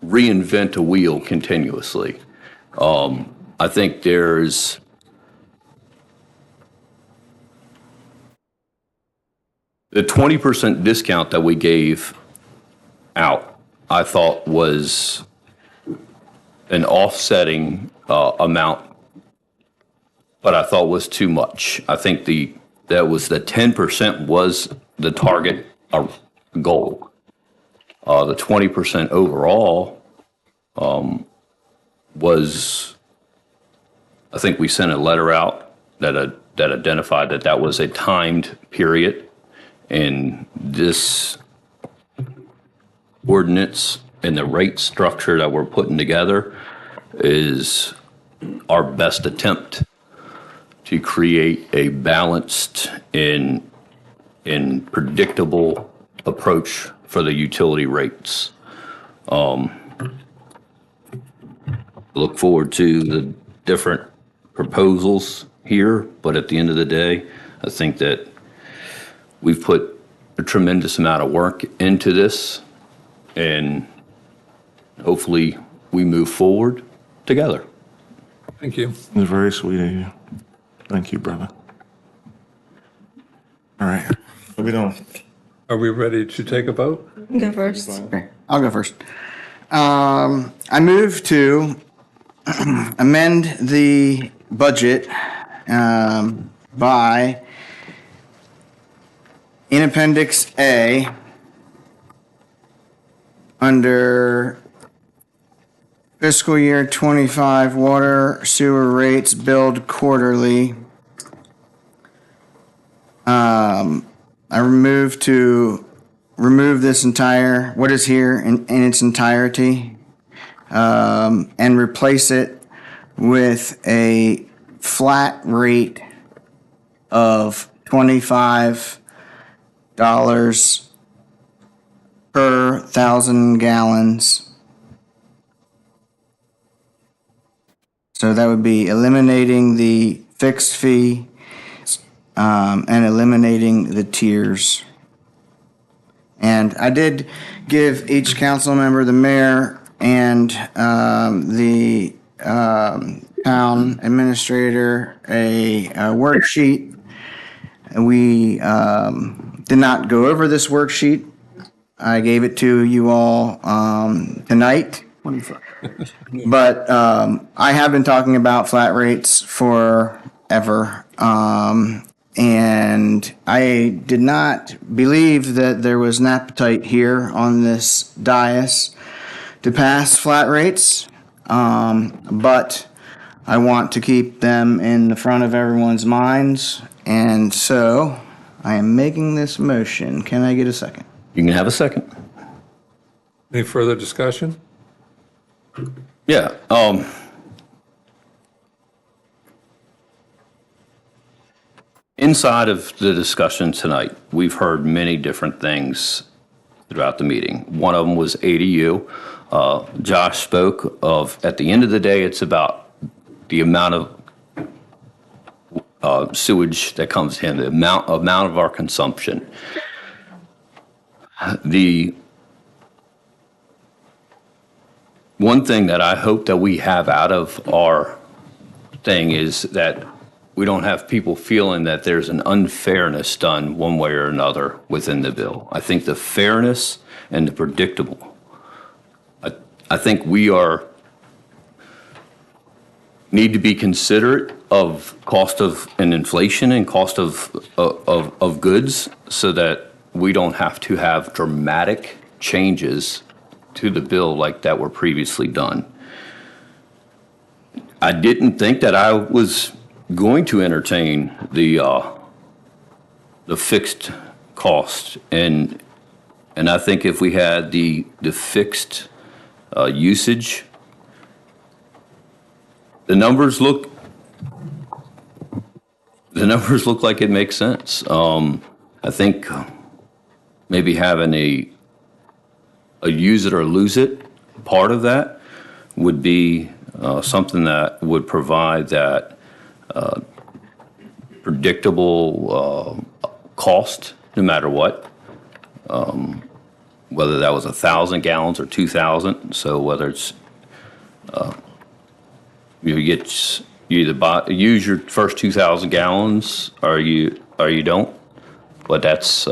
reinvent a wheel continuously. I think there's the 20% discount that we gave out, I thought was an offsetting amount, but I thought was too much. I think that was the 10% was the target goal. The 20% overall was, I think we sent a letter out that identified that was a timed period. And this ordinance and the rate structure that we're putting together is our best attempt to create a balanced and predictable approach for the utility rates. Look forward to the different proposals here, but at the end of the day, I think that we've put a tremendous amount of work into this, and hopefully we move forward together. Thank you. It's very sweet of you. Thank you, brother. All right, what we doing? Are we ready to take a vote? Go first. Okay, I'll go first. I move to amend the budget by, in Appendix A, under fiscal year 25 water sewer rates billed quarterly. I remove this entire, what is here in its entirety, and replace it with a flat rate of $25 per 1,000 gallons. So that would be eliminating the fixed fee and eliminating the tiers. And I did give each council member, the mayor, and the town administrator a worksheet. We did not go over this worksheet. I gave it to you all tonight. But I have been talking about flat rates forever. And I did not believe that there was an appetite here on this dais to pass flat rates. But I want to keep them in the front of everyone's minds. And so I am making this motion. Can I get a second? You can have a second. Any further discussion? Yeah. Inside of the discussion tonight, we've heard many different things throughout the meeting. One of them was ADU. Josh spoke of, at the end of the day, it's about the amount of sewage that comes in, the amount of our consumption. The one thing that I hope that we have out of our thing is that we don't have people feeling that there's an unfairness done one way or another within the bill. I think the fairness and the predictable. I think we need to be considerate of cost of and inflation and cost of goods so that we don't have to have dramatic changes to the bill like that were previously done. I didn't think that I was going to entertain the fixed cost and And I think if we had the fixed usage, the numbers look like it makes sense. I think maybe having a use it or lose it part of that would be something that would provide that predictable cost no matter what. Whether that was 1,000 gallons or 2,000. So whether it's you either use your first 2,000 gallons or you don't. But that's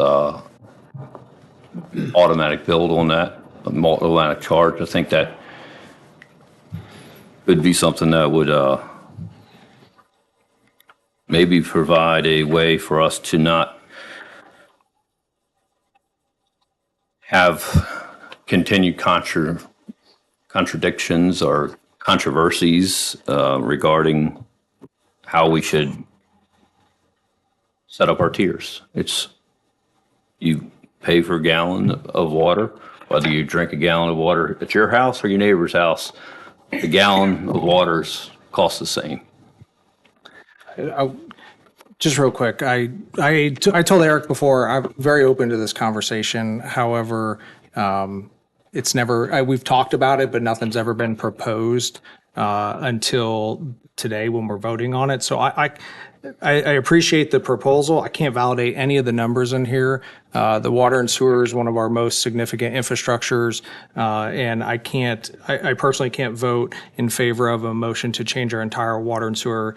automatic build on that, automatic charge. I think that could be something that would maybe provide a way for us to not have continued contradictions or controversies regarding how we should set up our tiers. It's you pay for a gallon of water, whether you drink a gallon of water at your house or your neighbor's house, the gallon of water's costs the same. Just real quick, I told Eric before, I'm very open to this conversation. However, it's never, we've talked about it, but nothing's ever been proposed until today when we're voting on it. So I appreciate the proposal. I can't validate any of the numbers in here. The water and sewer is one of our most significant infrastructures, and I personally can't vote in favor of a motion to change our entire water and sewer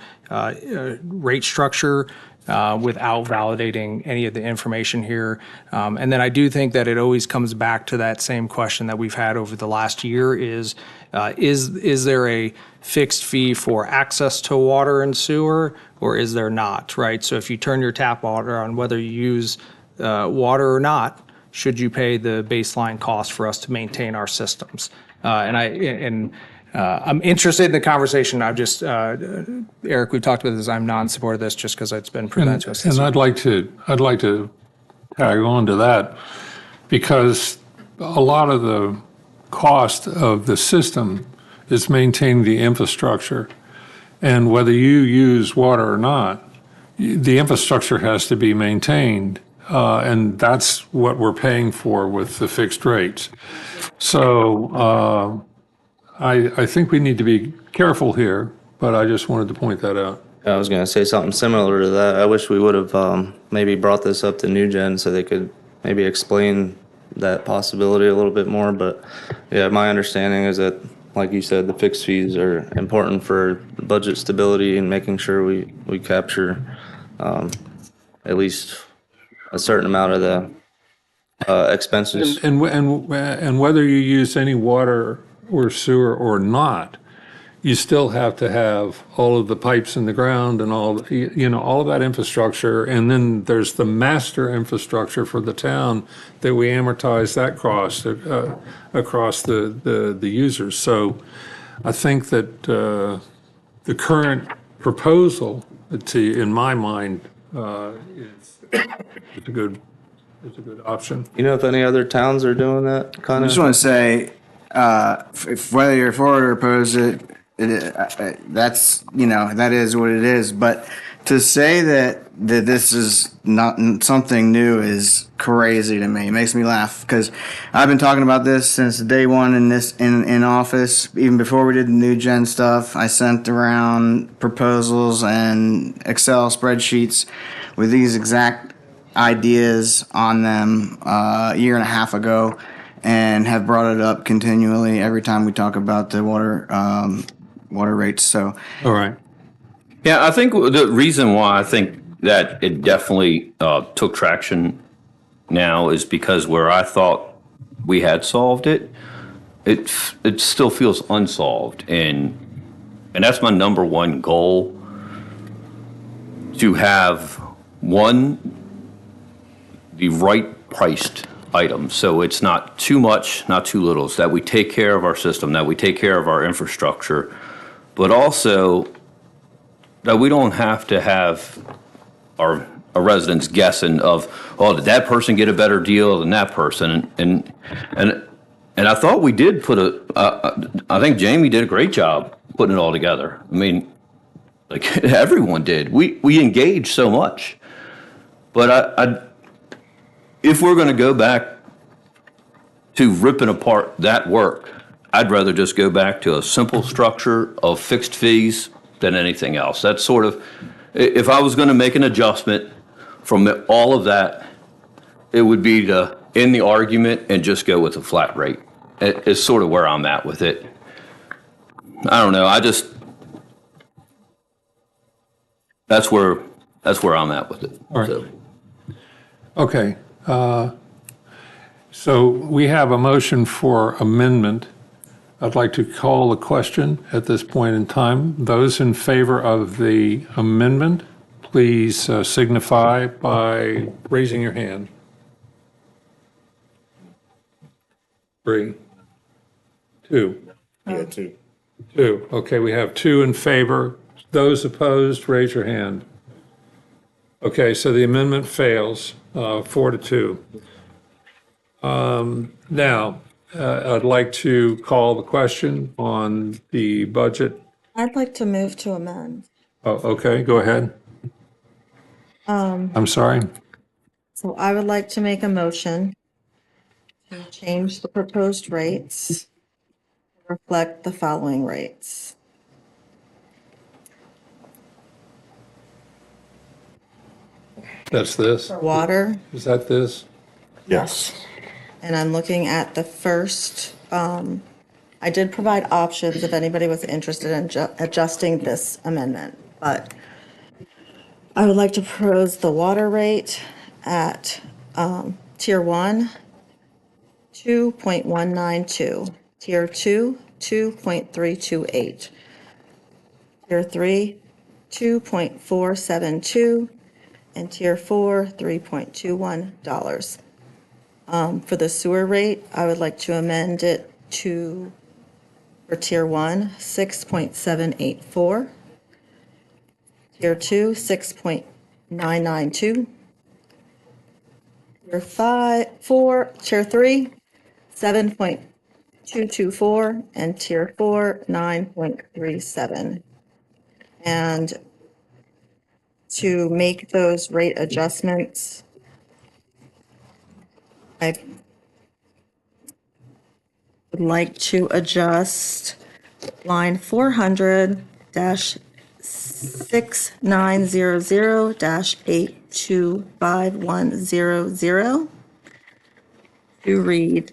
rate structure without validating any of the information here. And then I do think that it always comes back to that same question that we've had over the last year is there a fixed fee for access to water and sewer, or is there not, right? So if you turn your tap water on, whether you use water or not, should you pay the baseline cost for us to maintain our systems? I'm interested in the conversation. I've just, Eric, we've talked about this. I'm non-supporter of this just because it's been presented to us. And I'd like to tag on to that because a lot of the cost of the system is maintaining the infrastructure. And whether you use water or not, the infrastructure has to be maintained. And that's what we're paying for with the fixed rates. So I think we need to be careful here, but I just wanted to point that out. I was going to say something similar to that. I wish we would have maybe brought this up to NewGen so they could maybe explain that possibility a little bit more. But yeah, my understanding is that, like you said, the fixed fees are important for budget stability and making sure we capture at least a certain amount of the expenses. And whether you use any water or sewer or not, you still have to have all of the pipes in the ground and all of that infrastructure. And then there's the master infrastructure for the town that we amortize that cost across the users. So I think that the current proposal, in my mind, is a good option. You know if any other towns are doing that kind I of? just want to say, if whether you're for it or oppose it, that's, that is what it is. But to say that this is not something new is crazy to me. It makes me laugh because I've been talking about this since day one in office. Even before we did the NewGen stuff, I sent around proposals and Excel spreadsheets with these exact ideas on them a year and a half ago, and have brought it up continually every time we talk about the water rates. So, all right. Yeah, I think the reason why I think that it definitely took traction now is because where I thought we had solved it, it still feels unsolved, and that's my number one goal, to have the right priced item. So it's not too much, not too little, so that we take care of our system, that we take care of our infrastructure, but also that we don't have to have our a resident's guessing of, oh, did that person get a better deal than that person? And I thought we did I think Jamie did a great job putting it all together. I mean, like everyone did. We engaged so much. But if we're going to go back to ripping apart that work, I'd rather just go back to a simple structure of fixed fees than anything else. That's sort of, if I was going to make an adjustment from all of that, it would be to end the argument and just go with a flat rate. It's sort of where I'm at with it. I don't know. That's where I'm at with it. All right. So. Okay. So we have a motion for amendment. I'd like to call the question at this point in time. Those in favor of the amendment, please signify by raising your hand. 3, 2. Yeah, 2. 2. Okay, we have 2 in favor. Those opposed, raise your hand. Okay, so the amendment fails, 4-2. Now, I'd like to call the question on the budget. I'd like to move to amend. Oh, okay, go ahead. I'm sorry. So I would like to make a motion to change the proposed rates, to reflect the following rates. That's this? For water, Is that this? Yes. and I'm looking at the first, I did provide options if anybody was interested in adjusting this amendment, but I would like to propose the water rate at Tier 1, 2.192, Tier 2, 2.328, Tier 3, 2.472, and Tier 4, $3.21. For the sewer rate, I would like to amend it to, for Tier 1, 6.784, Tier 2, 6.992, Tier 3, 7.224, and Tier 4, 9.37. And to make those rate adjustments, I would like to adjust line 400-6900-82510 to read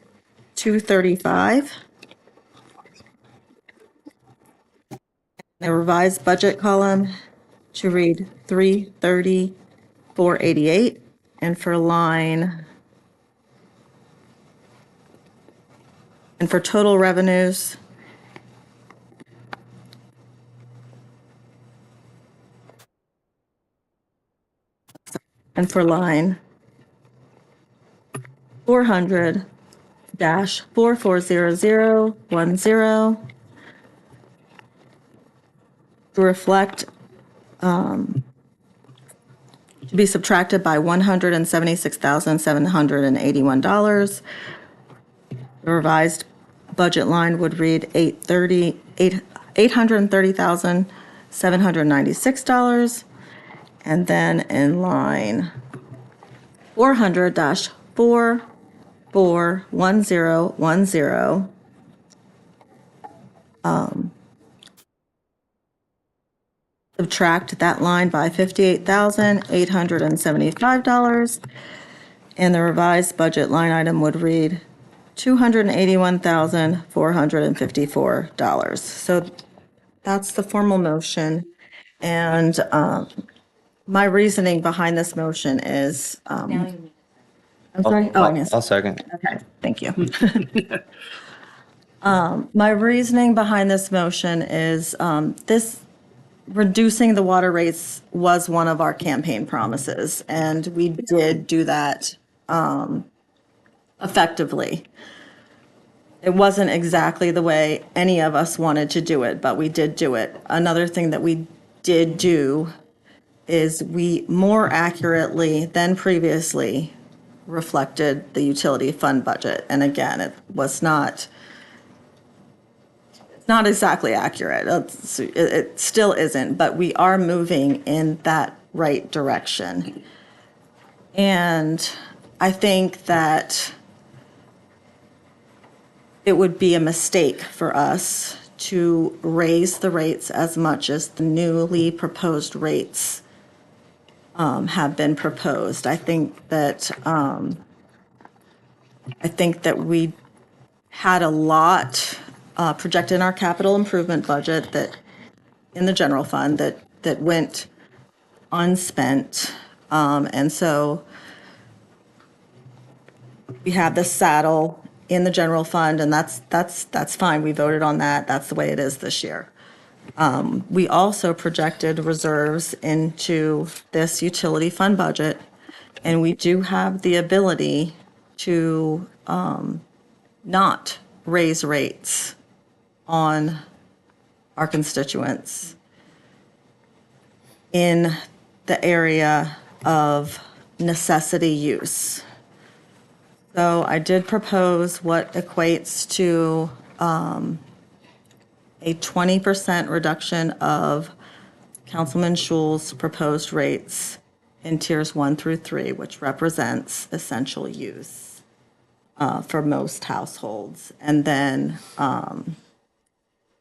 235. The revised budget column to read 330-488, and for total revenues, and for line 400-440010 to reflect, to be subtracted by $176,781. The revised budget line would read $830,796. And then in line 400-441010, subtract that line by $58,875, and the revised budget line item would read $281,454. So that's the formal motion, and my reasoning behind this motion is, I'm sorry? Oh, I missed. I'll second. Okay, thank you. My reasoning behind this motion is reducing the water rates was one of our campaign promises, and we did do that effectively. It wasn't exactly the way any of us wanted to do it, but we did do it. Another thing that we did do is we more accurately than previously reflected the utility fund budget. And again, it was not exactly accurate. It still isn't, but we are moving in that right direction. And I think that it would be a mistake for us to raise the rates as much as the newly proposed rates have been proposed. I think that we had a lot projected in our capital improvement budget that in the general fund that went unspent, and so we have the saddle in the general fund, and that's fine. We voted on that. That's the way it is this year. We also projected reserves into this utility fund budget, and we do have the ability to not raise rates on our constituents in the area of necessity use. So I did propose what equates to a 20% reduction of Councilman Schul's proposed rates in tiers 1 through 3, which represents essential use for most households. And then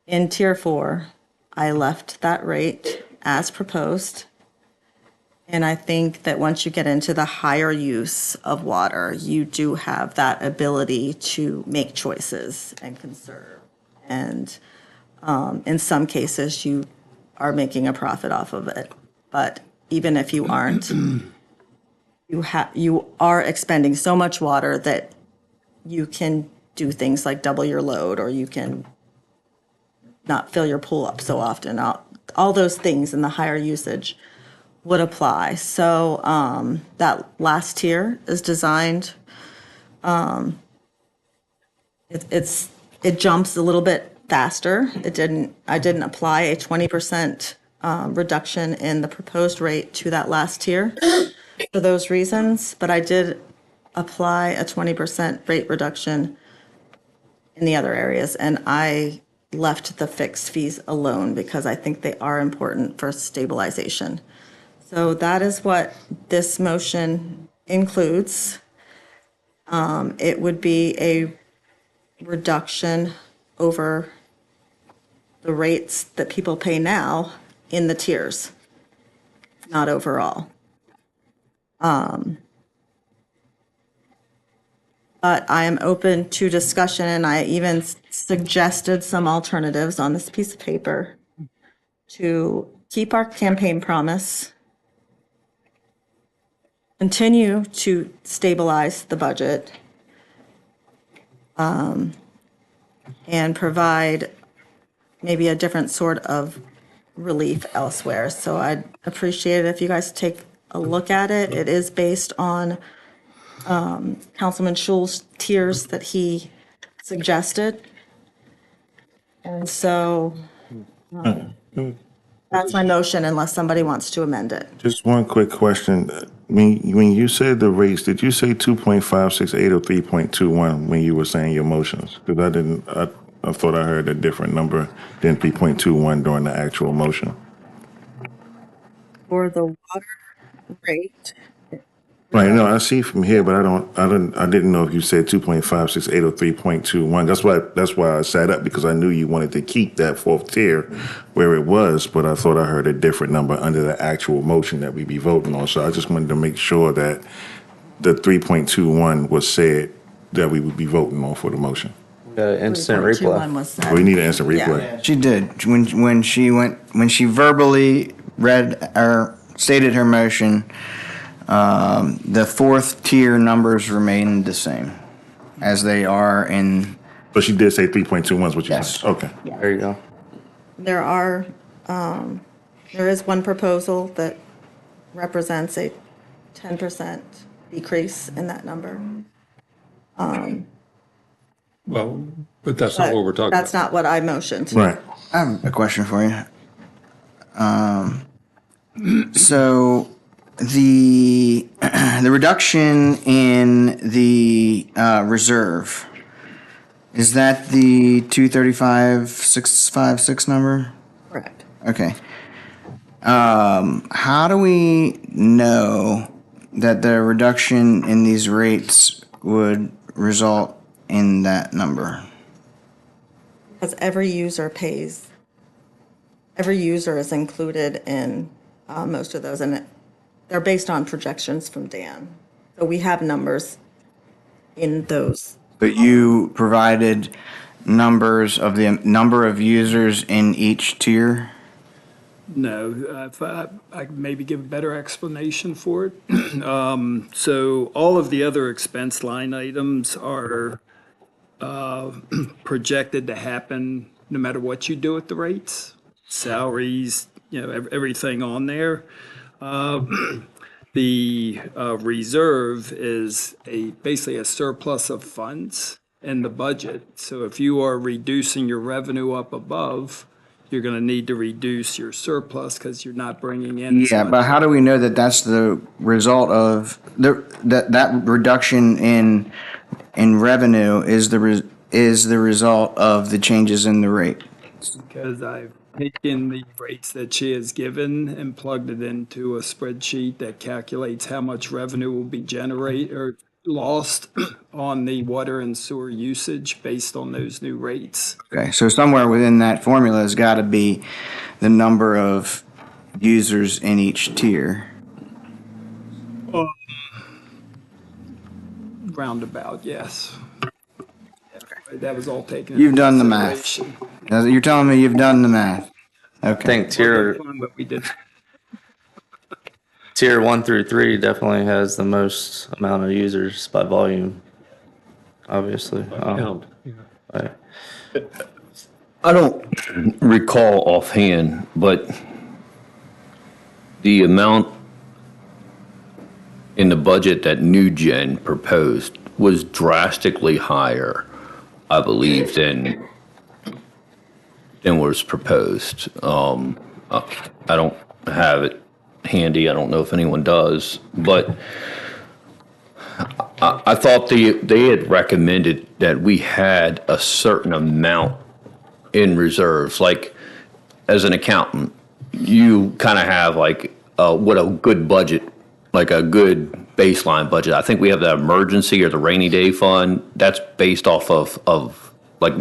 in tier 4, I left that rate as proposed. And I think that once you get into the higher use of water, you do have that ability to make choices and conserve. And in some cases, you are making a profit off of it. But even if you aren't, you are expending so much water that you can do things like double your load, or you can not fill your pool up so often. All those things in the higher usage would apply. So that last tier is designed, it jumps a little bit faster. I didn't apply a 20% reduction in the proposed rate to that last tier for those reasons, but I did apply a 20% rate reduction in the other areas, and I left the fixed fees alone because I think they are important for stabilization. So that is what this motion includes. It would be a reduction over the rates that people pay now in the tiers, not overall. But I am open to discussion, and I even suggested some alternatives on this piece of paper to keep our campaign promise, continue to stabilize the budget, and provide maybe a different sort of relief elsewhere. So I'd appreciate it if you guys take a look at it. It is based on Councilman Schul's tiers that he suggested. And so that's my motion unless somebody wants to amend it. Just one quick question. When you said the rates, did you say 2.568 or 3.21 when you were saying your motions? Because I thought I heard a different number than 3.21 during the actual motion. For the water rate. Right, no, I see from here, but I didn't know if you said 2.568 or 3.21. That's why I sat up, because I knew you wanted to keep that fourth tier where it was, but I thought I heard a different number under the actual motion that we'd be voting on. So I just wanted to make sure that the 3.21 was said that we would be voting on for the motion. Instant replay. We need an instant replay. Yeah, she did. When she verbally read or stated her motion, the fourth tier numbers remain the same as they are in. But she did say 3.21 is what you Yes. said. Okay. There you go. There is one proposal that represents a 10% decrease in that number. Well, but that's not what we're talking about. That's not what I motioned. Right. I have a question for you. So the the reduction in the reserve, is that the 235,656 number? Correct. Okay. How do we know that the reduction in these rates would result in that number? Because every user is included in most of those, and they're based on projections from Dan. So we have numbers in those. But you provided numbers of the number of users in each tier? No, if I could maybe give a better explanation for it. So all of the other expense line items are projected to happen no matter what you do with the rates, salaries, everything on there. The reserve is basically a surplus of funds in the budget. So if you are reducing your revenue up above, you're going to need to reduce your surplus because you're not bringing in. as Yeah, much. but how do we know that that's the result of that reduction in revenue is the result of the changes in the rate? Because I've taken the rates that she has given and plugged it into a spreadsheet that calculates how much revenue will be generated or lost on the water and sewer usage based on those new rates. Okay, so somewhere within that formula has got to be the number of users in each tier. Roundabout, yes. That was all taken. You've into done the math. consideration. You're telling me you've done the math. Okay. I think tier But we did. tier 1 through 3 definitely has the most amount of users by volume, obviously. Right. I don't recall offhand, but the amount in the budget that New Gen proposed was drastically higher, I believe, than was proposed. I don't have it handy. I don't know if anyone does, but I thought they had recommended that we had a certain amount in reserves. Like, as an accountant, you kind of have like what a good budget, like a good baseline budget. I think we have the emergency or the rainy day fund. That's based off of like,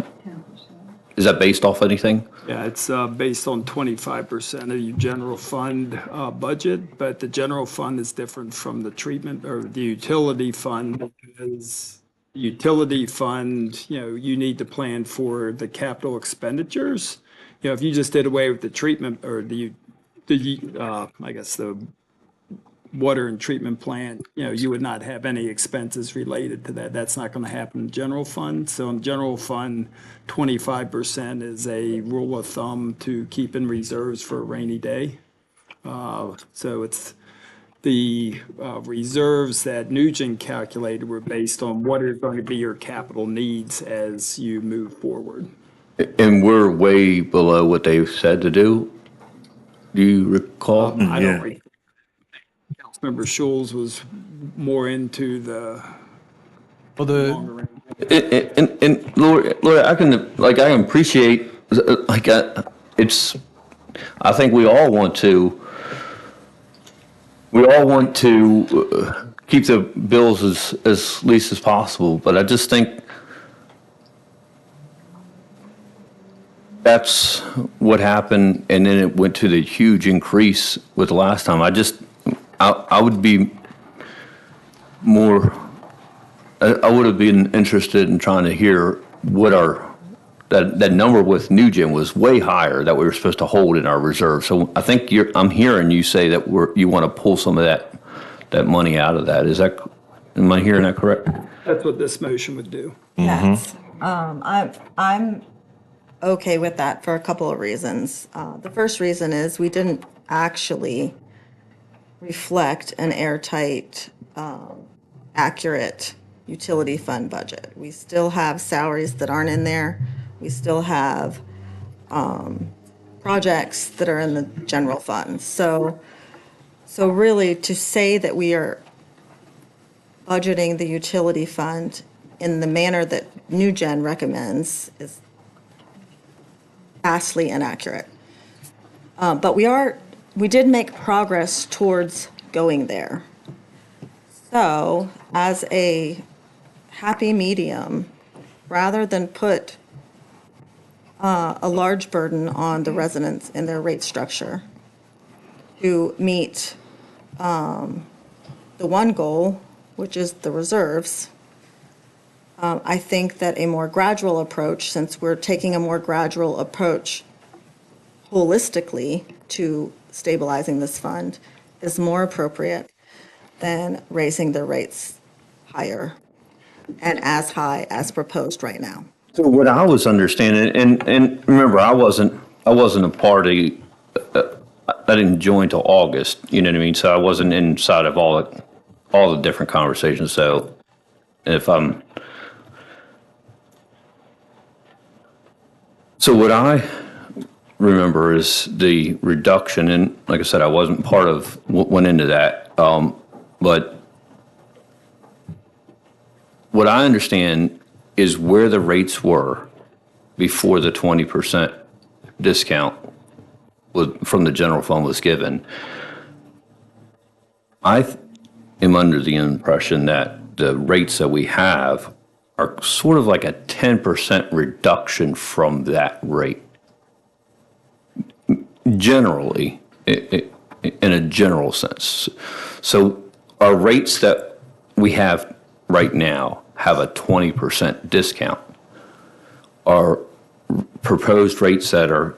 is that based off anything? Yeah, it's based on 25% of your general fund budget, but the general fund is different from the treatment or the utility fund because the utility fund, you need to plan for the capital expenditures. If you just did away with the treatment or the water and treatment plant, you would not have any expenses related to that. That's not going to happen in general fund. So in general fund, 25% is a rule of thumb to keep in reserves for a rainy day. So it's the reserves that Nugent calculated were based on what are going to be your capital needs as you move forward. And we're way below what they've said to do. Do you recall? I don't recall. Councilmember Schulz was more into the. And Lori, I can appreciate, I think we all want to keep the bills as least as possible, but I just think that's what happened, and then it went to the huge increase with the last time. I would be more, I would have been interested in trying to hear what that number with New Gen was way higher that we were supposed to hold in our reserve. So I think I'm hearing you say that you want to pull some of that money out of that. Am I hearing that correct? That's what this motion would do. Yes. I'm okay with that for a couple of reasons. The first reason is we didn't actually reflect an airtight, accurate utility fund budget. We still have salaries that aren't in there. We still have projects that are in the general fund. So So really, to say that we are budgeting the utility fund in the manner that New Gen recommends is vastly inaccurate. But we did make progress towards going there. So as a happy medium, rather than put a large burden on the residents in their rate structure to meet the one goal, which is the reserves, I think that a more gradual approach, since we're taking a more gradual approach holistically to stabilizing this fund, is more appropriate than raising the rates higher and as high as proposed right now. So what I was understanding, and remember, I wasn't a party. I didn't join till August. You know what I mean? So I wasn't inside of all the different conversations. So so what I remember is the reduction, and like I said, I wasn't part of what went into that. But what I understand is where the rates were before the 20% discount from the general fund was given. I am under the impression that the rates that we have are sort of like a 10% reduction from that rate. Generally, in a general sense. So our rates that we have right now have a 20% discount. Our proposed rates that are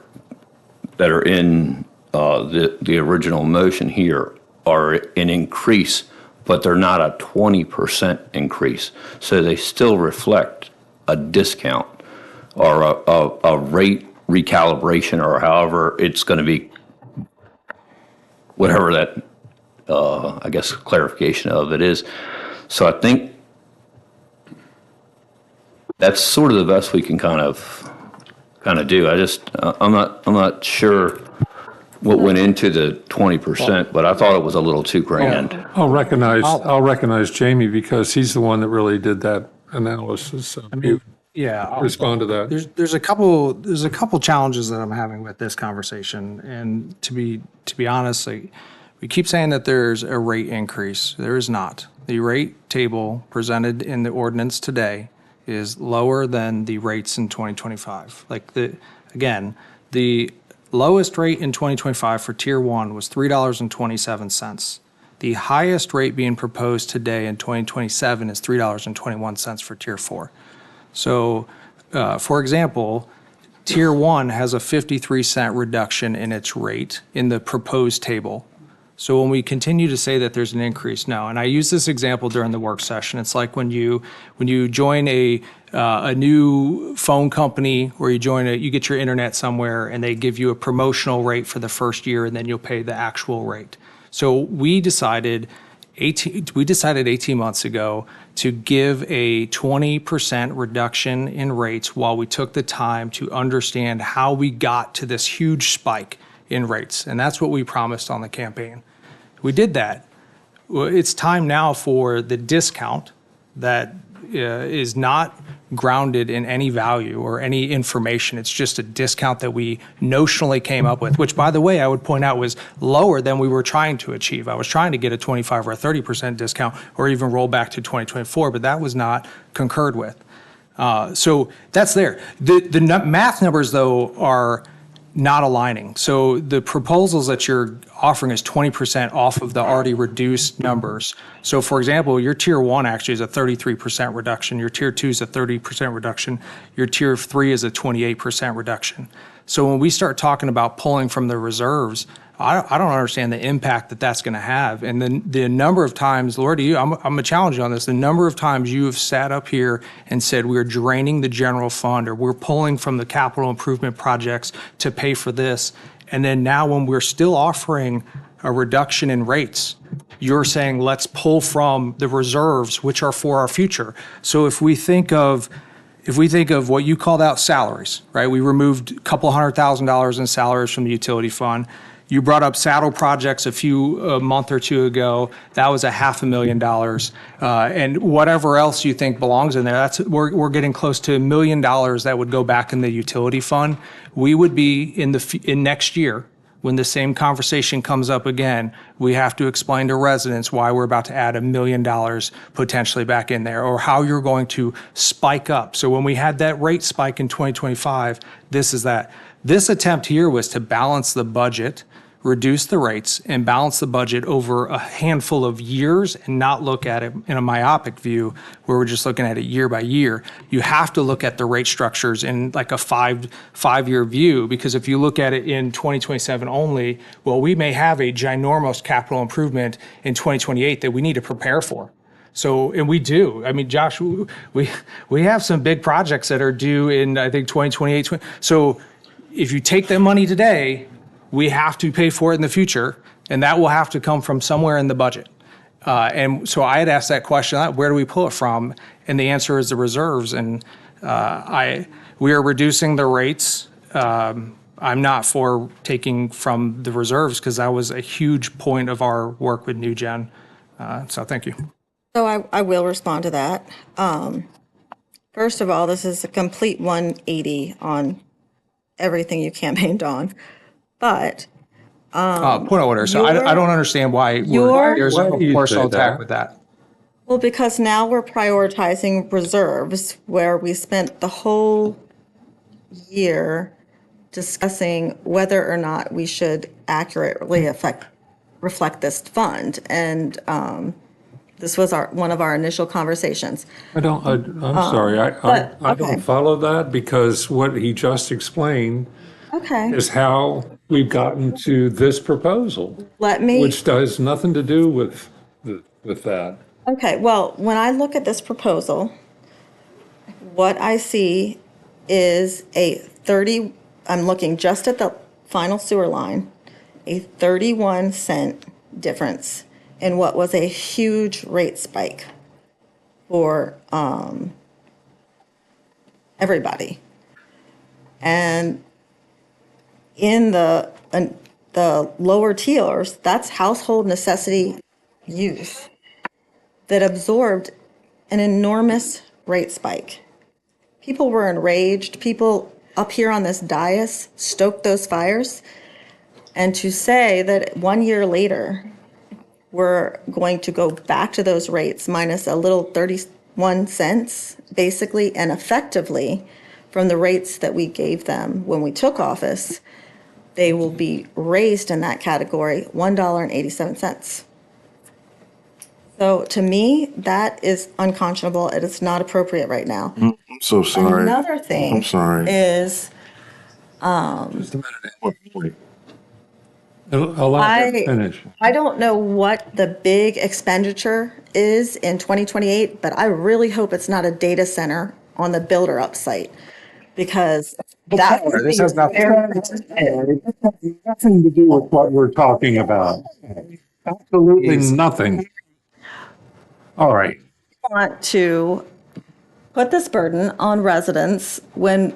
in the original motion here are an increase, but they're not a 20% increase. So they still reflect a discount or a rate recalibration, or however it's going to be, whatever that, I guess, clarification of it is. So I think that's sort of the best we can kind of do. I'm not sure what went into the 20%, but I thought it was a little too grand. I'll recognize Jamie because he's the one that really did that analysis. So Yeah, respond to that. There's a couple challenges that I'm having with this conversation, and to be honest, we keep saying that there's a rate increase. There is not. The rate table presented in the ordinance today is lower than the rates in 2025. The lowest rate in 2025 for Tier 1 was $3.27. The highest rate being proposed today in 2027 is $3.21 for Tier 4. So, for example, Tier 1 has a 53-cent reduction in its rate in the proposed table. So when we continue to say that there's an increase now, and I use this example during the work session, it's like when you join a new phone company, or you get your internet somewhere and they give you a promotional rate for the first year and then you'll pay the actual rate. So we decided 18 months ago to give a 20% reduction in rates while we took the time to understand how we got to this huge spike in rates. And that's what we promised on the campaign. We did that. Well, it's time now for the discount that is not grounded in any value or any information. It's just a discount that we notionally came up with, which, by the way, I would point out was lower than we were trying to achieve. I was trying to get a 25 or a 30% discount or even roll back to 2024, but that was not concurred with. So that's there. The math numbers, though, are not aligning. So the proposals that you're offering is 20% off of the already reduced numbers. So for example, your Tier 1 actually is a 33% reduction, your Tier 2 is a 30% reduction, your Tier 3 is a 28% reduction. So when we start talking about pulling from the reserves, I don't understand the impact that that's going to have. And then the number of times, Laura, I'm going to challenge you on this, the number of times you have sat up here and said we're draining the general fund or we're pulling from the capital improvement projects to pay for this. And then now when we're still offering a reduction in rates, you're saying let's pull from the reserves, which are for our future. So if we think of what you called out salaries, right? We removed a couple $100,000 in salaries from the utility fund. You brought up saddle projects a month or two ago. That was $500,000. And whatever else you think belongs in there, we're getting close to $1 million that would go back in the utility fund. We would be in next year, when the same conversation comes up again, we have to explain to residents why we're about to add $1 million potentially back in there, or how you're going to spike up. So when we had that rate spike in 2025, this is that. This attempt here was to balance the budget, reduce the rates, and balance the budget over a handful of years and not look at it in a myopic view where we're just looking at it year by year. You have to look at the rate structures in like a five-year view, because if you look at it in 2027 only, well, we may have a ginormous capital improvement in 2028 that we need to prepare for. So, and we do. I mean, Josh, we have some big projects that are due in, I think, 2028. So if you take that money today, we have to pay for it in the future, and that will have to come from somewhere in the budget. And so I had asked that question, where do we pull it from? And the answer is the reserves. And we are reducing the rates. I'm not for taking from the reserves, because that was a huge point of our work with New Gen. So thank you. So I will respond to that. First of all, this is a complete 180 on everything you campaigned on. But point of order. So I don't understand why there's a personal attack with that. Well, because now we're prioritizing reserves, where we spent the whole year discussing whether or not we should accurately reflect this fund. And this was one of our initial conversations. I'm sorry, I don't follow that, because what he just explained is how we've gotten to this proposal, which does nothing to do with that. Okay, well, when I look at this proposal, what I see is I'm looking just at the final sewer line, a 31-cent difference in what was a huge rate spike for everybody. And in the lower tiers, that's household necessity use that absorbed an enormous rate spike. People were enraged. People up here on this dais stoked those fires. And to say that 1 year later, we're going to go back to those rates minus a little 31 cents, basically and effectively, from the rates that we gave them when we took office, they will be raised in that category $1.87. So to me, that is unconscionable. It is not appropriate right now. I'm so sorry. Another thing I'm sorry. is Just a minute. Wait. Allow her to finish. I don't know what the big expenditure is in 2028, but I really hope it's not a data center on the Builder Up site, because that would This be has nothing to do with what we're talking about. Absolutely nothing. All right. want to put this burden on residents when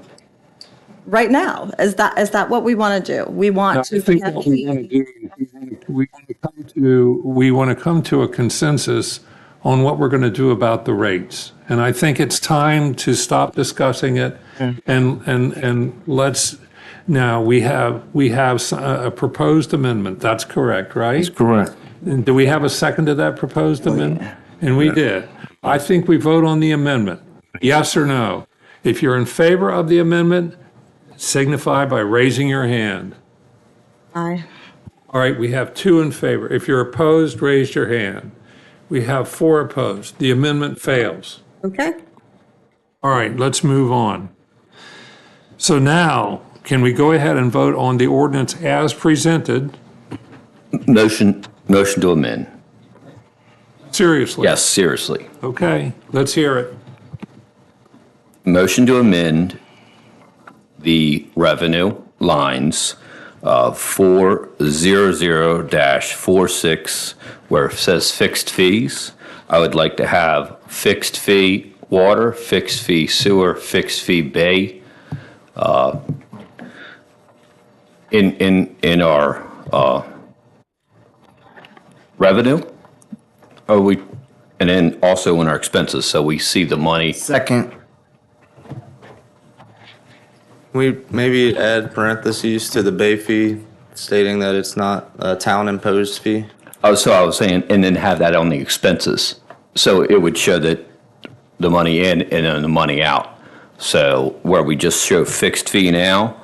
right now is that what we want to do? We want to. I think what we want to do is we want to come to a consensus on what we're going to do about the rates. And I think it's time to stop discussing it and let's, now we have a proposed amendment. That's correct, right? That's correct. And do we have a second to that proposed amendment? And we did. I think we vote on the amendment. Yes or no? If you're in favor of the amendment, signify by raising your hand. Aye. All right, we have 2 in favor. If you're opposed, raise your hand. We have 4 opposed. The amendment fails. Okay. All right, let's move on. So now, can we go ahead and vote on the ordinance as presented? Motion to amend. Seriously? Yes, seriously. Okay, let's hear it. Motion to amend the revenue lines of 400-46, where it says fixed fees. I would like to have fixed fee water, fixed fee sewer, fixed fee bay in our revenue? And then also in our expenses, so we see the money. Second. We maybe add parentheses to the bay fee stating that it's not a town imposed fee. Oh, so I was saying, and then have that on the expenses. So it would show that the money in and then the money out. So where we just show fixed fee now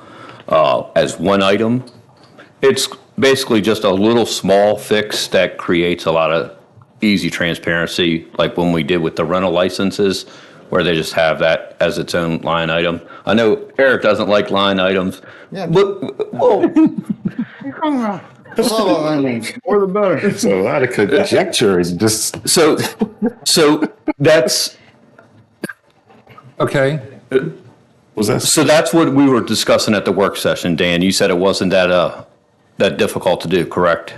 as one item, it's basically just a little small fix that creates a lot of easy transparency, like when we did with the rental licenses, where they just have that as its own line item. I know Eric doesn't like line items. Yeah. But, well, More the better. So a lot of conjecture is just. so that's. Okay. Was that? So that's what we were discussing at the work session, Dan. You said it wasn't that difficult to do, correct?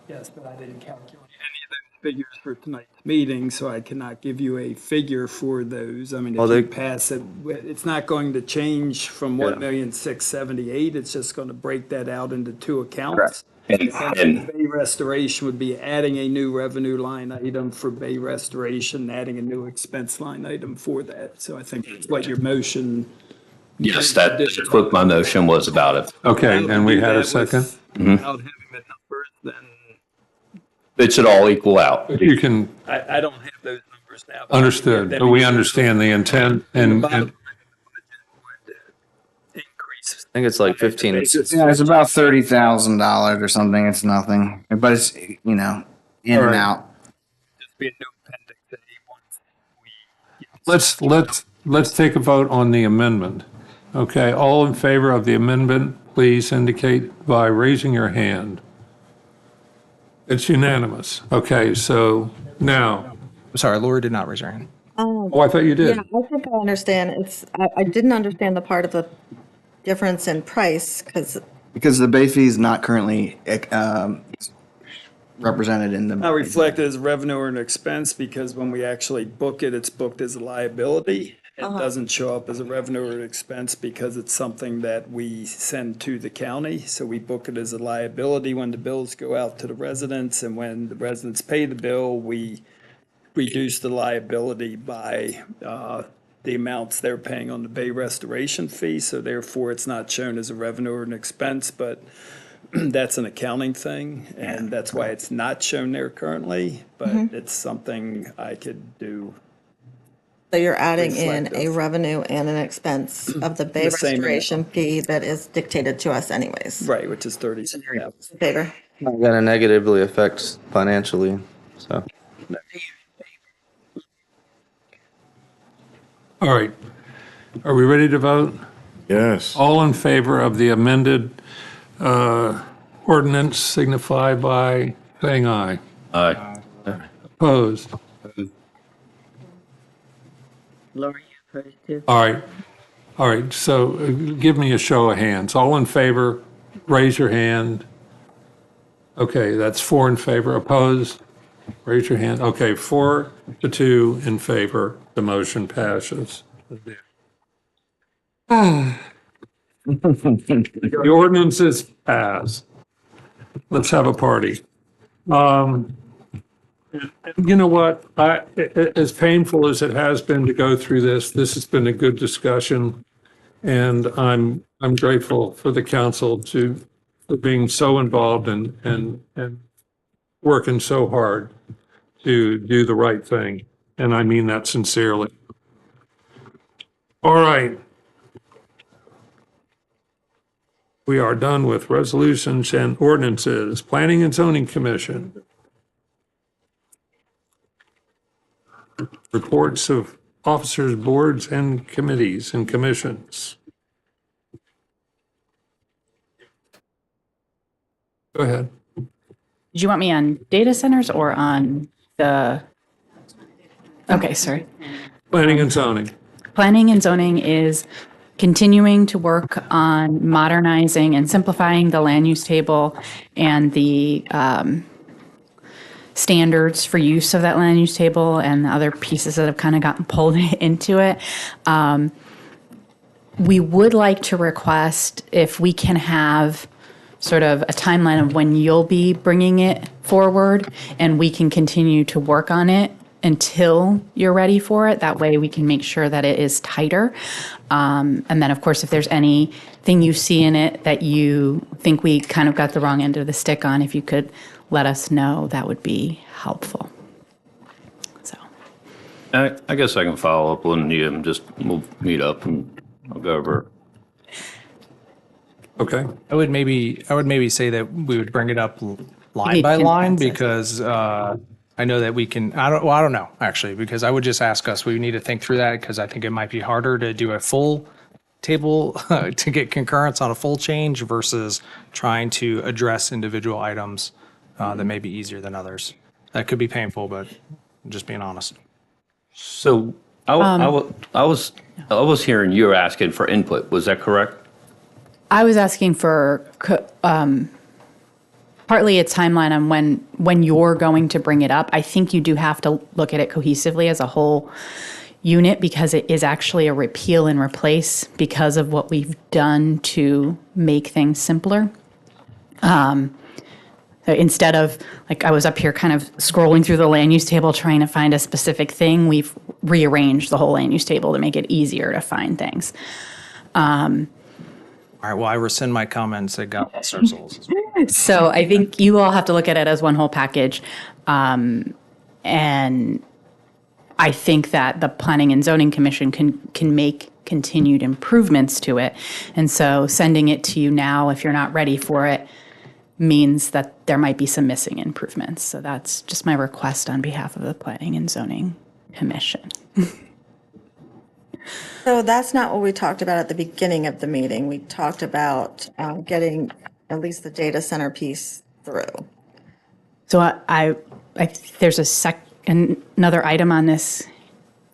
Yes, but I didn't calculate any of those figures for tonight's meeting, so I cannot give you a figure for those. I mean, Well, if you they- pass it, it's not going to change from 1,678,000. It's just going to break that out into two accounts. And Essentially, Bay Restoration would be adding a new revenue line item for Bay Restoration, adding a new expense line item for that. So I think that's what your motion. yes, that's what my motion was about it. Okay, and we had a second? Without having the numbers, then It should all equal out. You can, I don't have those numbers now. understood, but we understand the intent and I think it's like 15. Yeah, it's about $30,000 or something. It's nothing, but it's, in All and right. out. Just be a new appendix to A1. let's take a vote on the amendment. Okay, all in favor of the amendment, please indicate by raising your hand. It's unanimous. Okay, so now, Sorry, Lori did not raise her hand. oh, I thought you did. Yeah, I think I understand. I didn't understand the part of the difference in price because Because the bay fee is not currently represented in the. Not reflected as revenue or an expense because when we actually book it, it's booked as a liability. It doesn't show up as a revenue or an expense because it's something that we send to the county. So we book it as a liability when the bills go out to the residents, and when the residents pay the bill, we reduce the liability by the amounts they're paying on the Bay Restoration fee. So therefore, it's not shown as a revenue or an expense, but that's an accounting thing, and that's why it's not shown there currently, but it's something I could do. so you're adding in Reflect a of- revenue and an expense of the Bay The same Restoration fee that is dictated to us anyways. Right, which is 30. Favor? Not gonna negatively affect financially, so. All right. Are we ready to vote? Yes. All in favor of the amended ordinance signify by saying aye. Aye. Opposed? Lori, you opposed too? All right, so give me a show of hands. All in favor, raise your hand. Okay, that's 4 in favor. Opposed? Raise your hand. Okay, 4-2 in favor. The motion passes. The ordinance is passed. Let's have a party. You know what? As painful as it has been to go through this has been a good discussion. And I'm grateful for the council for being so involved and working so hard to do the right thing. And I mean that sincerely. All right. We are done with resolutions and ordinances. Planning and Zoning Commission. Reports of officers, boards, and committees and commissions. Go ahead. Did you want me on data centers or on the? Okay, sorry. Planning and zoning. Planning and zoning is continuing to work on modernizing and simplifying the land use table and the standards for use of that land use table and the other pieces that have kind of gotten pulled into it. We would like to request if we can have sort of a timeline of when you'll be bringing it forward, and we can continue to work on it until you're ready for it. That way we can make sure that it is tighter. And then, of course, if there's anything you see in it that you think we kind of got the wrong end of the stick on, if you could let us know, that would be helpful. I guess I can follow up when you we'll meet up and I'll go over. Okay. I would maybe say that we would bring it up line need by line consensus. because I know that we can. I don't know actually, because I would just ask us. We need to think through that because I think it might be harder to do a full table to get concurrence on a full change versus trying to address individual items that may be easier than others. That could be painful, but I'm just being honest. So I was hearing you were asking for input. Was that correct? I was asking for partly a timeline on when you're going to bring it up. I think you do have to look at it cohesively as a whole unit because it is actually a repeal and replace because of what we've done to make things simpler. So instead of, like, I was up here kind of scrolling through the land use table trying to find a specific thing, we've rearranged the whole land use table to make it easier to find things. All right. Well, I rescind my comments. That God bless our souls. So I think you all have to look at it as one whole package. And I think that the Planning and Zoning Commission can make continued improvements to it. And so sending it to you now, if you're not ready for it, means that there might be some missing improvements. So that's just my request on behalf of the Planning and Zoning Commission. So that's not what we talked about at the beginning of the meeting. We talked about getting at least the data center piece through. So I there's another item on this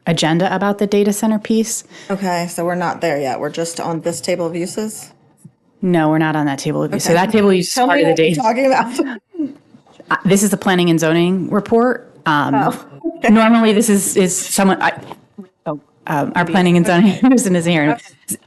agenda about the data center piece. Okay, so we're not there yet. We're just on this table of uses? No, we're not on that table of use. So Okay. that table of use is Tell part me of the what you're data. talking about. This is the Planning and Zoning report. Oh, Normally, this is someone. Our Planning and Zoning person is here.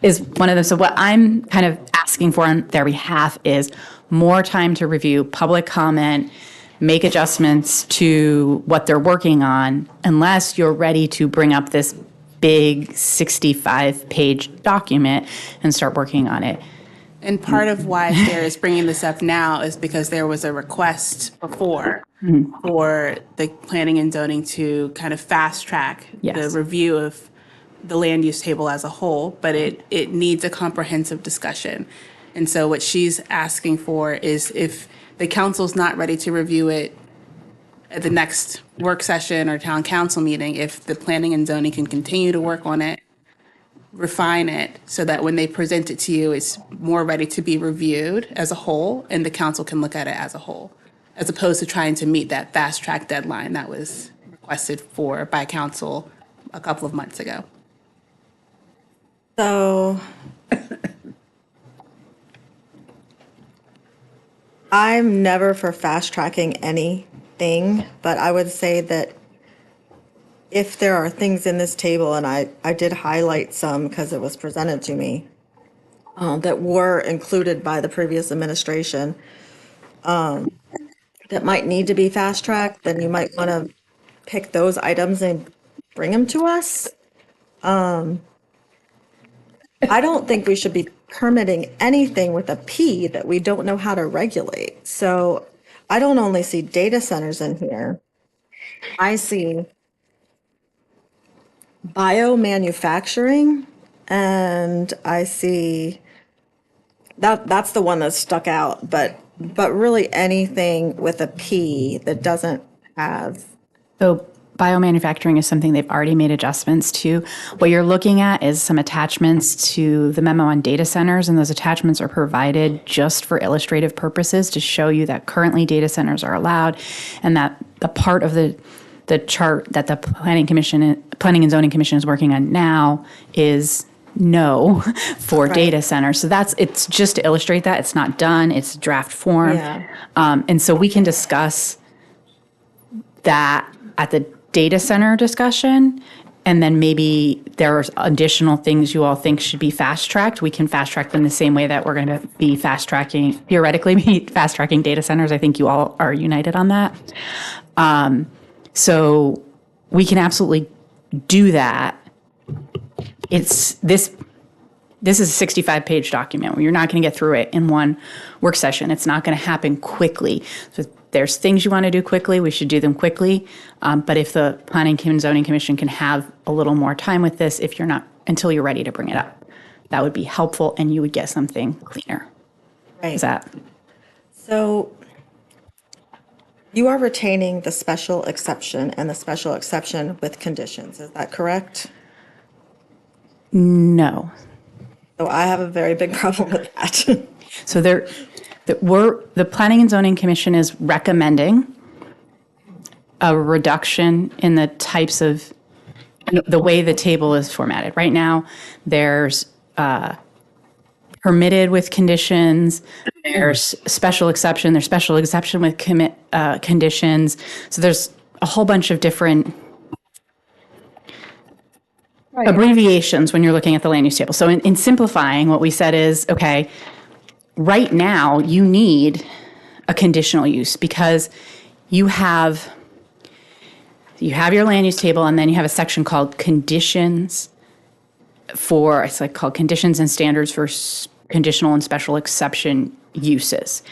Is one of them. So what I'm kind of asking for on their behalf is more time to review public comment, make adjustments to what they're working on, unless you're ready to bring up this big 65-page document and start working on it. And part of why Sarah is bringing this up now is because there was a request before for the planning and zoning to kind of fast track the review of the land use table as a whole, but it needs a comprehensive discussion. And so what she's asking for is if the council's not ready to review it at the next work session or town council meeting, if the planning and zoning can continue to work on it, refine it so that when they present it to you, it's more ready to be reviewed as a whole and the council can look at it as a whole, as opposed to trying to meet that fast track deadline that was requested for by council a couple of months ago. So I'm never for fast tracking anything, but I would say that if there are things in this table, and I did highlight some because it was presented to me, that were included by the previous administration, that might need to be fast tracked, then you might want to pick those items and bring them to us. I don't think we should be permitting anything with a P that we don't know how to regulate. So I don't only see data centers in here. I see biomanufacturing, and I see that's the one that stuck out, but really anything with a P that doesn't have. So biomanufacturing is something they've already made adjustments to. What you're looking at is some attachments to the memo on data centers, and those attachments are provided just for illustrative purposes to show you that currently data centers are allowed, and that the part of the chart that the Planning and Zoning Commission is working on now is no for data centers. So it's just to illustrate that. It's not done. It's draft form. Yeah. And so we can discuss that at the data center discussion. And then maybe there's additional things you all think should be fast-tracked. We can fast-track them the same way that we're going to be theoretically be fast-tracking data centers. I think you all are united on that. So we can absolutely do that. This is a 65-page document. You're not going to get through it in one work session. It's not going to happen quickly. So if there's things you want to do quickly, we should do them quickly. But if the Planning and Zoning Commission can have a little more time with this, until you're ready to bring it up, that would be helpful, and you would get something cleaner. Right. Is that? So you are retaining the special exception and the special exception with conditions. Is that correct? No. So I have a very big problem with that. So the Planning and Zoning Commission is recommending a reduction in the types of, the way the table is formatted. Right now, there's permitted with conditions, there's special exception, there's special exception with conditions. So there's a whole bunch of different abbreviations when you're looking at the land use table. So in simplifying, what we said is, okay, right now you need a conditional use because you have your land use table, and then you have a section called conditions called conditions and standards for conditional and special exception uses.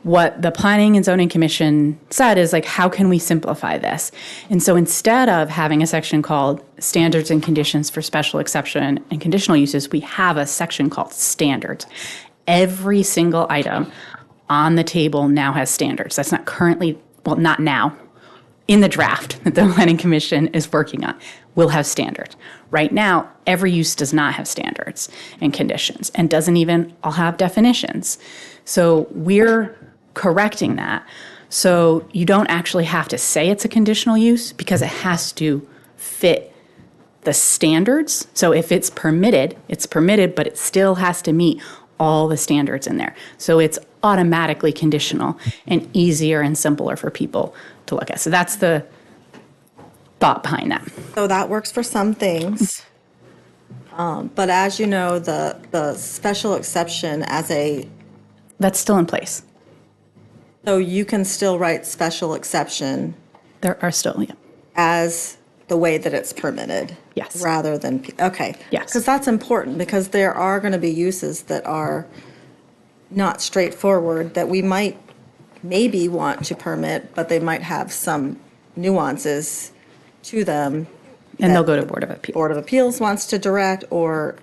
What the Planning and Zoning Commission said is, like, how can we simplify this? And so instead of having a section called standards and conditions for special exception and conditional uses, we have a section called standards. Every single item on the table now has standards. That's not currently, well, not now, in the draft that the Planning Commission is working on, will have standards. Right now, every use does not have standards and conditions and doesn't even all have definitions. So we're correcting that. So you don't actually have to say it's a conditional use because it has to fit the standards. So if it's permitted, but it still has to meet all the standards in there. So it's automatically conditional and easier and simpler for people to look at. So that's the thought behind that. So that works for some things. But as you know, the special exception that's still in place. So you can still write special exception. There are still, yeah. As the way that it's permitted. Yes. Rather than, okay. Yes. Because that's important, because there are going to be uses that are not straightforward that we might maybe want to permit, but they might have some nuances to them. And they'll go to Board of Appeals. Board of Appeals wants to direct or,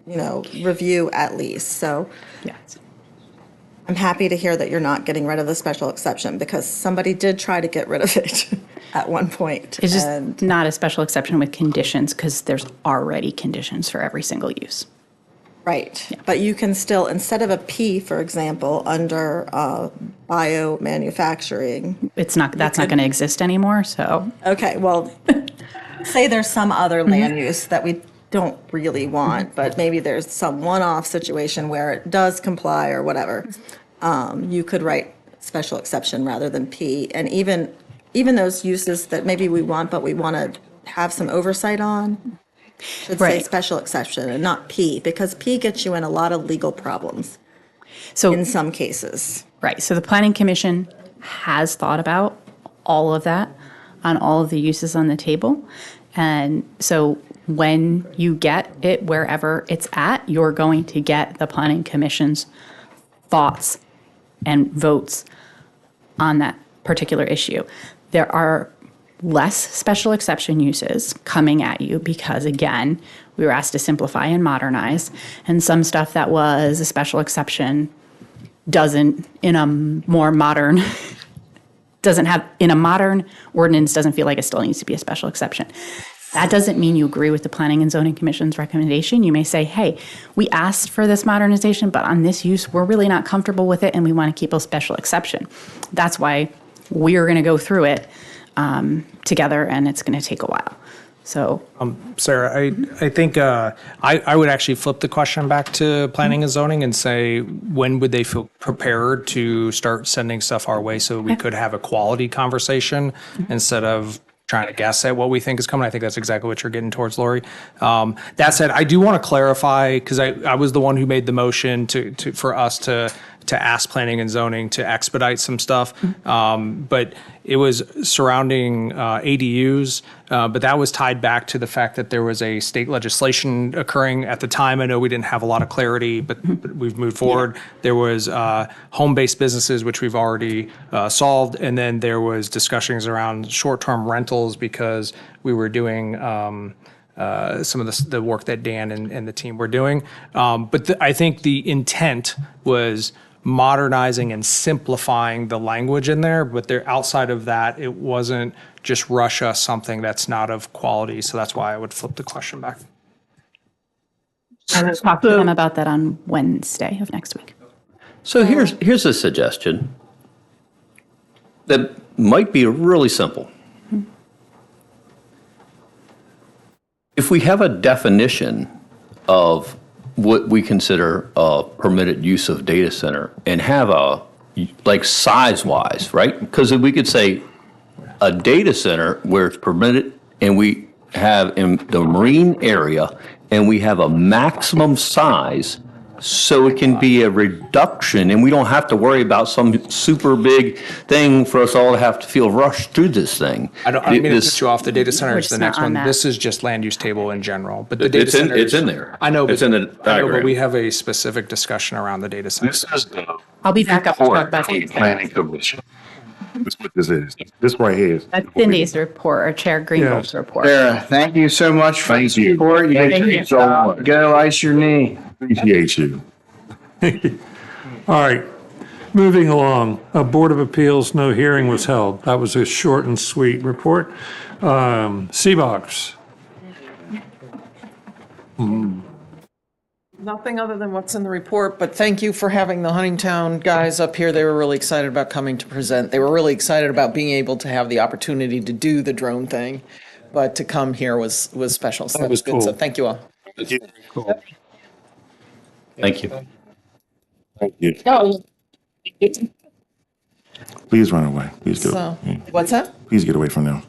review at least. So yes. I'm happy to hear that you're not getting rid of the special exception because somebody did try to get rid of it at one point. It's just not a special exception with conditions because there's already conditions for every single use. Right. Yeah. But you can still, instead of a P, for example, under biomanufacturing. That's not going to exist anymore, so. Okay, well, say there's some other land use that we don't really want, but maybe there's some one-off situation where it does comply or whatever. You could write special exception rather than P. And even those uses that maybe we want, but we want to have some oversight on, should say special exception and not P, because P gets you in a lot of legal problems in some cases. Right. So the Planning Commission has thought about all of that on all of the uses on the table. And so when you get it wherever it's at, you're going to get the Planning Commission's thoughts and votes on that particular issue. There are less special exception uses coming at you because, again, we were asked to simplify and modernize, and some stuff that was a special exception doesn't, in a more modern, in a modern ordinance, doesn't feel like it still needs to be a special exception. That doesn't mean you agree with the Planning and Zoning Commission's recommendation. You may say, hey, we asked for this modernization, but on this use, we're really not comfortable with it, and we want to keep a special exception. That's why we're going to go through it together, and it's going to take a while. So, Sarah, I think I would actually flip the question back to Planning and Zoning and say, when would they feel prepared to start sending stuff our way so we could have a quality conversation instead of trying to guess at what we think is coming. I think that's exactly what you're getting towards, Lori. That said, I do want to clarify, because I was the one who made the motion for us to ask planning and zoning to expedite some stuff. But it was surrounding ADUs, but that was tied back to the fact that there was a state legislation occurring at the time. I know we didn't have a lot of clarity, but we've moved forward. There was home-based businesses, which we've already solved. And then there was discussions around short-term rentals because we were doing some of the work that Dan and the team were doing. But I think the intent was modernizing and simplifying the language in there, but there, outside of that, it wasn't just rush us something that's not of quality. So that's why I would flip the question back. I will talk to them about that on Wednesday of next week. So here's a suggestion that might be really simple. If we have a definition of what we consider a permitted use of data center and have a, like size-wise, right? Because we could say a data center where it's permitted and we have in the marine area and we have a maximum size so it can be a reduction and we don't have to worry about some super big thing for us all to have to feel rushed through this thing. I don't mean to put you off. The data center is the next one. This is just land use table in general, but the data center. It's in there. I know, It's in the I know, but diagram. we have a specific discussion around the data center. I'll be back up to talk about that. Planning Commission. That's what this is. This right here is. That's Cindy's report, or Chair Greenwald's report. Sarah, thank you so much for the support. You Thank did you. so much. Go ice your knee. Appreciate you. All right, moving along. Board of Appeals, no hearing was held. That was a short and sweet report. Seabox. Nothing other than what's in the report, but thank you for having the Huntingtown guys up here. They were really excited about coming to present. They were really excited about being able to have the opportunity to do the drone thing, but to come here was special. So That was good. cool. So thank you all. Cool. Thank you. Thank you. Oh, Please run away. Please get so, away. what's that? Please get away from them.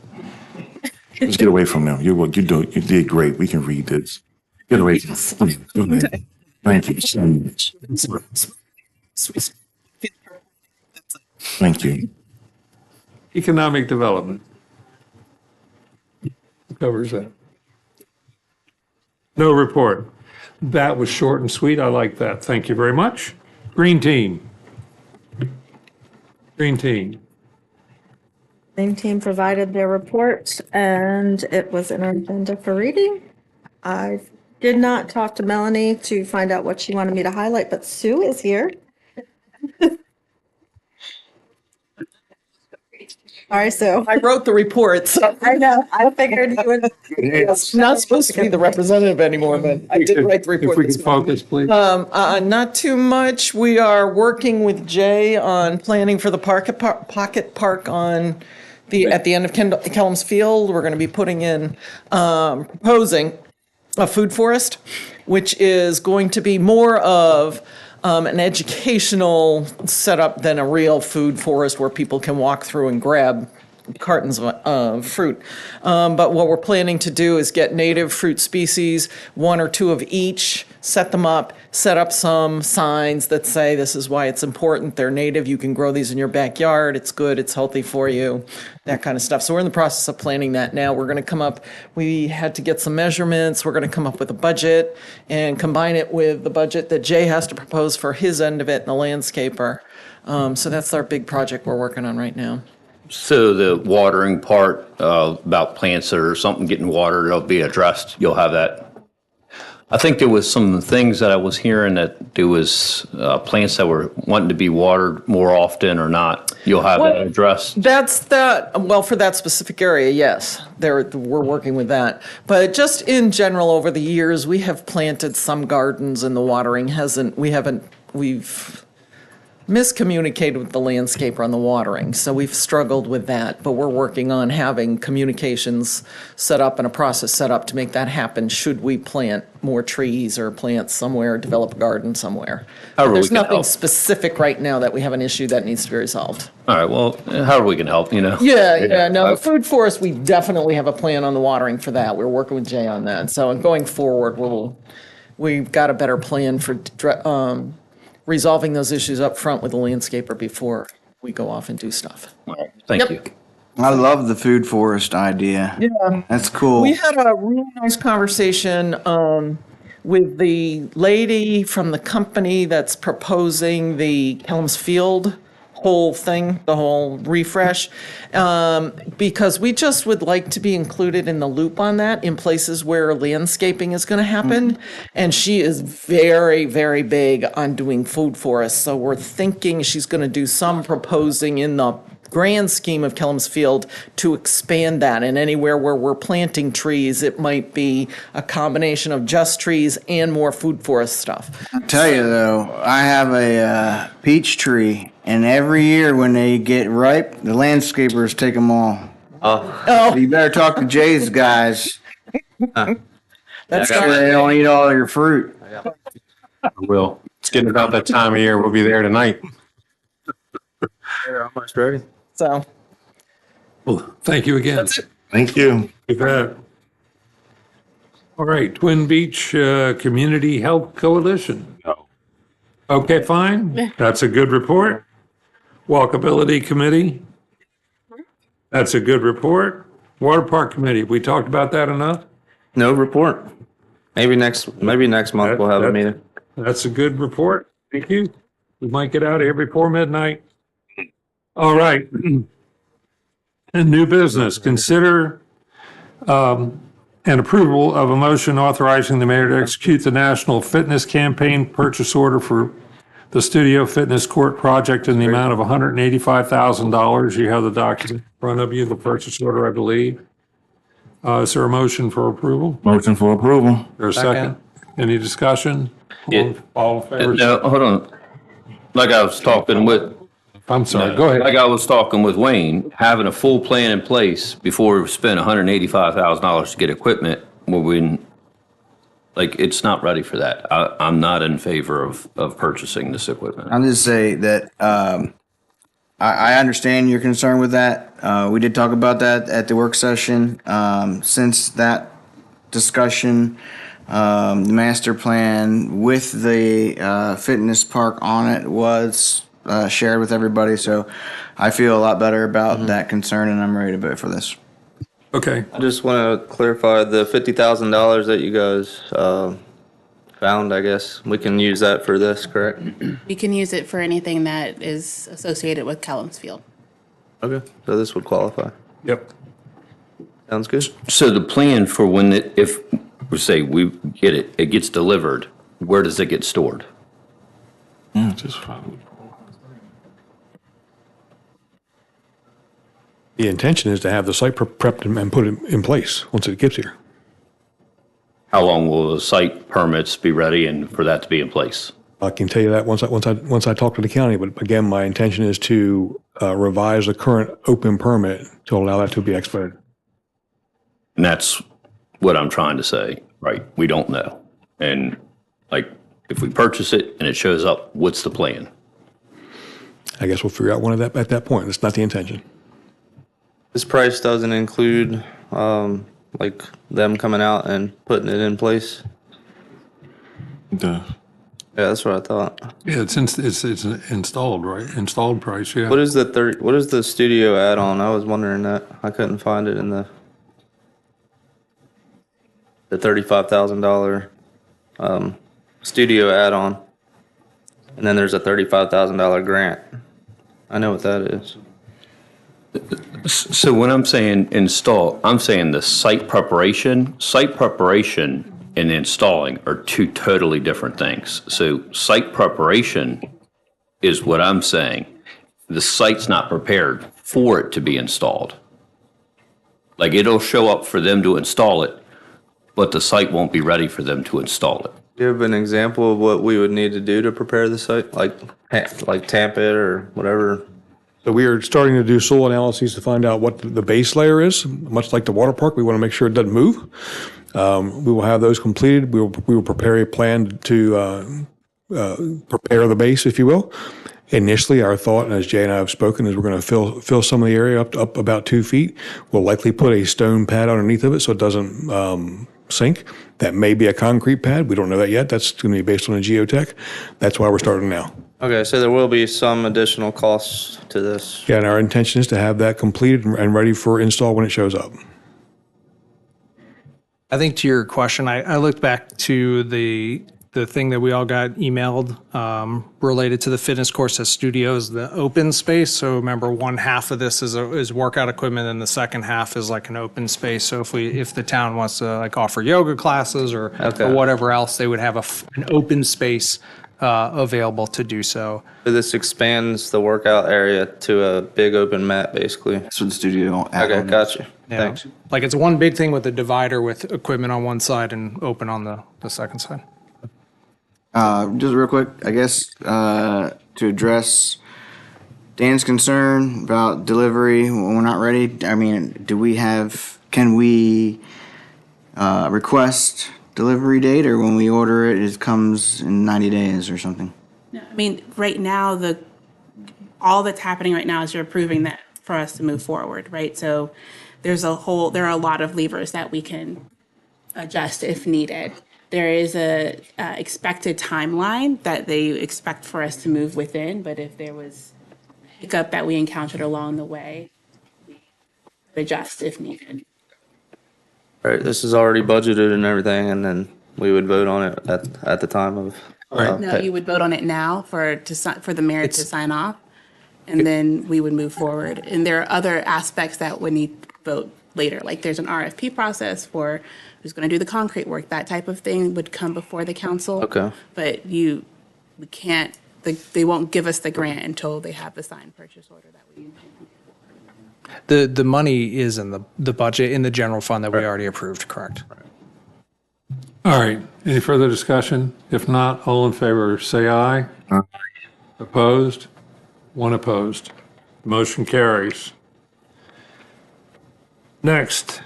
Just get away from them. You did great. We can read this. Get away from them. Go ahead. Thank you so much. Thank you. Economic development. Covers that. No report. That was short and sweet. I like that. Thank you very much. Green team. Green team. Same team provided their report, and it was in our agenda for reading. I did not talk to Melanie to find out what she wanted me to highlight, but Sue is here. All right, Sue. I wrote the report, so I know. I figured you would. I'm not supposed to be the representative anymore, but I did write the report. If we this could morning. focus, please. Not too much. We are working with Jay on planning for the pocket park on at the end of Kellums Field. We're going to be putting in, proposing a food forest, which is going to be more of an educational setup than a real food forest where people can walk through and grab cartons of fruit. But what we're planning to do is get native fruit species, one or two of each, set them up, set up some signs that say this is why it's important. They're native. You can grow these in your backyard. It's good. It's healthy for you. That kind of stuff. So we're in the process of planning that now. We're going to come up. We had to get some measurements. We're going to come up with a budget and combine it with the budget that Jay has to propose for his end of it and the landscaper. So that's our big project we're working on right now. So the watering part about plants that are something getting watered, it'll be addressed. You'll have that. I think there was some things that I was hearing that there was plants that were wanting to be watered more often or not. You'll have that addressed. That's that. Well, for that specific area, yes, we're working with that. But just in general, over the years, we have planted some gardens, and the watering hasn't. We've miscommunicated with the landscaper on the watering, so we've struggled with that, but we're working on having communications set up and a process set up to make that happen should we plant more trees or plant somewhere, develop a garden somewhere. However, There's we can nothing help. specific right now that we have an issue that needs to be resolved. All right, well, however we can help, you know? Yeah, no, the food forest, we definitely have a plan on the watering for that. We're working with Jay on that. So going forward, we've got a better plan for resolving those issues up front with the landscaper before we go off and do stuff. All right, thank you. I love the food forest idea. Yeah. That's cool. We had a really nice conversation with the lady from the company that's proposing the Kelms Field whole thing, the whole refresh, because we just would like to be included in the loop on that in places where landscaping is going to happen. And she is very, very big on doing food forests. So we're thinking she's going to do some proposing in the grand scheme of Kelms Field to expand that. And anywhere where we're planting trees, it might be a combination of just trees and more food forest stuff. I'll tell you though, I have a peach tree, and every year when they get ripe, the landscapers take them all. Oh. So you better talk to Jay's guys. That's sure they don't eat all your fruit. Will. It's getting about that time of year. We'll be there tonight. They're almost ready. So. Well, thank you again. Thank you. You bet. All right, Twin Beach Community Health Coalition. Okay, fine. That's a good report. Walkability Committee. That's a good report. Water Park Committee, we talked about that enough? No report. Maybe next month we'll have a meeting. That's a good report. Thank you. We might get out of here before midnight. All right. And new business, consider an approval of a motion authorizing the mayor to execute the National Fitness Campaign purchase order for the Studio Fitness Court project in the amount of $185,000. You have the document in front of you, the purchase order, I believe. Is there a motion for approval? Motion for approval. Is there a second? Any discussion? All in favor? No, hold on. Like I was talking with. I'm sorry, go ahead. Like I was talking with Wayne, having a full plan in place before we spend $185,000 to get equipment, it's not ready for that. I'm not in favor of purchasing this equipment. I'll just say that I understand your concern with that. We did talk about that at the work session. Since that discussion, the master plan with the fitness park on it was shared with everybody. So I feel a lot better about that concern, and I'm ready to vote for this. Okay. I just want to clarify the $50,000 that you guys found, I guess. We can use that for this, correct? You can use it for anything that is associated with Kelms Field. Okay. So this would qualify. Yep. Sounds good. So the plan for when if we say we get it, it gets delivered, where does it get stored? Just The intention is to have the site prepped and put in place once it gets here. How long will the site permits be ready and for that to be in place? I can tell you that once I talk to the county, but again, my intention is to revise the current open permit to allow that to be expedited. And that's what I'm trying to say, right? We don't know. And if we purchase it and it shows up, what's the plan? I guess we'll figure out one of that at that point. That's not the intention. This price doesn't include them coming out and putting it in place. Duh. Yeah, that's what I thought. Yeah, it's installed, right? Installed price, yeah. What is the studio add-on? I was wondering that. I couldn't find it in the $35,000 studio add-on. And then there's a $35,000 grant. I know what that is. So when I'm saying install, I'm saying the site preparation and installing are two totally different things. So site preparation is what I'm saying. The site's not prepared for it to be installed. It'll show up for them to install it, but the site won't be ready for them to install it. Do you have an example of what we would need to do to prepare the site, like tamp it or whatever? So we are starting to do soil analyses to find out what the base layer is. Much like the water park, we want to make sure it doesn't move. We will have those completed. We will prepare a plan to prepare the base, if you will. Initially, our thought, and as Jay and I have spoken, is we're going to fill some of the area up about 2 feet. We'll likely put a stone pad underneath of it so it doesn't sink. That may be a concrete pad. We don't know that yet. That's going to be based on a geotech. That's why we're starting now. Okay, so there will be some additional costs to this. Yeah, and our intention is to have that completed and ready for install when it shows up. I think to your question, I looked back to the thing that we all got emailed related to the fitness course at Studios, the open space. So remember, one half of this is workout equipment, and the second half is like an open space. So if the town wants to like offer yoga classes or whatever else, they would have an open space available to do so. So this expands the workout area to a big open mat, basically. That's what the studio. Okay, gotcha. Yeah. Thanks. Like it's one big thing with a divider with equipment on one side and open on the second side. Just real quick, I guess, to address Dan's concern about delivery when we're not ready. I mean, can we request delivery date, or when we order it, it comes in 90 days or something? No, I mean, right now, all that's happening right now is you're approving that for us to move forward, right? So there are a lot of levers that we can adjust if needed. There is a expected timeline that they expect for us to move within, but if there was hiccup that we encountered along the way, we adjust if needed. All right, this is already budgeted and everything, and then we would vote on it at the time of. No, you would vote on it now for the mayor to sign off, and then we would move forward. And there are other aspects that would need to vote later, like there's an RFP process for who's going to do the concrete work. That type of thing would come before the council. Okay. But we can't. They won't give us the grant until they have the signed purchase order that we. The money is in the budget in the general fund that we already approved, correct? All right, any further discussion? If not, all in favor, say aye. Aye. Opposed? One opposed. Motion carries. Next,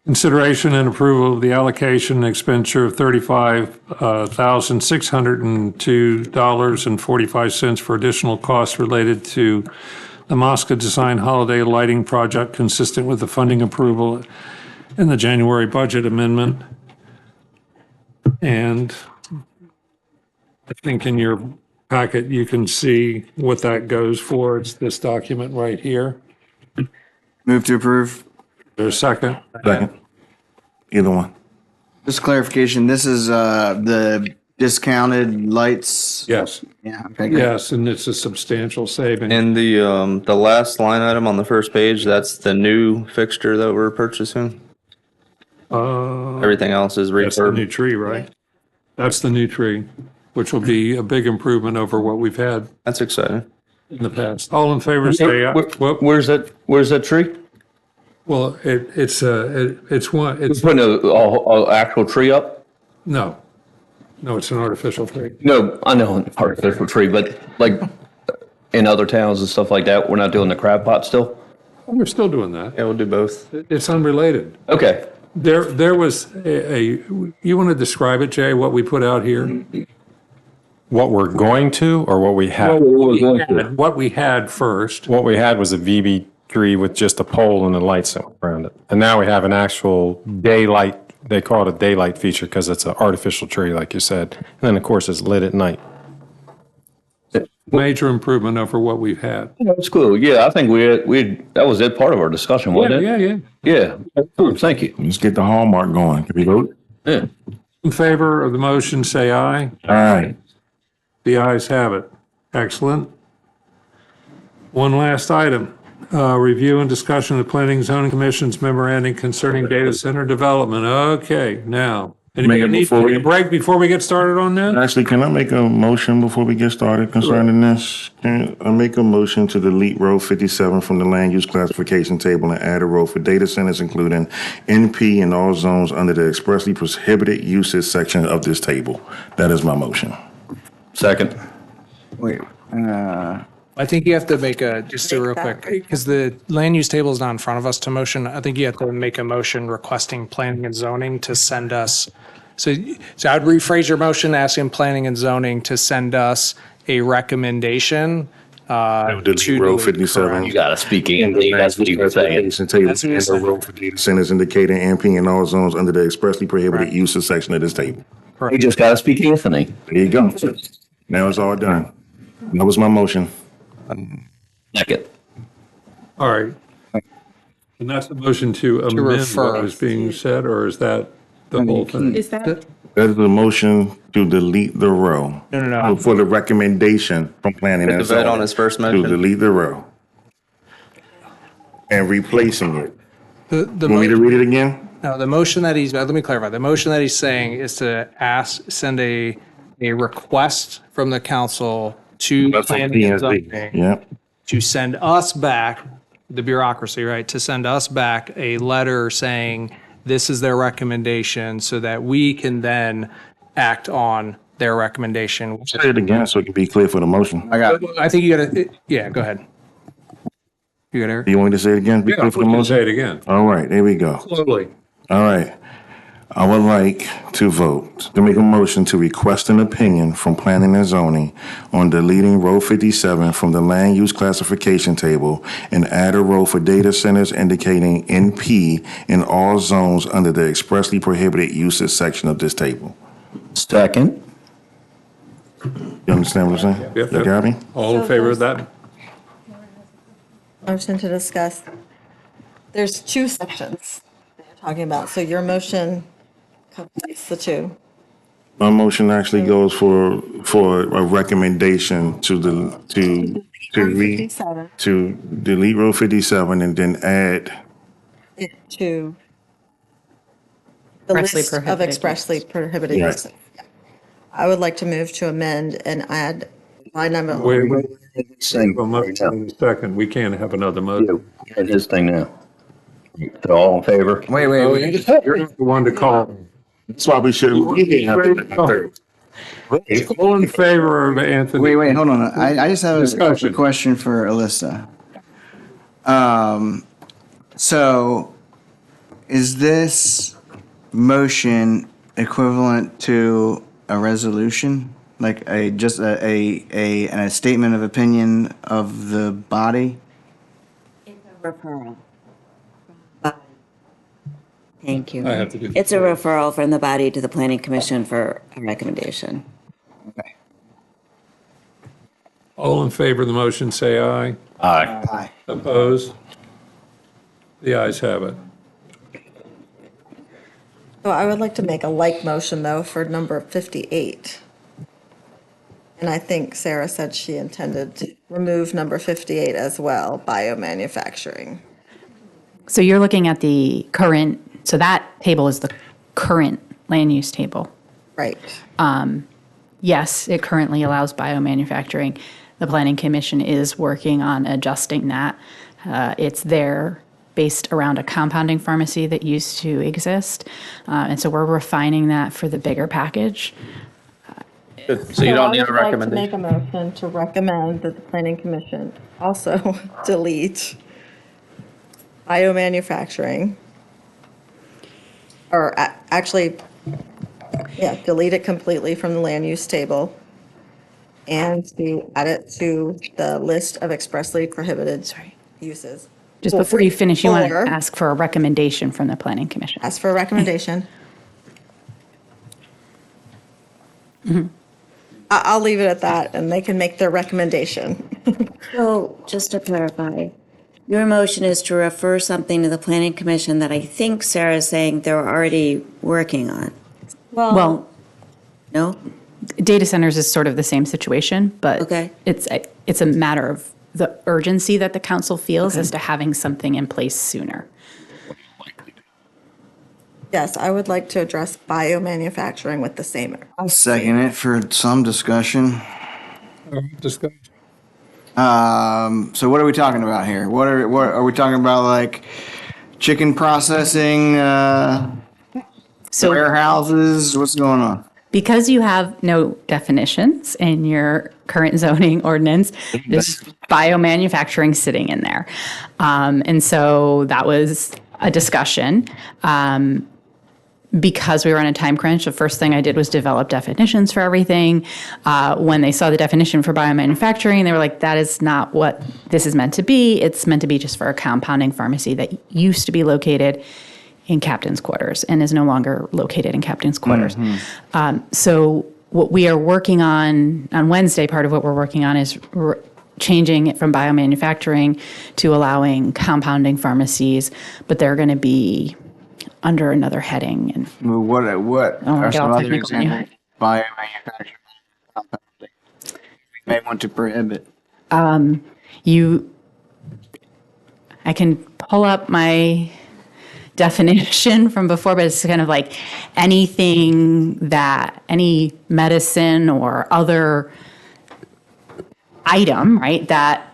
consideration and approval of the allocation and expenditure of $35,602.45 for additional costs related to the Mosca Design Holiday Lighting Project consistent with the funding approval in the January budget amendment. And I think in your packet, you can see what that goes for. It's this document right here. Move to approve. There's a second. Second. Either one. Just clarification, this is the discounted lights? Yes. Yeah, okay, good. Yes, and it's a substantial saving. And the last line item on the first page, that's the new fixture that we're purchasing. Everything else is That's the refurb. new tree, right? That's the new tree, which will be a big improvement over what we've had That's exciting. in the past. All in favor, say aye. Where's that tree? Well, it's Putting a actual tree up? no, it's an artificial tree. No, I know an artificial tree, but like in other towns and stuff like that, we're not doing the crab pot still? We're still doing that. Yeah, we'll do both. It's unrelated. Okay. There was you want to describe it, Jay, what we put out here? What we're going to, or what we have? What we had first. What we had was a VB tree with just a pole and the lights around it. And now we have an actual daylight, they call it a daylight feature because it's an artificial tree, like you said. And then, of course, it's lit at night. Major improvement over what we've had. That's cool. Yeah, I think that was it, part of our discussion, wasn't it? Yeah. Cool, thank you. Let's get the hallmark going. Can we vote? Yeah. In favor of the motion, say aye. Aye. The ayes have it. Excellent. One last item. Review and discussion of Planning and Zoning Commission's memorandum concerning data center development. Okay, now, Anybody need before to we- take a break before we get started on this? Actually, can I make a motion before we get started concerning this? Can I make a motion to delete row 57 from the land use classification table and add a row for data centers, including NP in all zones under the expressly prohibited uses section of this table? That is my motion. Second. Wait, I think you have to make just a real quick, because the land use table is not in front of us to motion. I think you have to make a motion requesting planning and zoning to send us. So I'd rephrase your motion asking planning and zoning to send us a recommendation. Delete row 57. You gotta speak English, that's what you were saying. Table That's what you're and the saying. row for data centers indicating NP in all zones under the expressly prohibited uses section of this table. You just gotta speak Anthony. There you go. Now it's all done. That was my motion. Second. All right. And that's the motion to amend refer. what was being said, or is that the whole thing? Is that? That is the motion to delete the row. No. For the recommendation from planning We have and to vote on zoning. his first To motion. delete the row. And replacing it. The Want me to read it again? No, the motion that he's, let me clarify. The motion that he's saying is to send a request from the council to That's from planning and P&Z. zoning Yep. to send us back, the bureaucracy, right? To send us back a letter saying this is their recommendation so that we can then act on their recommendation. Say it again so it can be clear for the motion. I think you gotta, yeah, go ahead. You got Eric? You want me to say it again? Be Yeah, clear for the we can motion? say it again. All right, there we go. Slowly. All right. I would like to vote, to make a motion to request an opinion from planning and zoning on deleting row 57 from the land use classification table and add a row for data centers indicating NP in all zones under the expressly prohibited uses section of this table. Second. You understand what I'm saying? Yep, You yep. got me? All in favor of that? Motion to discuss. There's two sections that you're talking about, so your motion completes the two. My motion actually goes for a recommendation to delete row 57 and then add It to the Expressly list of prohibited expressly prohibited Right. uses. I would like to move to amend and add line number. Wait. A motion in a second. We can't have another motion. Get his thing now. So all in favor? wait. You're not the one to call. That's why we should. All in favor of Anthony? Wait, hold on. I just have a Discussion. question for Alyssa. So is this motion equivalent to a resolution? Like just a statement of opinion of the body? Referral. Thank you. I have to do- It's a referral from the body to the planning commission for a recommendation. All in favor of the motion, say aye. Aye. Aye. Opposed? The ayes have it. So I would like to make a like motion, though, for number 58. And I think Sarah said she intended to remove number 58 as well, biomanufacturing. So you're looking at the current, so that table is the current land use table. Right. Yes, it currently allows biomanufacturing. The Planning Commission is working on adjusting that. It's there based around a compounding pharmacy that used to exist. And so we're refining that for the bigger package. So you don't need a I would like recommendation? to make a motion to recommend that the planning commission also delete biomanufacturing. Or actually, yeah, delete it completely from the land use table. And to add it to the list of expressly prohibited uses. Just before you finish, you want to Or- ask for a recommendation from the Planning Commission. Ask for a recommendation. I'll leave it at that, and they can make their recommendation. So, just to clarify, your motion is to refer something to the planning commission that I think Sarah is saying they're already working on. Well, No? data centers is sort of the same situation, but Okay. it's a matter of the urgency that the council feels as to having something in place sooner. Yes, I would like to address biomanufacturing with the same. I'll second it for some discussion. Discussion. So what are we talking about here? What are we talking about? Like chicken processing, warehouses? What's going on? Because you have no definitions in your current zoning ordinance, there's biomanufacturing sitting in there. And so that was a discussion. Because we were on a time crunch, the first thing I did was develop definitions for everything. When they saw the definition for biomanufacturing, they were like, that is not what this is meant to be. It's meant to be just for a compounding pharmacy that used to be located in captain's quarters and is no longer located in captain's quarters. So what we are working on Wednesday, part of what we're working on is changing it from biomanufacturing to allowing compounding pharmacies, but they're going to be under another heading. And What are some other technical on you. examples? Biomanufacturing. We may want to prohibit. I can pull up my definition from before, but it's kind of like any medicine or other item, right, that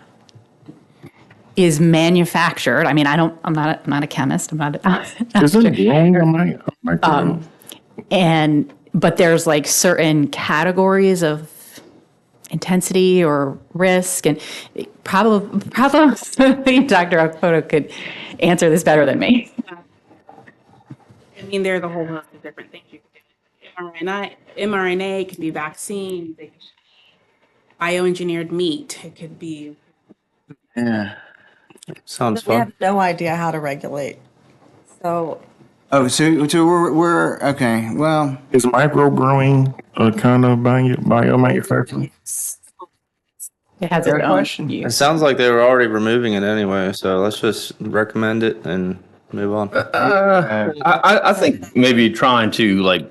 is manufactured. I mean, I'm not a chemist. I'm not but there's like certain categories of intensity or risk, and probably Dr. Okpoto could answer this better than me. I mean, there's a whole host of different things you can do. mRNA can be vaccines, it could be bioengineered meat, it could be. Yeah. Sounds We have no idea how to regulate. So Oh, so we're okay. Well, Is microbrewing a kind of biomanufacturing? It has Fair its own question. It sounds like they were already removing it anyway, so let's just recommend it and move on. I think maybe trying to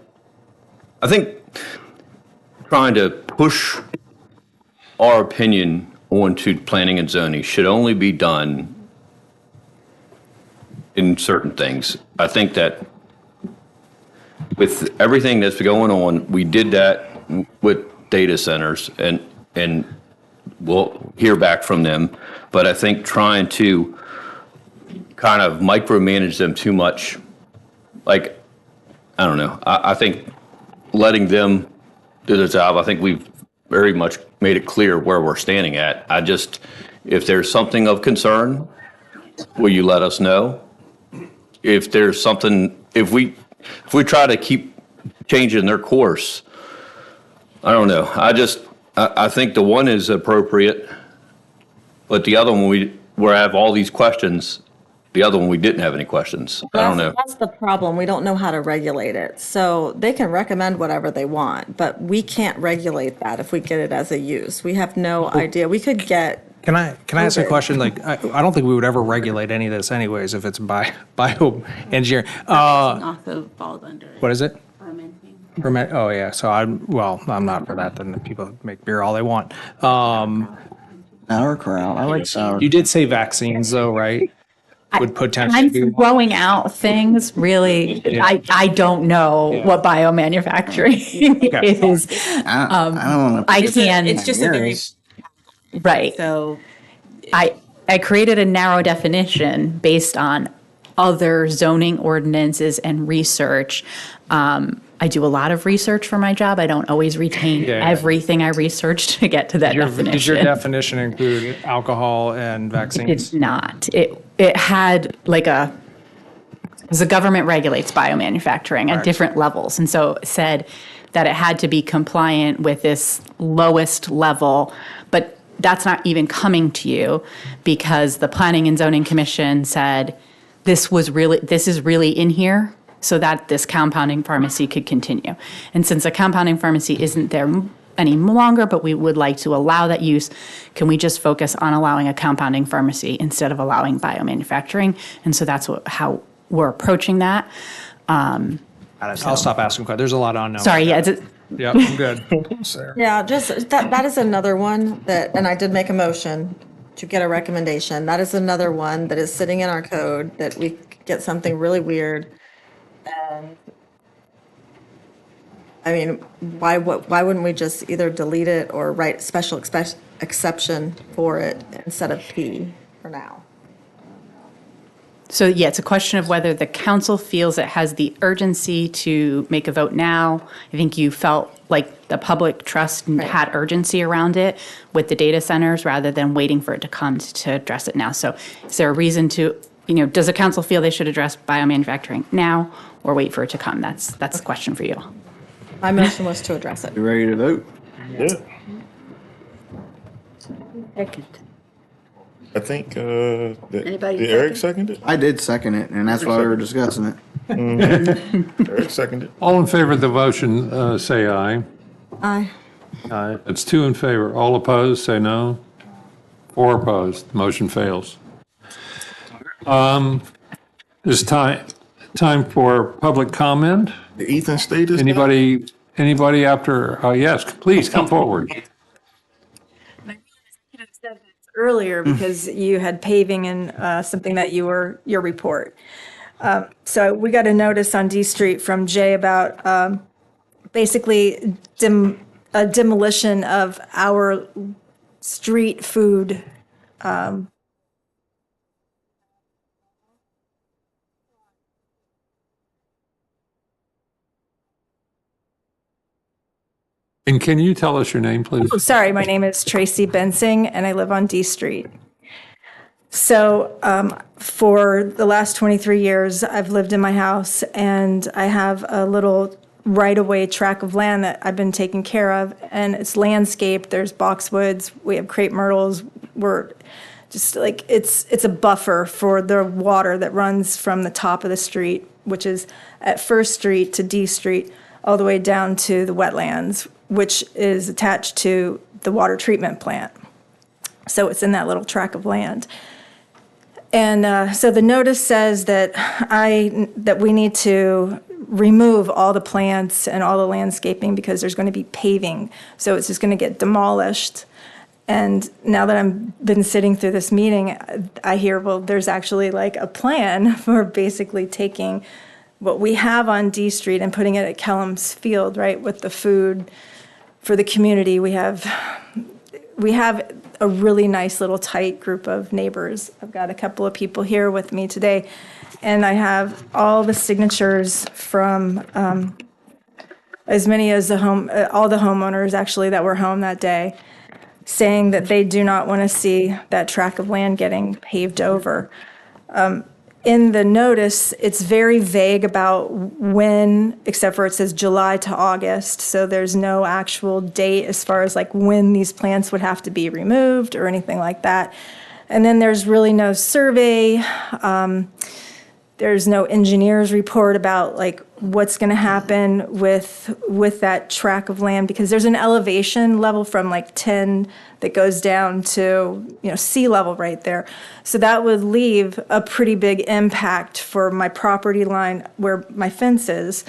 push our opinion onto planning and zoning should only be done in certain things. I think that with everything that's going on, we did that with data centers and we'll hear back from them. But I think trying to kind of micromanage them too much, like, I don't know. I think letting them do their job, I think we've very much made it clear where we're standing at. If there's something of concern, will you let us know? If there's something, if we try to keep changing their course, I don't know. I think the one is appropriate, but the other one we have all these questions. The other one we didn't have any questions. I don't know. That's the problem. We don't know how to regulate it. So they can recommend whatever they want, but we can't regulate that if we get it as a use. We have no idea. We could get. Can I ask a question? Like, I don't think we would ever regulate any of this anyways if it's bioengineering. Also falls under. What is it? fermenting. Ferment. Oh yeah. So I'm not for that. Then people make beer all they want. Sauerkraut. I like sauerkraut. You did say vaccines though, right? Would potentially I'm be. throwing out things, really. Yeah. I don't know what biomanufacturing is. I don't want to. I can. It's just a very. Right. So. I created a narrow definition based on other zoning ordinances and research. I do a lot of research for my job. I don't always retain everything I research to get to that definition. Does your definition include alcohol and vaccines? It's not. It had like because the government regulates biomanufacturing at different levels. And so it said that it had to be compliant with this lowest level, but that's not even coming to you because the Planning and Zoning Commission said this is really in here so that this compounding pharmacy could continue. And since a compounding pharmacy isn't there any longer, but we would like to allow that use, can we just focus on allowing a compounding pharmacy instead of allowing biomanufacturing? And so that's how we're approaching that. I'll stop asking questions. There's a lot on now. Sorry, yeah. Yeah, I'm good. Yeah, just that is another one and I did make a motion to get a recommendation. That is another one that is sitting in our code that we get something really weird And I mean, why wouldn't we just either delete it or write special exception for it instead of P for now? So yeah, it's a question of whether the council feels it has the urgency to make a vote now. I think you felt like the public trust had urgency around it with the data centers rather than waiting for it to come to address it now. So is there a reason to, does the council feel they should address biomanufacturing now or wait for it to come? That's the question for you. My motion was to address it. You ready to vote? Yeah. I think, Anybody did Eric second it? I did second it, and that's why we were discussing it. Eric seconded. All in favor of the motion, say aye. Aye. Aye. That's 2 in favor. All opposed, say no. 4 opposed. Motion fails. It's time for public comment. The Ethan status. Anybody after, yes, please come forward. Earlier because you had paving in something that your report. So we got a notice on D Street from Jay about basically a demolition of our street food. And can you tell us your name, please? Oh, sorry, my name is Tracy Bensing, and I live on D Street. So for the last 23 years, I've lived in my house, and I have a little right-of-way tract of land that I've been taking care of, and it's landscaped. There's boxwoods. We have crepe myrtles. We're just like, it's a buffer for the water that runs from the top of the street, which is at First Street to D Street, all the way down to the wetlands, which is attached to the water treatment plant. So it's in that little tract of land. And so the notice says that we need to remove all the plants and all the landscaping because there's going to be paving. So it's just going to get demolished. And now that I've been sitting through this meeting, I hear, well, there's actually like a plan for basically taking what we have on D Street and putting it at Kellum's Field, right, with the food for the community. We have a really nice little tight group of neighbors. I've got a couple of people here with me today, and I have all the signatures from as many as all the homeowners actually that were home that day, saying that they do not want to see that tract of land getting paved over. In the notice, it's very vague about when, except for it says July to August. So there's no actual date as far as like when these plants would have to be removed or anything like that. And then there's really no survey. There's no engineer's report about like what's going to happen with that tract of land, because there's an elevation level from like 10 that goes down to sea level right there. So that would leave a pretty big impact for my property line where my fence is,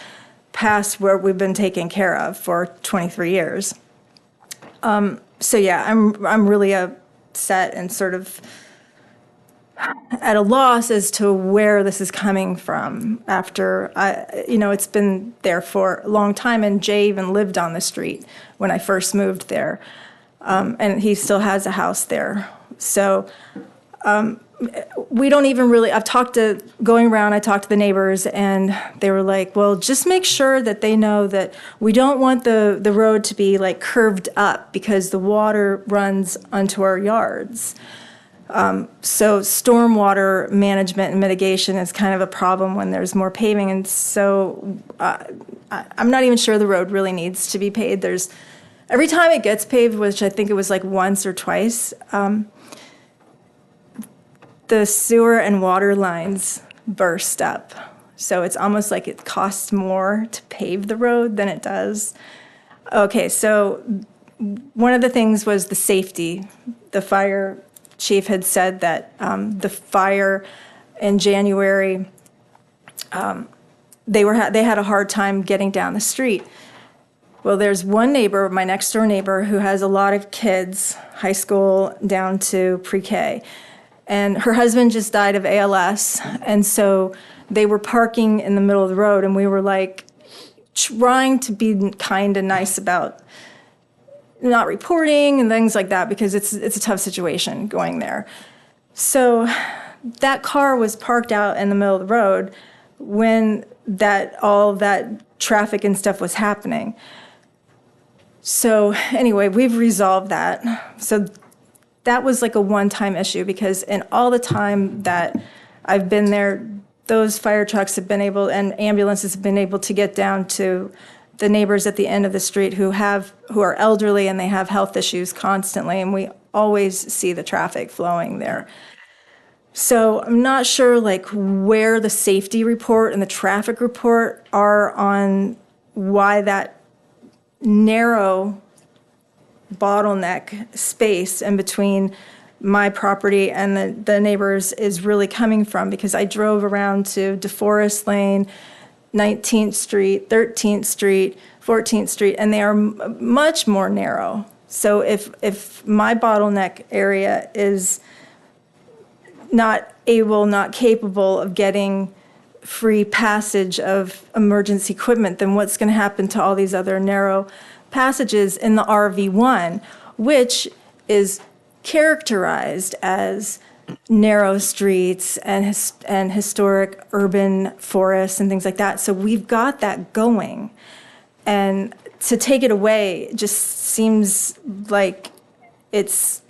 past where we've been taken care of for 23 years. So yeah, I'm really upset and sort of at a loss as to where this is coming from after it's been there for a long time, and Jay even lived on the street when I first moved there, and he still has a house there. So we don't even really, I talked to the neighbors, and they were like, well, just make sure that they know that we don't want the road to be like curved up because the water runs onto our yards. So stormwater management and mitigation is kind of a problem when there's more paving. And so I'm not even sure the road really needs to be paved. Every time it gets paved, which I think it was like once or twice, the sewer and water lines burst up. So it's almost like it costs more to pave the road than it does. Okay, so one of the things was the safety. The fire chief had said that the fire in January, they had a hard time getting down the street. Well, there's one neighbor, my next door neighbor, who has a lot of kids, high school down to pre-K. And her husband just died of ALS. And so they were parking in the middle of the road, and we were like trying to be kind and nice about not reporting and things like that, because it's a tough situation going there. So that car was parked out in the middle of the road when all that traffic and stuff was happening. So anyway, we've resolved that. So that was like a one-time issue, because in all the time that I've been there, those fire trucks have been able, and ambulances have been able to get down to the neighbors at the end of the street who are elderly and they have health issues constantly, and we always see the traffic flowing there. So I'm not sure like where the safety report and the traffic report are on why that narrow bottleneck space in between my property and the neighbors is really coming from, because I drove around to DeForest Lane, 19th Street, 13th Street, 14th Street, and they are much more narrow. So if my bottleneck area is not capable of getting free passage of emergency equipment, then what's going to happen to all these other narrow passages in the RV1, which is characterized as narrow streets and historic urban forests and things like that. So we've got that going. And to take it away just seems like it's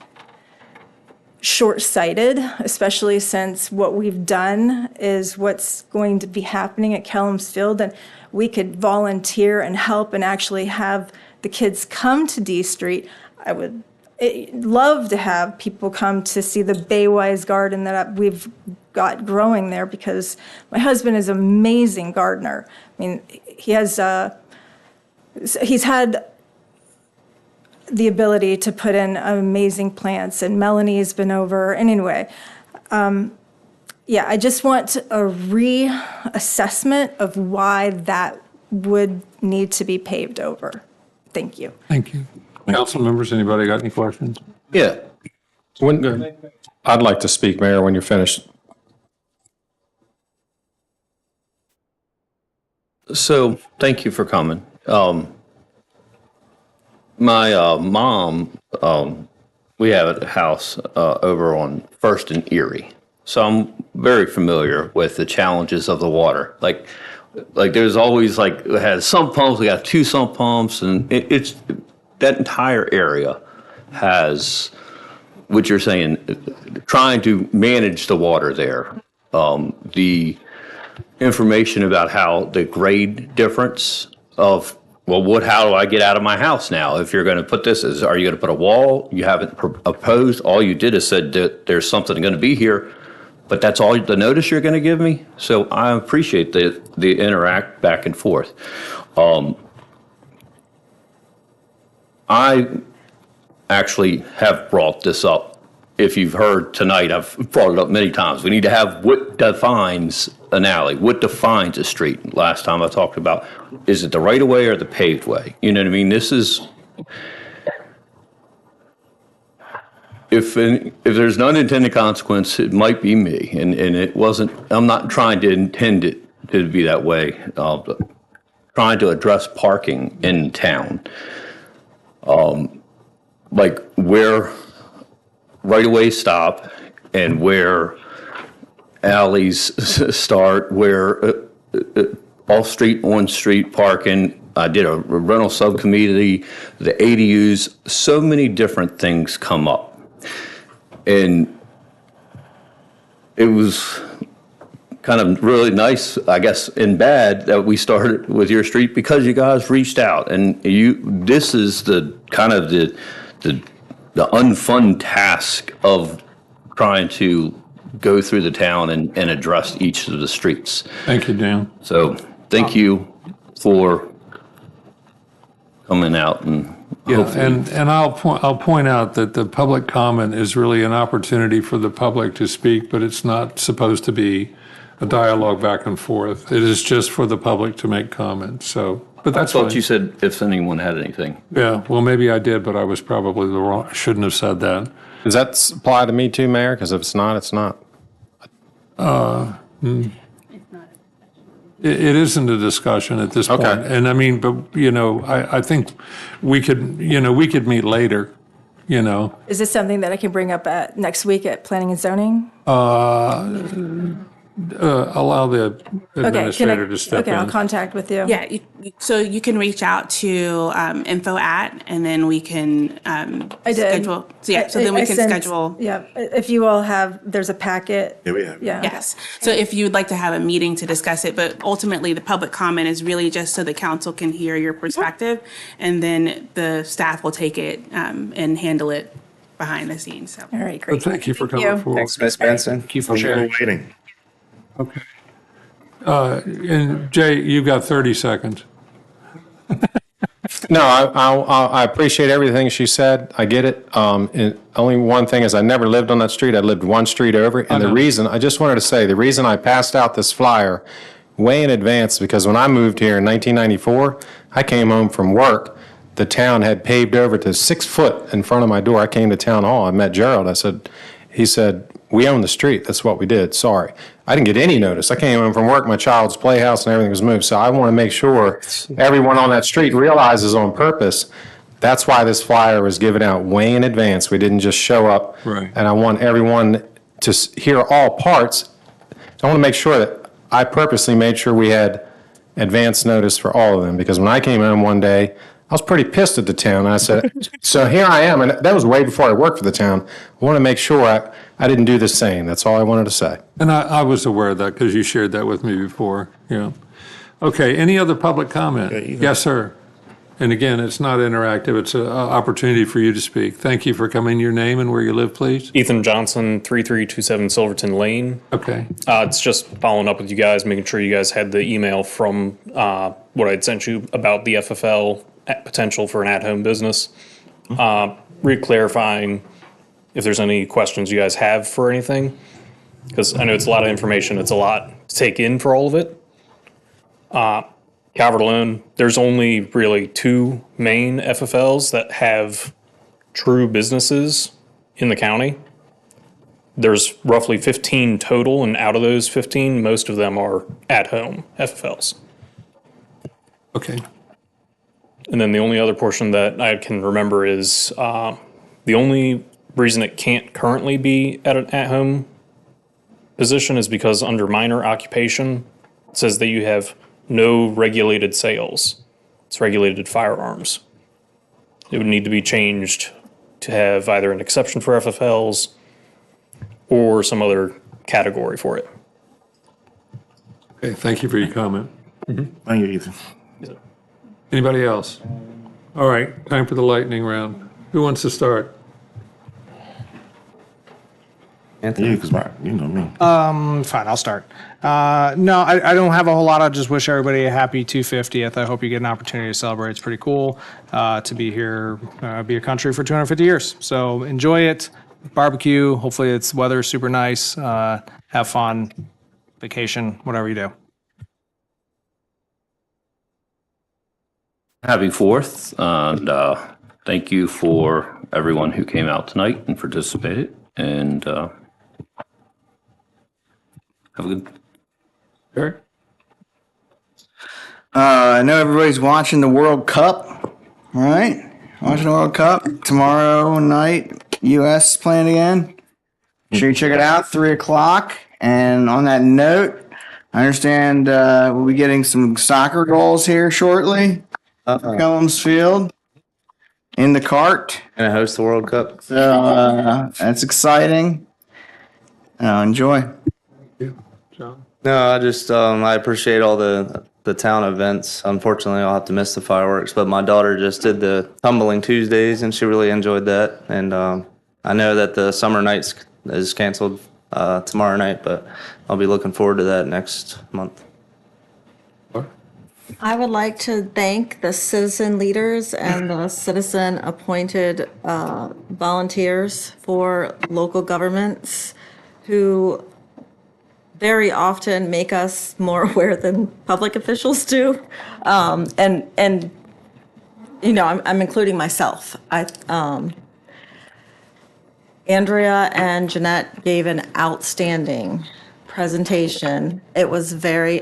short-sighted, especially since what we've done is what's going to be happening at Kellums Field. And we could volunteer and help and actually have the kids come to D Street. I would love to have people come to see the Baywise garden that we've got growing there, because my husband is an amazing gardener. I mean, he's had the ability to put in amazing plants, and Melanie's been over. And anyway, I just want a reassessment of why that would need to be paved over. Thank you. Thank you. Council members, anybody got any questions? Yeah. I'd like to speak, Mayor, when you're finished. So, thank you for coming. My mom, we have a house over on First and Erie. So I'm very familiar with the challenges of the water. Like there's always it has sump pumps, we got 2 sump pumps, and it's that entire area has what you're saying, trying to manage the water there. The information about how the grade difference of, how do I get out of my house now? If you're going to put this, are you going to put a wall? You haven't opposed. All you did is said that there's something going to be here, but that's all the notice you're going to give me? So I appreciate the interact back and forth. I actually have brought this up. If you've heard tonight, I've brought it up many times. We need to have what defines an alley, what defines a street. Last time I talked about, is it the right of way or the paved way? You know what I mean? This is, if there's an unintended consequence, it might be me, and it wasn't. I'm not trying to intend it to be that way. Trying to address parking in town, like where right-of-ways stop and where alleys start, where off-street, on-street parking. I did a rental subcommittee, the ADUs, so many different things come up. And it was kind of really nice, I guess, and bad that we started with your street, because you guys reached out, and this is the kind of the unfun task of trying to go through the town and address each of the streets. Thank you, Dan. So thank you for coming out and hopefully. And I'll point out that the public comment is really an opportunity for the public to speak, but it's not supposed to be a dialogue back and forth. It is just for the public to make comments. So, but that's I thought fine. you said if anyone had anything. Yeah, well, maybe I did, but I was probably the wrong. I shouldn't have said that. Does that apply to me too, Mayor? Because if it's not, it's not. It isn't a discussion at this point. Okay. And I mean, but, I think we could meet later, Is this something that I can bring up at next week at Planning and Zoning? Allow the administrator to step Okay, I'll in. contact with you. Yeah, so you can reach out to info@, and then we can I did. schedule. So yeah, so then we I can sent- schedule. Yeah, if you all have, there's a packet. Yeah, we have. Yeah. Yes. So if you'd like to have a meeting to discuss it, but ultimately the public comment is really just so the council can hear your perspective, and then the staff will take it and handle it behind the scenes. So. All right, But great. thank you for coming forward. Thanks, Ms. Benson. Thank you for We're sharing. waiting. Okay. And Jay, you've got 30 seconds. No, I appreciate everything she said. I get it. And only one thing is I never lived on that street. I lived one street over. And the reason, I just wanted to say, the reason I passed out this flyer way in advance, because when I moved here in 1994, I came home from work. The town had paved over to 6 foot in front of my door. I came to town hall. I met Gerald. He said, we own the street. That's what we did. Sorry. I didn't get any notice. I came home from work, my child's playhouse and everything was moved. So I want to make sure everyone on that street realizes on purpose, that's why this flyer was given out way in advance. We didn't just show up. Right. And I want everyone to hear all parts. I want to make sure that I purposely made sure we had advance notice for all of them, because when I came home one day, I was pretty pissed at the town. And I said, so here I am, and that was way before I worked for the town. I want to make sure I didn't do the same. That's all I wanted to say. And I was aware of that because you shared that with me before. Yeah. Okay, any other public comment? Yes, sir. And again, it's not interactive. It's an opportunity for you to speak. Thank you for coming. Your name and where you live, please. Ethan Johnson, 3327 Silverton Lane. Okay. It's just following up with you guys, making sure you guys had the email from what I'd sent you about the FFL potential for an at-home business. Re-clarifying if there's any questions you guys have for anything, because I know it's a lot of information. It's a lot to take in for all of it. Calvert alone, there's only really 2 main FFLs that have true businesses in the county. There's roughly 15 total, and out of those 15, most of them are at-home FFLs. Okay. And then the only other portion that I can remember is the only reason it can't currently be at an at-home position is because under minor occupation, it says that you have no regulated sales. It's regulated firearms. It would need to be changed to have either an exception for FFLs or some other category for it. Okay, thank you for your comment. Thank you, Ethan. Anybody else? All right, time for the lightning round. Who wants to start? You, because you know me. Fine, I'll start. No, I don't have a whole lot. I just wish everybody a happy 250th. I hope you get an opportunity to celebrate. It's pretty cool to be here, be a country for 250 years. So enjoy it, barbecue. Hopefully it's weather super nice. Have fun, vacation, whatever you do. Happy 4th, and thank you for everyone who came out tonight and participated, and have a good. Sure. I know everybody's watching the World Cup, all right? Watching the World Cup. Tomorrow night, U.S. playing again. Make sure you check it out, 3 o'clock. And on that note, I understand we'll be getting some soccer goals here shortly. Kellums Field in the cart. Gonna host the World Cup. So that's exciting. Enjoy. No, I just I appreciate all the town events. Unfortunately, I'll have to miss the fireworks, but my daughter just did the tumbling Tuesdays and she really enjoyed that. And I know that the summer nights is canceled tomorrow night, but I'll be looking forward to that next month. I would like to thank the citizen leaders and the citizen appointed volunteers for local governments who very often make us more aware than public officials do. And you know, I'm including myself. Andrea and Jeanette gave an outstanding presentation. It was very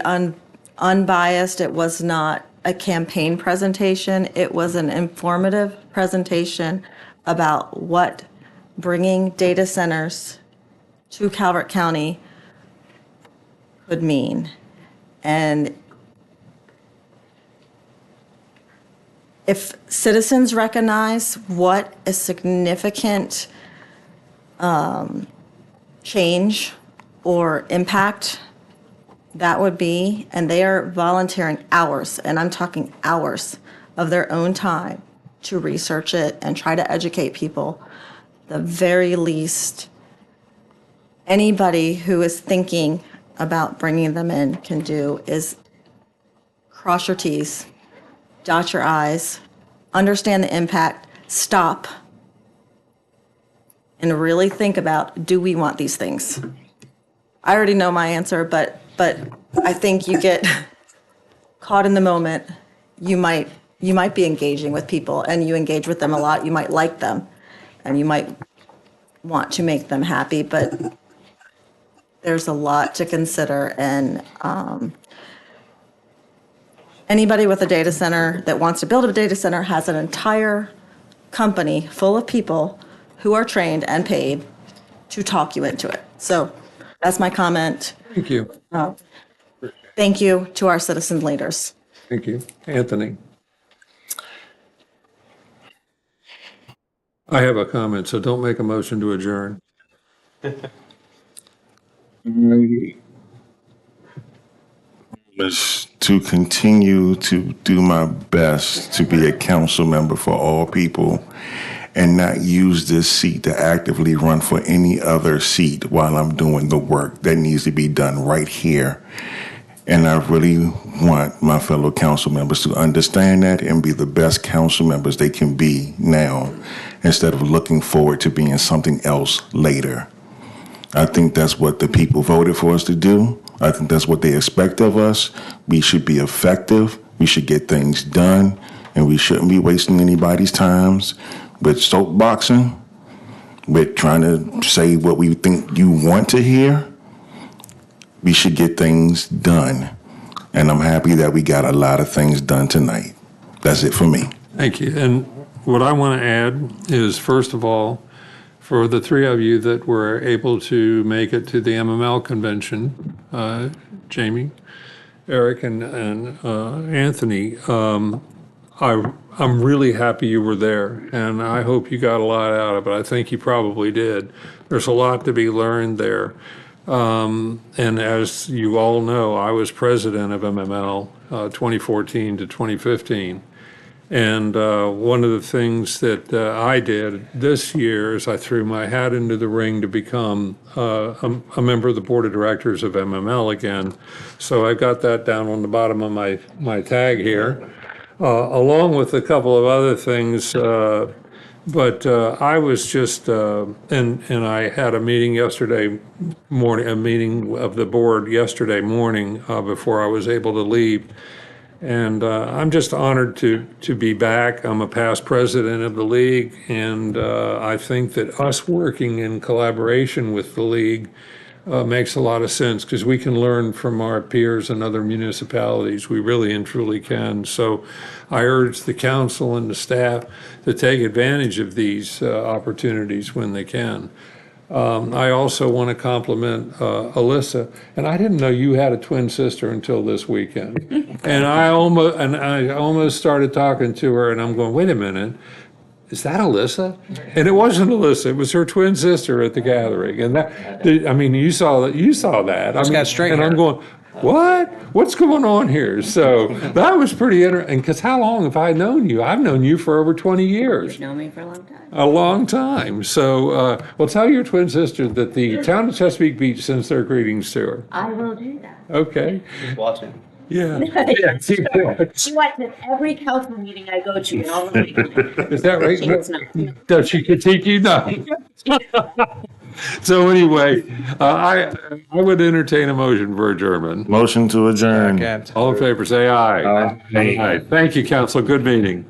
unbiased. It was not a campaign presentation. It was an informative presentation about what bringing data centers to Calvert County could mean. And if citizens recognize what a significant change or impact that would be, and they are volunteering hours, and I'm talking hours of their own time to research it and try to educate people, the very least anybody who is thinking about bringing them in can do is cross your T's, dot your I's, understand the impact, stop, and really think about, do we want these things? I already know my answer, but I think you get caught in the moment. You might be engaging with people, and you engage with them a lot. You might like them, and you might want to make them happy, but there's a lot to consider. And anybody with a data center that wants to build a data center has an entire company full of people who are trained and paid to talk you into it. So that's my comment. Thank you. Thank you to our citizen leaders. Thank you. Anthony? I have a comment, so don't make a motion to adjourn. Is to continue to do my best to be a council member for all people and not use this seat to actively run for any other seat while I'm doing the work that needs to be done right here. And I really want my fellow council members to understand that and be the best council members they can be now instead of looking forward to being something else later. I think that's what the people voted for us to do. I think that's what they expect of us. We should be effective. We should get things done, and we shouldn't be wasting anybody's times with soapboxing, with trying to say what we think you want to hear. We should get things done, and I'm happy that we got a lot of things done tonight. That's it for me. Thank you. And what I want to add is, first of all, for the three of you that were able to make it to the MML convention, Jamie, Eric, and Anthony, I'm really happy you were there, and I hope you got a lot out of it. I think you probably did. There's a lot to be learned there. And as you all know, I was president of MML 2014 to 2015. And one of the things that I did this year is I threw my hat into the ring to become a member of the board of directors of MML again. So I've got that down on the bottom of my tag here, along with a couple of other things. But I was just, and I had a meeting yesterday morning, a meeting of the board yesterday morning before I was able to leave. And I'm just honored to be back. I'm a past president of the league, and I think that us working in collaboration with the league makes a lot of sense because we can learn from our peers in other municipalities. We really and truly can. So I urge the council and the staff to take advantage of these opportunities when they can. I also want to compliment Alyssa, and I didn't know you had a twin sister until this weekend. And I almost started talking to her, and I'm going, wait a minute, is that Alyssa? And it wasn't Alyssa; it was her twin sister at the gathering. And that, I mean, you saw that. I mean, got straight and hair. I'm going, what? What's going on here? So that was pretty interesting. Because how long have I known you? I've known you for over 20 years. You've known me for a long time. A long time. So, well, tell your twin sister that the town of Chesapeake Beach sends their greetings to her. I will do that. Okay. Just watching. Yeah. Yeah. Keep going. She watches every council meeting I go to, and all the way. Is that right? She gets nothing. Does she critique you? No. So anyway, I would entertain a motion for adjournment. Motion to adjourn. All in favor, say aye. Aye. Thank you, council. Good meeting.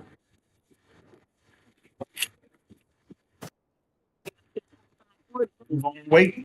Wait.